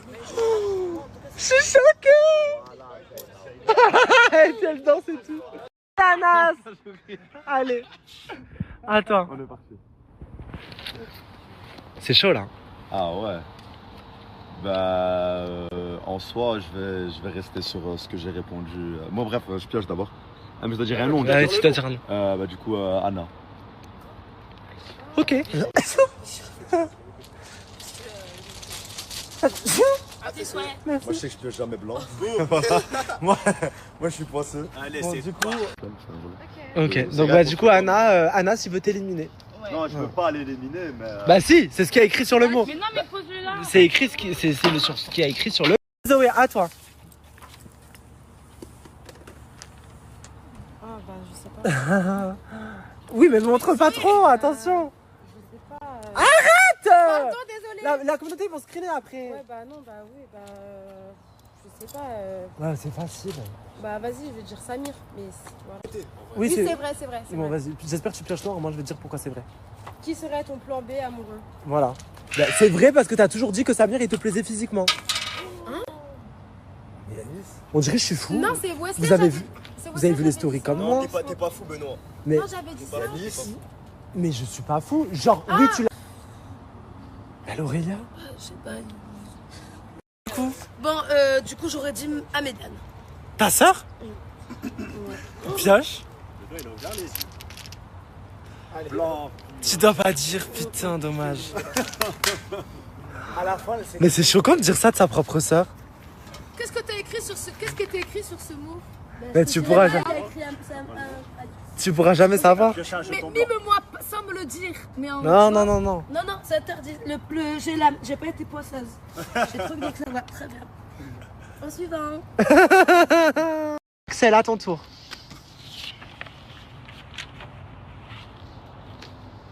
Je suis choquée. Et puis elle danse et tout. Ananas. Allez. Attends. On est parti. C'est chaud là. Ah ouais. Bah, en soi, je vais rester sur ce que j'ai répondu. Moi, bref, je pioche d'abord. Ah, mais je dois dire un nom. Ouais, tu dois dire un nom. Bah, du coup, Anna. Ok. Moi, je sais que je pioche jamais blanc. moi, je suis poisseux. Allez, Bon, c'est du coup. Ok, Donc bah du coup Anna s'il veut t'éliminer. Non, je veux pas l'éliminer, mais. Bah si, c'est ce qu'il y a écrit sur le mot. Mais non, mais pose-le là. C'est écrit c'est sur ce qu'il y a écrit sur le. Zoé, à toi. Ah bah je sais pas. Oui, mais montre pas trop, attention. Je sais pas. Arrête. Pardon, désolé. La communauté ils vont screener après. Ouais, bah non, bah oui, je sais pas. Ouais, c'est facile. Bah vas-y, je vais dire Samir. Mais voilà. Oui, c'est vrai, c'est vrai. Bon, vas-y. J'espère que tu pioches noir, moi je vais te dire pourquoi c'est vrai. Qui serait ton plan B amoureux? Voilà. Bah, c'est vrai parce que t'as toujours dit que Samir il te plaisait physiquement. Hein? On dirait que je suis fou. Non, c'est Wesley. Vous avez vu, C'est vous avez Wesley, vu les j'avais stories dit comme ça. moi. T'es pas fou, Benoît. Mais, Non, j'avais dit ça. mais je suis pas fou. Genre, oui, tu l'as. Elle Aurélia? Je sais pas. Bon, du coup, j'aurais dit Améliane. Ta sœur? Pioche? Il a ouvert les yeux. Blanc. Tu dois pas dire, putain, dommage. À la fin, Mais c'est choquant de dire ça de sa propre sœur. Qu'est-ce que t'as écrit sur ce... Qu'est-ce qui était écrit sur ce mot? Mais tu pourras jamais. Tu pourras jamais savoir. Mais mime-moi sans me le dire. Mais en Non, toi- non. Non, c'est interdit. J'ai pas été poisseuse. J'ai trop dit que ça va très bien. Au suivant. Axel, à ton tour.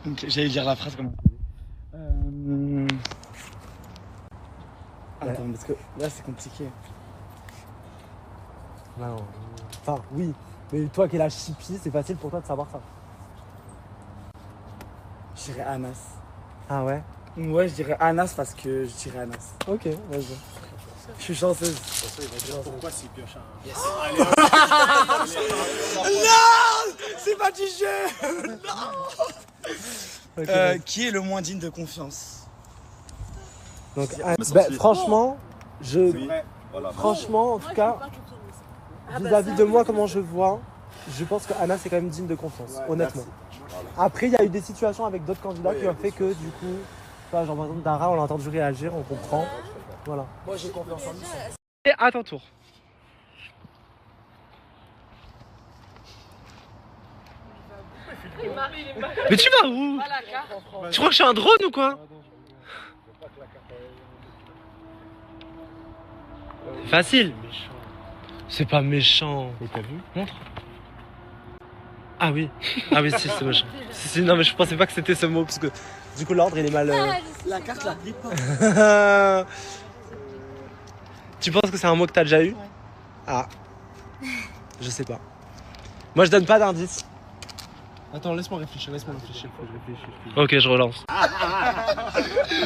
Ok, j'allais dire la phrase comme. Attends, parce que là c'est compliqué. Non. Enfin, oui. Mais toi qui es la chipie, c'est facile pour toi de savoir ça. Je dirais Anas. Ah ouais? Ouais, je dirais Anas parce que je dirais Anas. Ok, vas-y. Je suis chanceuse. Pourquoi s'il pioche un... Yes. Non, c'est pas du jeu. Ok. Qui est le moins digne de confiance? Donc, Mais sorti. franchement, Voilà. franchement, en tout cas, vis-à-vis de moi, comment je vois, je pense que Anna c'est quand même digne de confiance, honnêtement. Après, il y a eu des situations avec d'autres candidats qui ont fait que du coup, Toi, genre par exemple, Dara, on l'a entendu réagir, on comprend. Voilà. Moi, j'ai confiance en lui. Et à ton tour. Mais tu vas où? Tu crois que je suis un drone ou quoi? C'est facile. C'est pas méchant. Mais t'as vu? Montre. Ah oui. Ah oui, si, c'est méchant. Si, non, mais je pensais pas que c'était ce mot, parce que du coup, l'ordre, il est mal... La carte, la lis pas. Tu penses que c'est un mot que t'as déjà eu? Ah. Je sais pas. Moi, je donne pas d'indice. Attends, laisse-moi réfléchir, Faut que je réfléchisse. Ok, je relance. Non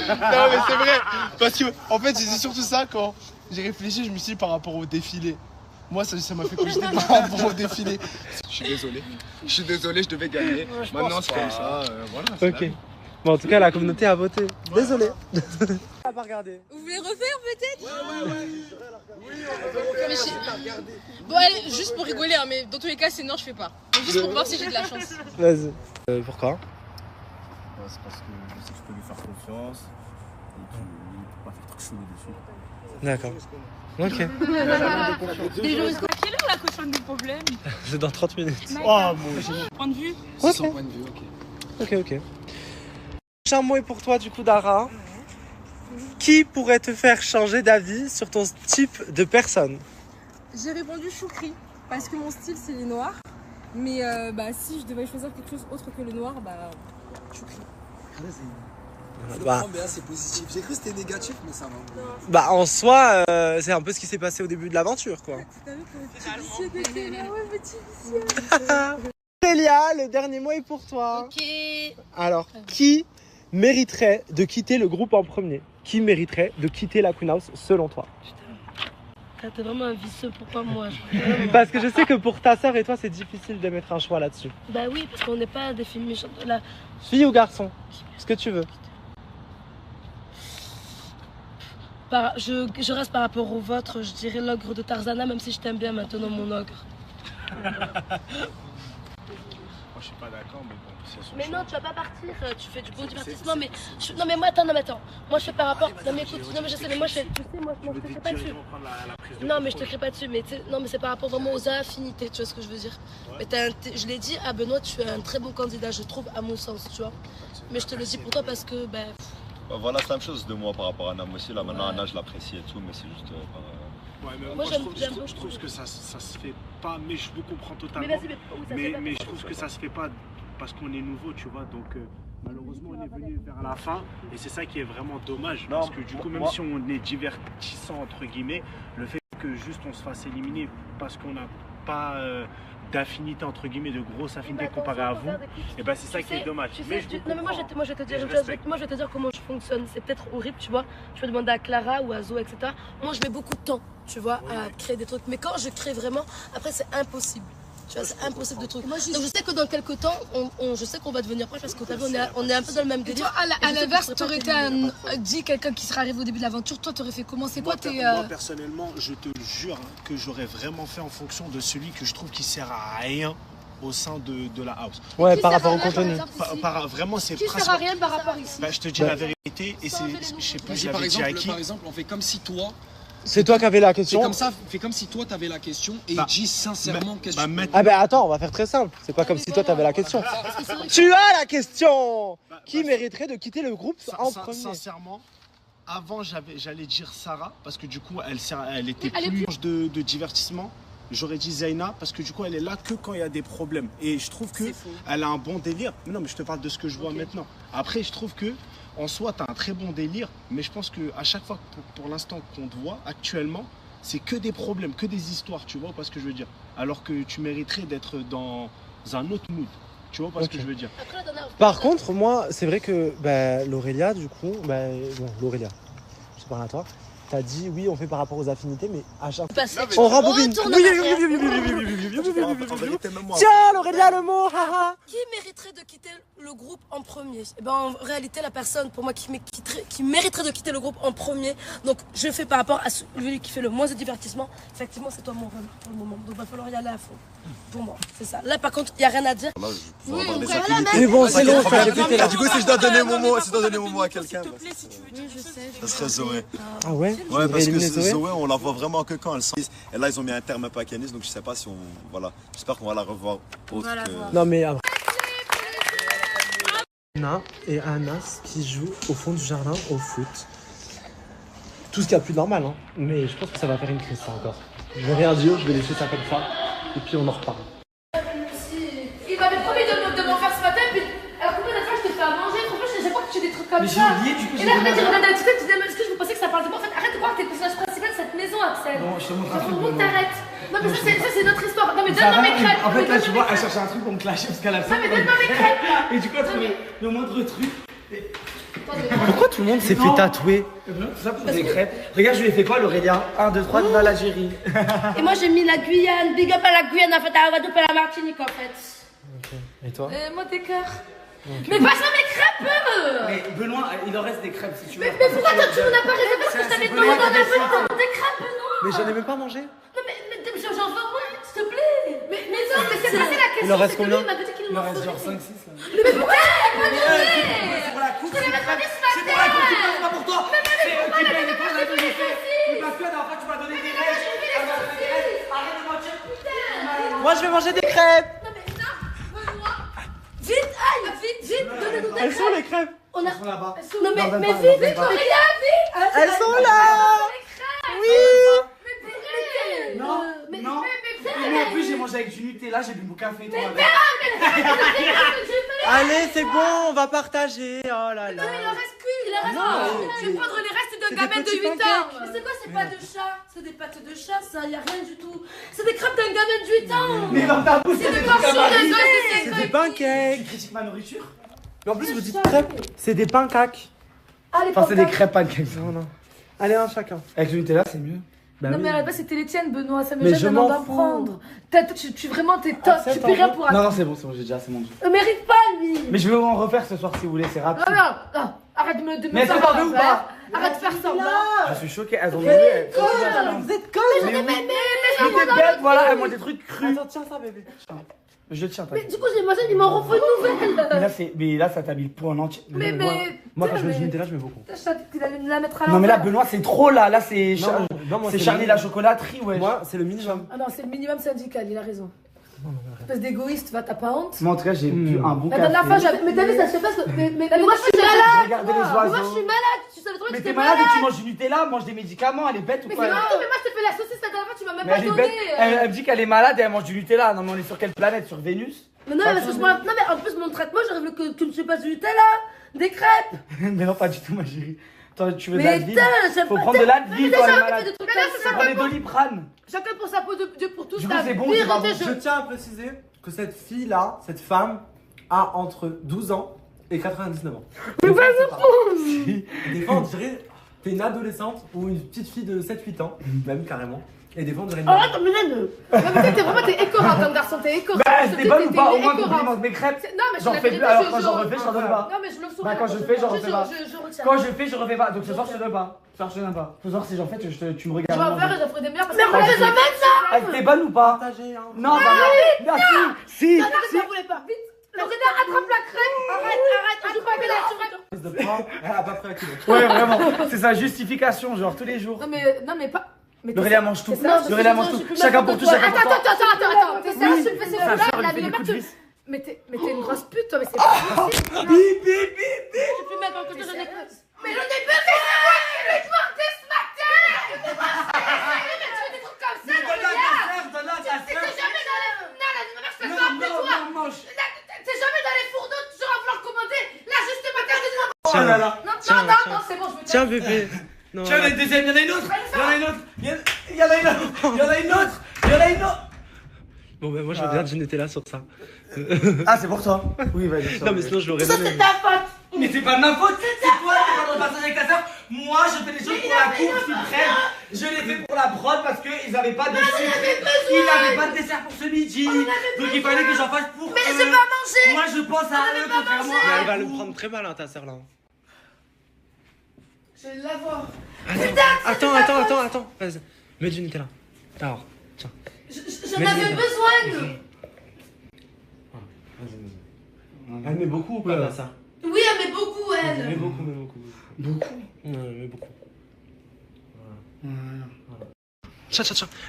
mais c'est vrai, parce que en fait j'ai dit surtout ça quand j'ai réfléchi, je me suis dit par rapport au défilé. Moi ça m'a fait cogiter par rapport au défilé. Je suis désolé, je devais gagner. Maintenant c'est comme ça, voilà. Ok. Bon, en tout cas, la communauté a voté. Désolé. On va pas regarder. Vous voulez refaire peut-être? Bon allez, juste pour rigoler, hein, mais dans tous les cas c'est non, je fais pas. Donc, juste pour voir si j'ai de la chance. Vas-y. Pourquoi? C'est parce que je sais que je peux lui faire confiance et qu'il ne peut pas faire trop chaud dessus. D'accord. Ok. Des jours, à quelle heure la cochonne de problème? C'est dans 30 minutes. Oh mon Point de vue? C'est son point de vue, ok. Ok. Prochain mot est pour toi, du coup, Dara. Qui pourrait te faire changer d'avis sur ton type de personne? J'ai répondu Choukri, parce que mon style c'est les noirs. Mais si je devais choisir quelque chose autre que le noir, Choukri. Bah, c'est positif. J'ai cru que c'était négatif, mais ça va. bah, en soi, c'est un peu ce qui s'est passé au début de l'aventure, quoi. Célia, le dernier mot est pour toi. Ok. Alors, qui mériterait de quitter le groupe en premier? Qui mériterait de quitter la Queen House selon toi? T'es vraiment un vicieux, pourquoi moi? Parce que je sais que pour ta soeur et toi, c'est difficile de mettre un choix là-dessus. Bah oui, parce qu'on n'est pas des filles méchantes. Là. Fille ou garçon? Ce que tu veux. Je reste par rapport au vôtre, je dirais l'ogre de Tarzana, même si je t'aime bien maintenant, mon ogre. Je suis pas d'accord, mais bon, c'est son Mais choix. non, tu vas pas partir, tu fais du bon divertissement, mais... Non mais moi, attends. Moi je fais par rapport... Non mais écoute, non mais je sais, mais moi je fais... Tu sais, moi je te crée pas dessus. Non mais je te crée pas dessus, mais non mais c'est par rapport vraiment aux affinités, tu vois ce que je veux dire. Mais je l'ai dit à Benoît, tu es un très bon candidat, je trouve, à mon sens, tu vois. Mais je te le dis pour toi parce que, Bah voilà, c'est la même chose de moi par rapport à Nam aussi. Là maintenant, Anna, je l'apprécie et tout, mais c'est juste... Ouais, mais Moi, je trouve que ça se fait pas, mais je vous comprends totalement. Mais je trouve que ça se fait pas parce qu'on est nouveau, tu vois. Donc malheureusement, on est venu vers la fin et c'est ça qui est vraiment dommage. Parce que du coup, même si on est divertissant, entre guillemets, le fait que juste on se fasse éliminer parce qu'on n'a pas d'affinité, entre guillemets, de grosse affinité comparée à vous, et ben c'est ça qui est dommage. Non mais moi je vais te dire une chose, moi je vais te dire comment je fonctionne, c'est peut-être horrible, tu vois. Je peux demander à Clara ou à Zo, etc. Moi je mets beaucoup de temps, tu vois, à créer des trucs. Mais quand je crée vraiment, après c'est impossible. Tu vois, c'est impossible de trucs. Donc je sais que dans quelques temps, je sais qu'on va devenir proche parce qu'on on est un peu dans le même délire. Toi, à l'inverse, t'aurais été dit quelqu'un qui serait arrivé au début de l'aventure, toi t'aurais fait comment? C'est quoi Moi personnellement, je te jure que j'aurais vraiment fait en fonction de celui que je trouve qui sert à rien au sein de la house. Ouais, par rapport au contenu. Vraiment, c'est qui sert à rien par rapport ici? Je te dis la vérité et c'est, je sais plus, je l'avais dit à qui. Par exemple, on fait comme si toi... C'est toi qui avais la question. Fais comme si toi t'avais la question et dis sincèrement qu'est-ce que tu veux. Ah ben attends, on va faire très simple. C'est pas comme si toi t'avais la question. Tu as la question. Qui mériterait de quitter le groupe en premier? Sincèrement, avant j'allais dire Sarah parce que du coup elle était plus proche de divertissement. J'aurais dit Zaina parce que du coup elle est là que quand il y a des problèmes. Et je trouve que elle a un bon délire. Mais non, mais je te parle de ce que je vois maintenant. Après, je trouve que en soi, tu as un très bon délire, mais je pense qu'à chaque fois, pour l'instant qu'on te voit, actuellement, c'est que des problèmes, que des histoires, tu vois pas ce que je veux dire. Alors que tu mériterais d'être dans un autre mood, tu vois pas ce que je veux dire. Par contre, moi, c'est vrai que l'Aurélia, du coup, L'Aurélia, je te parle à toi. t'as dit oui, on fait par rapport aux affinités, mais à chaque fois. Parce On rembobine. retourne Oui, en oui, arrière. oui, oui, oui, oui, oui, oui, oui, oui, oui, oui, oui. Tiens, Laurélia, le mot, haha. Qui mériterait de quitter le groupe en premier? Eh ben, en réalité, la personne, pour moi, qui mériterait de quitter le groupe en premier, donc je fais par rapport à celui qui fait le moins de divertissement, effectivement, c'est toi mon rôle pour le moment. Donc il va falloir y aller à fond. Pour moi, c'est ça. Là, par contre, il n'y a rien à dire. Oui, donc Mais bon, c'est long, ça répéter là. Du coup, si je dois donner mon mot, à quelqu'un, Oui, je sais. ça serait Zoé. Ah ouais? Ouais, parce que Zoé, on la voit vraiment que quand elle sort. Et là, ils ont mis un terme un peu à Canis, donc je sais pas si on. Voilà. J'espère qu'on va la revoir autre que. Non, mais. Anna et Anas qui jouent au fond du jardin au foot. Tout ce qu'il y a de plus normal, hein. Mais je pense que ça va faire une crise, ça encore. Je vais rien dire, je vais laisser ça comme ça. Et puis on en reparle. Il m'avait promis de m'en faire ce matin, puis alors combien de fois je t'ai fait à manger, franchement, je sais pas que tu fais des trucs comme Mais ça. j'ai oublié, du coup, Et là, tu dis, est-ce que je vous pensais que ça parle de moi? En fait, arrête de croire que t'es le personnage principal de cette maison, Axel. Bon, je te montre un truc. Faut que t'arrêtes. Non, mais ça, c'est notre histoire. Non, mais Ça donne-moi va, mes crêpes. En fait, là, Mais tu vois, elle cherche un truc pour me clasher parce qu'elle a Non, mais donne-moi mes crêpes, là. Et du coup, elle trouvait le moindre truc. Pourquoi tout le monde s'est fait tatouer? Tout ça pour des crêpes. Regarde, je lui ai fait quoi, l'Aurélien? 1, 2, 3, de l'Algérie. Et moi, j'ai mis la Guyane. Big up à la Guyane, en fait, à Guadeloupe et à la Martinique, en fait. Et toi? Moi, tes cœurs. Mais passe-moi mes crêpes! Mais Benoît, il en reste des crêpes si tu veux. Mais pourquoi toi, tu m'en as pas réservé? Parce que je t'avais demandé d'en avoir des crêpes, Benoît! Mais j'en ai même pas mangé. Non, mais j'en veux moins, s'il te plaît! Mais non, mais c'est pas ça la question! Il en reste c'est que lui, combien? il m'a dit qu'il Il m'en en reste faisait. genre 5, 6 là. Mais pourquoi tu m'as pas demandé? C'est pour la coupe, Je te l'avais demandé ce matin! c'est pour la coupe, c'est pas pour toi. Mais C'est pourquoi qui la paye les dernière fois, points je t'ai fait les fait. saucisses? Parce que la dernière fois, tu m'as donné des Mais rêves. j'ai fait les saucisses! Arrête de mentir. Moi, je vais manger des crêpes. Non, mais non, Benoît! Vite, aïe! Vite, donnez-nous des crêpes! Elles sont les crêpes. On a... Elles sont là-bas. Non, mais donne pas, vite, donne vite, pas. regarde, vite! Elles sont là. Oui. Non, non. Et moi, en plus, j'ai mangé avec du Nutella, j'ai bu mon café. Toi, avec. Allez, c'est bon, on va partager. Oh là là. Non, mais il en reste qu'une, il en reste Non, une. Je vais prendre les restes de c'est gamètes des de petits 8 ans. pancakes. Mais c'est quoi, c'est pas de chat? C'est des pâtes de chat, ça, y a rien du tout. C'est des crêpes d'un gamin de 8 ans. Mais dans ta bouche, C'est c'est des des trucs à morceaux de Marie. dos, C'est des pancakes. Tu critiques ma nourriture? Mais en plus, vous dites crêpes. C'est des pancakes. Ah, les Enfin, c'est des pancakes. crêpes pancakes. Non, non. Allez, un chacun. Avec le Nutella, c'est mieux. Bah Non, oui. mais à la base, c'était les tiennes, Benoît. Ça me Mais gêne je maintenant m'en d'en fous. prendre. Tu vraiment, t'es top. Accepte, Tu peux rien en pour Non, non, c'est bon, j'ai déjà assez mangé. mérite pas, lui. Mais je vais en refaire ce soir si vous voulez, c'est rapide. Non, arrête de me Mais est-ce que faire t'en veux ou pas? Arrête de faire semblant. Je suis choqué, elles ont mangé. Vous êtes connes. Mais Mais t'es bête, voilà, elles mangent des trucs crus. Attends, tiens ça, bébé. Je tiens, Mais t'inquiète. du coup, j'ai mangé, ils m'en refont une nouvelle. Mais là, ça t'a mis le pot en entier. Moi, quand je mets du Nutella, je mets beaucoup. Tu allais me la mettre à Non, mais là, l'envers. Benoît, c'est trop là. Là, c'est Non, moi, c'est c'est Charlie le- la chocolaterie, ouais. Moi, c'est le minimum. Ah non, c'est le minimum syndical, il a raison. Espèce d'égoïste, va, t'as pas honte? Moi, en tout cas, j'ai bu un bon La café. dernière fois, j'avais. Mais David, ça se fait pas. Mais moi, je suis Je malade! regardais les Mais moi, je oiseaux. suis malade! Tu savais trop que Mais j'étais t'es malade et tu malade! manges du Nutella, mange des médicaments, elle est bête ou Mais quoi c'est elle vrai, mais moi, je t'ai fait la saucisse la dernière fois, tu m'as même Mais pas elle est donné! bête. Elle me dit qu'elle est malade et elle mange du Nutella. Non, mais on est sur quelle planète? Sur Vénus? Mais non, mais parce que non, mais en plus, mon traitement, j'arrive que je passe du Nutella! Des crêpes! Mais non, pas du tout, ma chérie. Attends, tu veux de Mais l'Advil? j'aime Faut pas- prendre de l'Advil Mais quand elle est déjà, on fait malade. des trucs Faut comme ça. prendre des Doliprane. Chacun pour sa peau, Dieu pour tous. Du coup, t'as c'est bon, pire c'est pas des bon. jeux. Je tiens à préciser que cette fille-là, cette femme, a entre 12 ans et 99 ans. Mais Des fois, vas-y, c'est pas- Des fois, on dirait t'es une adolescente ou une petite fille de 7-8 ans, même carrément. Et des fois, on dirait une Oh, t'es mignonne! T'es écœurant comme garçon, t'es écœurant. Bah, c'était bonne ou pas? Au moins, écœurant. tu manges mes crêpes. Non, mais je J'en la fais vérité, plus, alors je- quand je- j'en refais, je t'en donne pas. Non, mais je le saurais. Bah, quand je fais, je refais pas. Je retiens. Quand je fais, je refais pas. Donc ce soir, je te donne pas. Ce soir, je te donne pas. Ce soir, si j'en fais, tu me Je regardes. vais en faire et j'en ferai des meilleurs parce Mais que refais jamais ça! T'es bonne ou pas? Non, bah non. Si, Non, si. je voulais pas. Vite! Lorena, attrape la crème! Arrête, je joue pas avec la Elle a pas pris un kilo. Ouais, vraiment. C'est sa justification, genre tous les jours. Non, mais pas. L'Aurélia mange tout. C'est ça, L'Aurélia mange tout. Chacun pour tout, chacun pour toi. Attends, t'es sérieux, tu me fais Sa ça sœur, là, elle fait des coups de vis. Mais t'es une grosse pute, toi, mais c'est pas possible. Bip, bip, bip, bip. Je peux même encore que j'en ai plus. Mais j'en ai plus, mais c'est moi qui l'ai porté ce matin! Mais tu fais des trucs comme ça, Donne-la ta sœur. t'es jamais dans les. Non, la ma mère, je fais pas après toi! T'es jamais dans les fourneaux, toujours à vouloir commander! Là, juste ce matin, je dis Oh là là. non, c'est bon, je me Tiens, bébé. Non, Tiens, il y en a une deuxième, il y en a une autre. Il y en a une autre. Il y en a une autre. Il y en a une autre. Il y en a une autre. Bon, ben moi, je regarde du Nutella sur ça. Ah, c'est pour toi. Oui, vas-y. Non, mais sinon, je l'aurais Ça, donné. c'est ta faute! Mais c'est pas de ma faute. C'est toi qui es pas dans le passage avec ta sœur. Moi, je fais les choses pour la course suprême. Je l'ai fait pour la prod parce qu'ils avaient pas de sucre. Ils n'avaient pas de dessert pour ce midi. Donc il fallait que j'en fasse pour eux. Mais j'ai pas mangé. Moi, je pense à eux contrairement Mais à elle va vous. le prendre très mal, hein, ta sœur là. Je vais l'avoir. Attends. Vas-y. Mets du Nutella. Alors, tiens. J'en Mets du avais Nutella. besoin. Elle met beaucoup ou pas là, ça? Oui, elle met beaucoup, elle. Mais beaucoup. Beaucoup? Mais beaucoup. Tiens.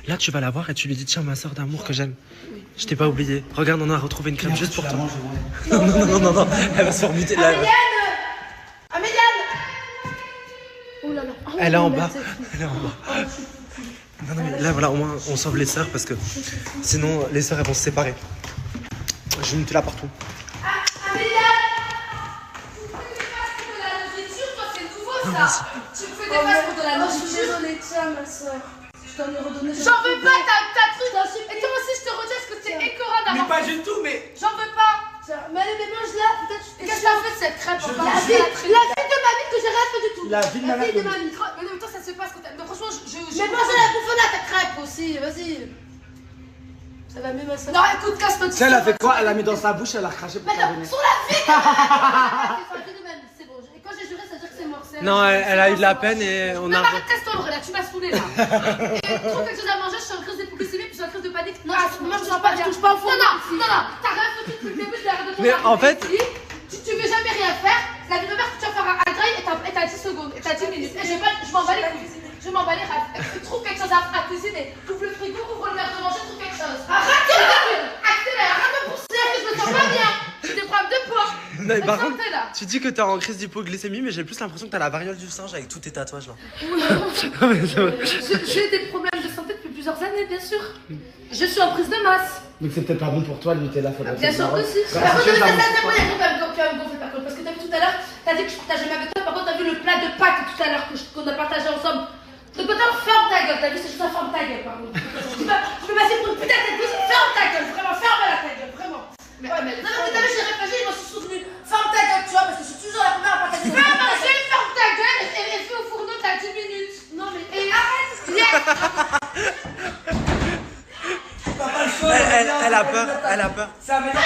Là, tu vas la voir et tu lui dis tiens, ma soeur d'amour que j'aime. Je t'ai pas oublié. Regarde, on a retrouvé une crème juste pour toi. Non. Elle va se faire buter là. Améliane. Oh là là. Elle est en bas. Non, mais là, voilà, au moins, on sauve les sœurs parce que sinon, les sœurs, elles vont se séparer. J'ai mis là partout. Ça. Tu me fais des passes pour de la nourriture. Je suis désolée, tiens ma soeur. Je t'en ai redonné. J'en veux pas ta truc. Et toi aussi, je te redis, est-ce que c'est écœurant d'avoir. Mais pas du tout, mais. J'en veux pas. Tiens, mais allez, mais mange-la. Peut-être que Qu'est-ce que t'as fait de cette crêpe? La vie de mamie que j'ai rien fait du tout. La vie de ma mère. Mais en même temps, ça se passe quand t'as. Franchement, Mais mange la bouffonnade, ta crêpe aussi, vas-y. Ça va mieux ma soeur. Non, écoute, casse-toi. Tu sais, elle a fait quoi? Elle l'a mis dans sa bouche, elle a craché pour sa venir. Sur la vie de mamie, c'est bon. Et quand j'ai juré, ça veut dire que c'est mort. Non, elle a eu de la peine et on Non, a. mais arrête, casse-toi, là, tu m'as saoulé là. Et trouve quelque chose à manger, je suis en crise d'hypoglycémie, puis je suis en crise de panique. Non, moi je pas, je touche pas au fond. Non, t'as rien foutu depuis le début de la de ton Mais en fait. Tu veux jamais rien faire. La vie de mère, tu vas faire un graille et t'as 10 secondes, et t'as 10 minutes. Et je m'en bats les couilles. Je m'en bats les rêves. Trouve quelque chose à cuisiner. Ouvre le frigo, ouvre le verre de manger, trouve quelque chose. Accélère, arrête de pousser, je me sens pas bien. J'ai des problèmes de poids. Non, mais par contre, Santé, là. tu dis que t'es en crise d'hypoglycémie, mais j'ai plus l'impression que t'as la variole du singe avec tous tes tatouages là. J'ai des problèmes de santé depuis plusieurs années, bien sûr. Je suis en prise de masse. Donc c'est peut-être pas bon pour toi, le Nutella, faudrait. Bien sûr que si. Par contre, tu vas me gonfler par contre. Parce que t'as vu tout à l'heure, t'as dit que je partageais avec toi. Par contre, t'as vu le plat de pâtes tout à l'heure qu'on a partagé ensemble. Donc maintenant, ferme ta gueule. T'as vu, c'est juste un ferme ta gueule, pardon. Je peux passer pour une putain de tête. Ferme ta gueule, vraiment, ferme-la ta gueule, vraiment. Mais ouais, mais t'as vu, j'ai réfléchi, je m'en suis souvenu. Ferme ta gueule, tu vois, parce que je suis toujours la première à partager. Ferme ta gueule et fais au fourneau, t'as 10 minutes. Non, mais. Et arrête. Elle a peur. Ça m'énerve.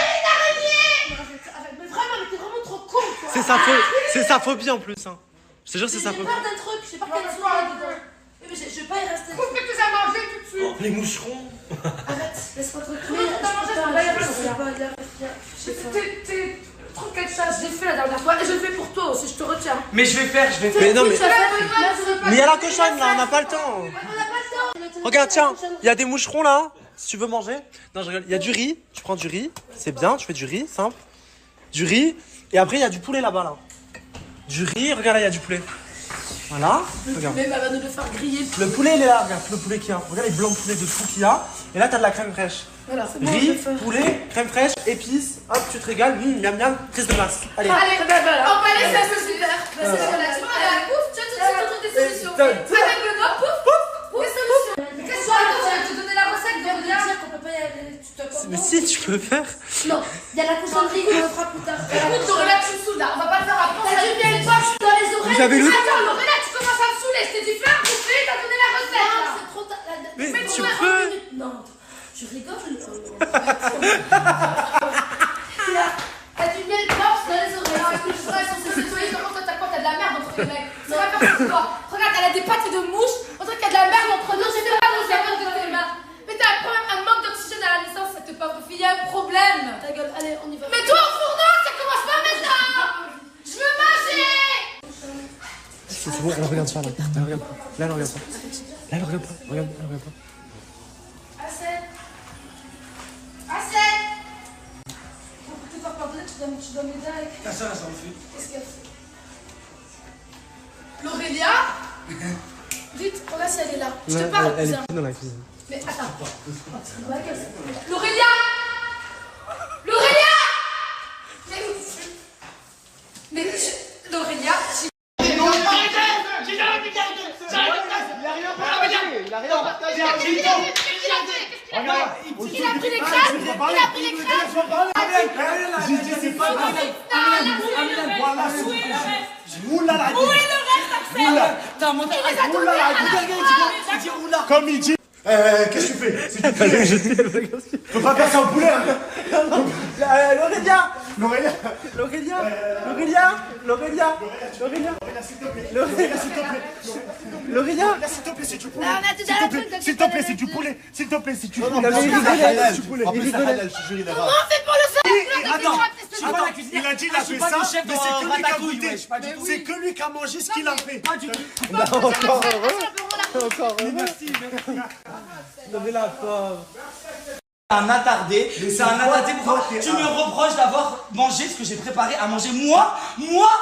Mais vraiment, mais t'es vraiment trop con, toi. C'est sa phobie en plus. Hein. Je te jure, c'est sa phobie. J'ai peur d'un truc, je sais pas quel truc dedans. Mais je vais pas y rester. Trouve quelque chose à manger tout de suite. Les moucherons. Arrête, laisse-moi te Comment t'as mangé, je peux pas y rester. Trouve quelque chose, je l'ai fait la dernière fois et je le fais pour toi aussi, je te retiens. Mais je vais faire. Mais non, mais il y a la cochonne là, on n'a pas le temps. Regarde, tiens, il y a des moucherons là. Si tu veux manger. Non, je rigole. Il y a du riz. Tu prends du riz. C'est bien, tu fais du riz, simple. Du riz. Et après, il y a du poulet là-bas là. Du riz, regarde là, il y a du poulet. Voilà. Regarde. Mais elle va nous le faire griller. Le poulet, il est là. Regarde le poulet qu'il y a. Regarde les blancs de poulet de fou qu'il y a. Et là, t'as de la crème fraîche. Voilà, c'est bon. Riz, poulet, crème fraîche, épices. Hop, tu te régales. Miam miam, prise de masse. Allez. On va aller, ça c'est super. C'est relativement à la bouffe, tu as toujours des solutions. Avec Benoît, pouf, des solutions. Mais qu'est-ce que tu vas te donner la recette de rien. Qu'on peut pas y aller. Mais si, tu peux faire. Non, il y a la cochonnerie qu'on le fera plus tard. Écoute, Lorella, tu me saoules là. On va pas le faire après. T'as du bien une poche dans les oreilles. Vous avez le. Attends, Lorella, tu commences à me saouler. Je t'ai dit faire, bouffer, t'as donné la recette. Non, c'est trop tard. Mais tu peux. Non, je rigole. T'as du miel morse dans les oreilles. Alors, écoute, je voudrais être censée nettoyer. Comment toi, t'as quoi? T'as de la merde entre les mecs. C'est pas personne toi. Regarde, elle a des pattes de mouche. On dirait qu'il y a de la merde entre nous. Je sais pas dans la merde de tes mains. Mais t'as un problème, un manque d'oxygène à la naissance, cette pauvre fille. Il y a un problème. Ta gueule, allez, on y va. Mais toi, au fourneau, ça commence pas maintenant. Je veux manger. C'est bon, elle regarde ça là. Elle regarde pas. Là, elle regarde pas. Là, elle regarde pas. Regarde, elle regarde pas. Assez. Assez. Pour te faire pardonner, tu dois m'aider avec. Ta soeur, elle s'en fout. Qu'est-ce qu'elle fait? L'Aurélia. Vite, regarde si elle est là. Je Ouais, te parle, elle cousin. est dans la cuisine. Mais attends. Ouais, qu'elle fait. L'Aurélia. L'Aurélia. Mais l'Aurélia. Il a rien partagé. Il a pris les crêpes. Il a pris les crêpes. J'ai dit c'est pas grave. Où est le reste? T'as monté. Comme il dit. Qu'est-ce que tu fais? C'est du poulet. Faut pas faire ça au poulet. L'Aurélia, s'il te plaît, c'est du poulet. S'il te plaît, c'est du poulet. S'il te plaît, c'est du poulet. En plus, c'est halal, je te jure, il est rare. Comment on fait pour le faire? Attends, il a dit il a fait ça, mais c'est que lui qui a goûté. C'est que lui qui a mangé ce qu'il a fait. Pas du tout. Encore heureux. Encore heureux. Merci. Non mais la pauvre. Un attardé, c'est un attardé. Pourquoi tu me reproches d'avoir mangé ce que j'ai préparé à manger moi?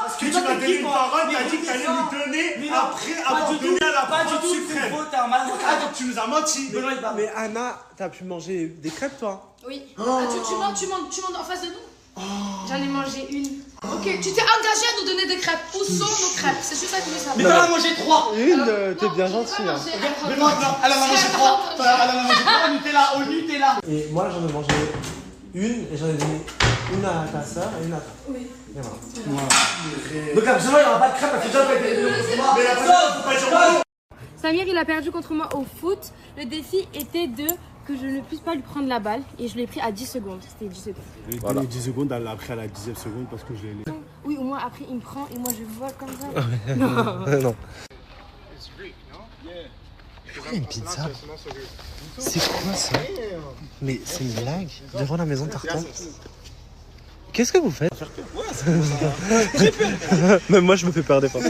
Parce que tu m'as donné une parole, t'as dit que t'allais nous donner après avoir donné à la parole suprême. Ah donc tu nous as menti. Mais Anna, t'as pu manger des crêpes toi? Oui. Ah, tu montes en face de nous? J'en ai mangé une. Ok, tu t'es engagé à nous donner des crêpes. Où sont nos crêpes? C'est juste ça que je veux savoir. Mais t'en as mangé 3. T'es bien gentil. Elle en a mangé 3. Elle en a mangé 3 au Nutella. Et moi j'en ai mangé une et j'en ai donné une à ta soeur et une à toi. Oui. Et voilà. Donc absolument il n'y aura pas de crêpes, elle fait déjà péter. Samir, il a perdu contre moi au foot. Le défi était que je ne puisse pas lui prendre la balle et je l'ai pris à 10 secondes. C'était 10 secondes. Je lui ai donné 10 secondes, elle l'a pris à la 10e seconde parce que je l'ai. Oui, au moins après il me prend et moi je vole comme ça. Non. Pourquoi il y a une pizza? C'est quoi ça? Mais c'est une blague? Devant la maison Tartan? Qu'est-ce que vous faites? Même moi je me fais peur des fois.